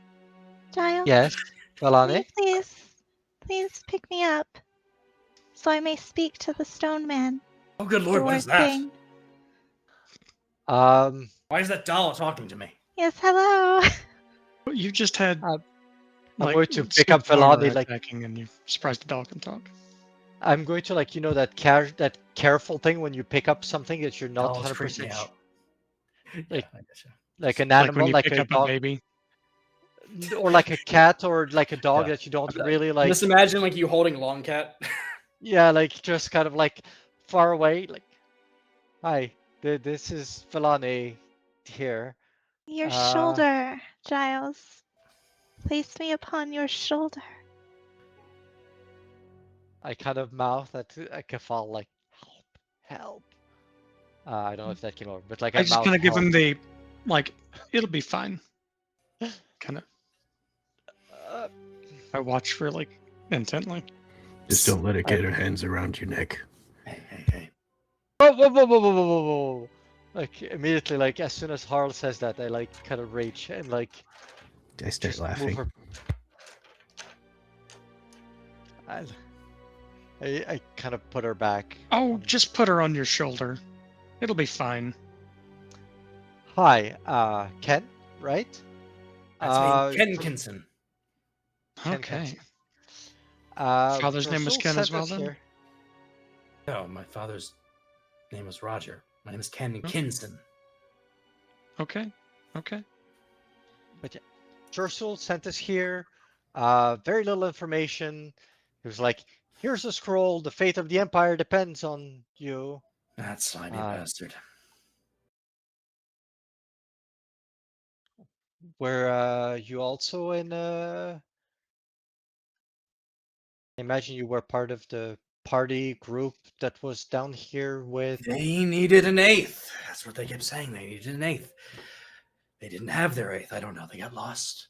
Yes, Will Villani. you please pick me up so I may speak to the stone man. Oh, good lord, what Door is that? thing. Why is that doll talking to me? Yes, hello. But you just had I'm Like, going to let's pick see up if dog Velani, are like attacking, and you're surprised the dog can talk. I'm going to like that careful thing when you pick up something that you're not Dogs freak 100% me out. like I guess, yeah. like an Like when animal, you like pick a up a dog, baby. or like a cat, or like a dog Yeah. that you don't really like. Just imagine like you holding long cat. Yeah, like just kind of like far away, like, hi, this is Velani here. Your shoulder, Giles. Place me upon your shoulder. I kind of mouth at Kafal like, help. I don't know if that came over, but like I just mouth kind of give help. him the, like, it'll be fine. Kind of. Uh, I watch really intently. Just don't let it get her hands around your neck. Hey. whoa, whoa, whoa, whoa, whoa, whoa, whoa, whoa. Like immediately, like as soon as Harl says that, I like kind of rage and like I start just laughing. move her. I kind of put her back. Oh, just put her on your shoulder. It'll be fine. Hi, Ken, right? That's me, Kenkinson. Ken Okay. Kenson. Father's name was Jorsul Ken as sent well, us then? here. No, my father's name was Roger. My name is Ken Kinson. Okay. Jorsul sent us here. Very little information. He was like, "Here's a scroll. The fate of the Empire depends on you." That slimy bastard. Were you also in? I imagine you were part of the party group that was down here with. They needed an eighth. That's what they kept saying. They needed an eighth. They didn't have their eighth. I don't know. They got lost.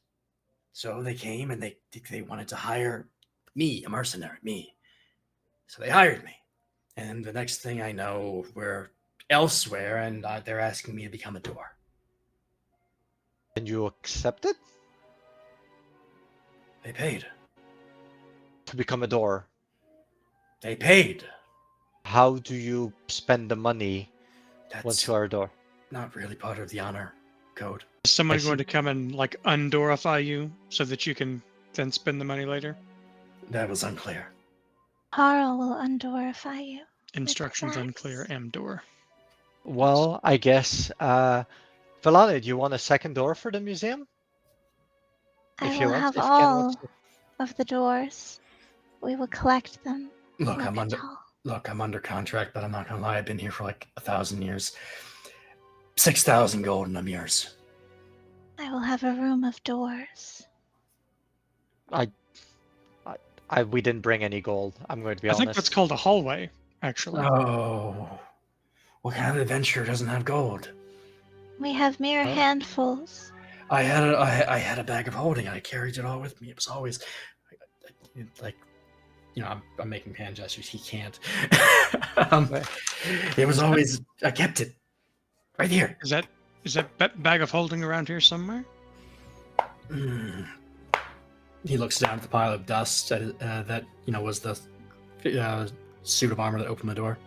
So they came and they wanted to hire me, a mercenary, me. So they hired me. And the next thing I know, we're elsewhere, and they're asking me to become a door. And you accepted They paid. to become a door. They paid. How do you spend the money That's once you are a door? not really part of the honor code. Is someone I going see. to come and like undorify you so that you can then spend the money later? That was unclear. Harl will undorify you. Instructions facts. unclear. Door. Well, I guess. Velani, do you want a second door for the museum? I If you will want, have if Ken all wants to. of the doors. We will collect them. Look, one I'm at under all. I'm under contract, but I'm not gonna lie, I've been here for like 1,000 years. 6,000 gold and I'm yours. I will have a room of doors. We didn't bring any gold. I'm going to be I honest. think that's called a hallway, actually. Oh, what kind of adventure doesn't have gold? We have mere handfuls. I had a bag of holding. I carried it all with me. It was always like, I'm making hand gestures. He can't. It was always. I kept it right here. Is that bag of holding around here somewhere? Mm. He looks down at the pile of dust that was the suit of armor that opened the door.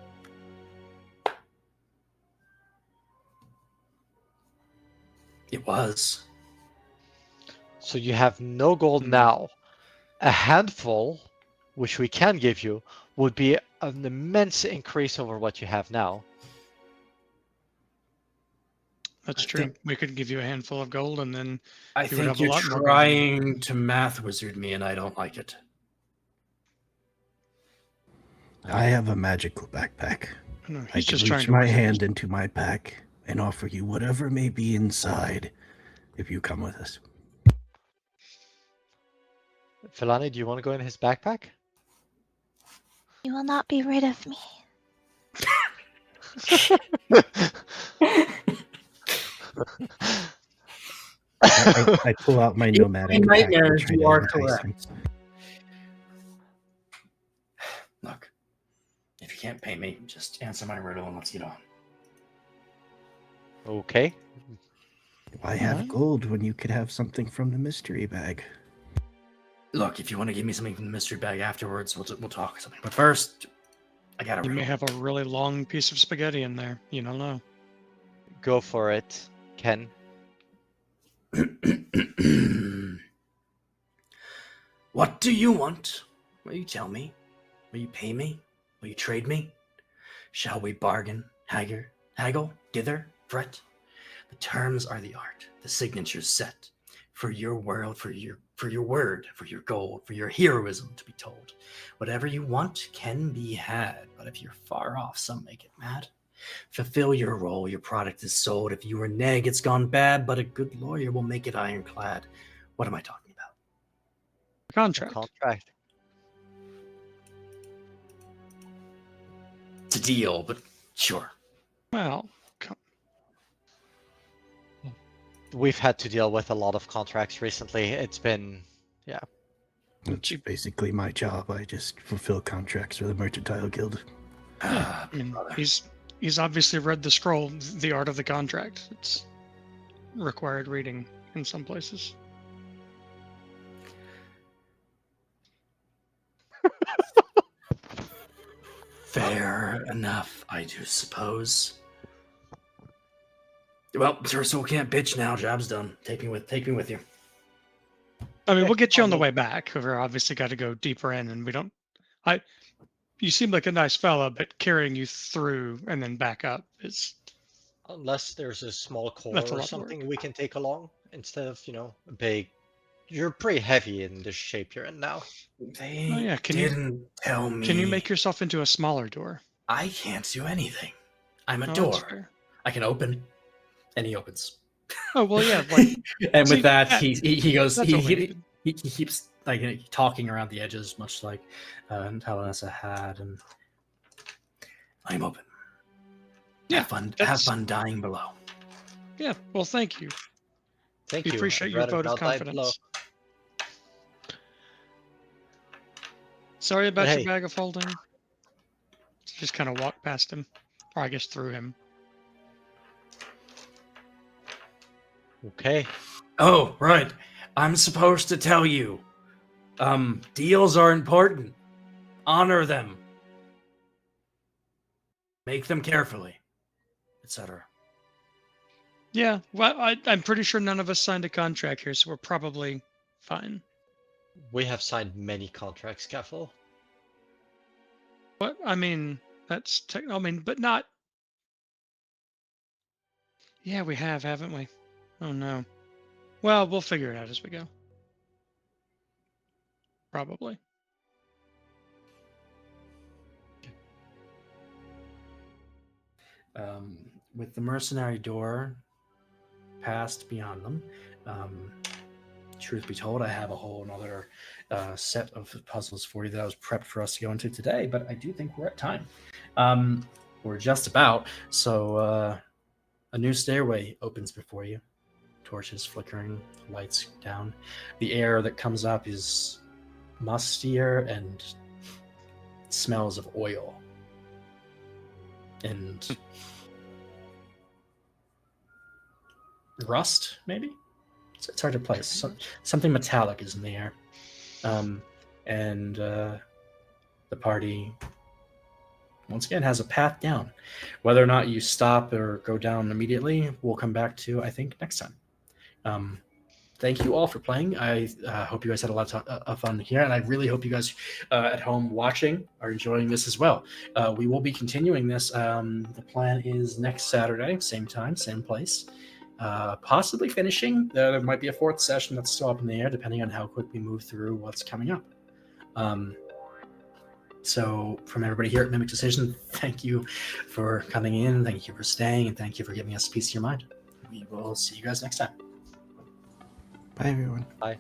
It was. So you have no gold now. A handful, which we can give you, would be an immense increase over what you have now. That's true. We could give you a handful of gold, and then I you would think have a you're lot more gold. trying to math wizard me, and I don't like it. I have a magical backpack. No, I he's can just trying reach to my wizard. hand into my pack and offer you whatever may be inside if you come with us. Filani, do you want to go in his backpack? You will not be rid of me. I pull out my nomadic pack to nightmares, try you to are entice correct. him. Look, if you can't pay me, just answer my riddle and let's get on. Okay. Why have Alright. gold when you could have something from the mystery bag? Look, if you want to give me something from the mystery bag afterwards, we'll talk something. But first, I got a You may riddle. have a really long piece of spaghetti in there. You don't know. Go for it, Ken. What do you want? Will you tell me? Will you pay me? Will you trade me? Shall we bargain, haggle, dither, fret? The terms are the art, the signatures set. For your world, for your word, for your gold, for your heroism to be told. Whatever you want can be had, but if you're far off, some make it mad. Fulfill your role, your product is sold. If you renege, it's gone bad, but a good lawyer will make it ironclad. What am I talking about? A Contract. contract. It's a deal, but sure. Well, We've had to deal with a lot of contracts recently. It's been, yeah. It's basically my job. I just fulfill contracts for the Mercantile Guild. yeah, I mean, he's obviously read the scroll, The Art of the Contract. It's required reading in some places. Fair enough, I do suppose. Well, Terso can't bitch now. Job's done. Take me with you. I mean, we'll get you on the way back. We're obviously got to go deeper in, and we don't. You seem like a nice fella, but carrying you through and then back up is. Unless there's a small core That's a or lot of something we can take along instead of, a big. You're pretty heavy in the shape you're in now. They Oh, yeah. didn't tell me. Can you make yourself into a smaller door? I can't do anything. I'm a Oh, that's door. fair. I can open, and he opens. Oh well, yeah. Like, And See, with that, that- he goes. that's what we needed. He keeps like talking around the edges, much like Talanessa had, and I'm open. Yeah, Have fun. Have that's- fun dying below. Yeah. Well, thank you. Thank We you. appreciate I'd your rather vote of not die below. confidence. Sorry about But your hey. bag of holding. Just kind of walk past him, or I guess through him. Okay. Oh, right. I'm supposed to tell you. Deals are important. Honor them. Make them carefully, etc. Yeah. Well, I'm pretty sure none of us signed a contract here, so we're probably fine. We have signed many contracts, Khavalor. But I mean, I mean, but not. Yeah, we have, haven't we? Oh no. Well, we'll figure it out as we go. Probably. With the mercenary door passed beyond them, truth be told, I have a whole another set of puzzles for you that I was prepped for us to go into today, but I do think we're at time. We're just about. So a new stairway opens before you. Torches flickering, lights down. The air that comes up is mustier and smells of oil. And rust, maybe? It's hard to place. Something metallic is in the air. And the party, once again, has a path down. Whether or not you stop or go down immediately, we'll come back to, I think, next time. Thank you all for playing. I hope you guys had a lot of fun here, and I really hope you guys at home watching are enjoying this as well. We will be continuing this. The plan is next Saturday, same time, same place. Possibly finishing. There might be a fourth session that's still up in the air, depending on how quick we move through what's coming up. So from everybody here at Mimic Decision, thank you for coming in, thank you for staying, and thank you for giving us a piece of your mind. We will see you guys next time. Bye, everyone. Bye.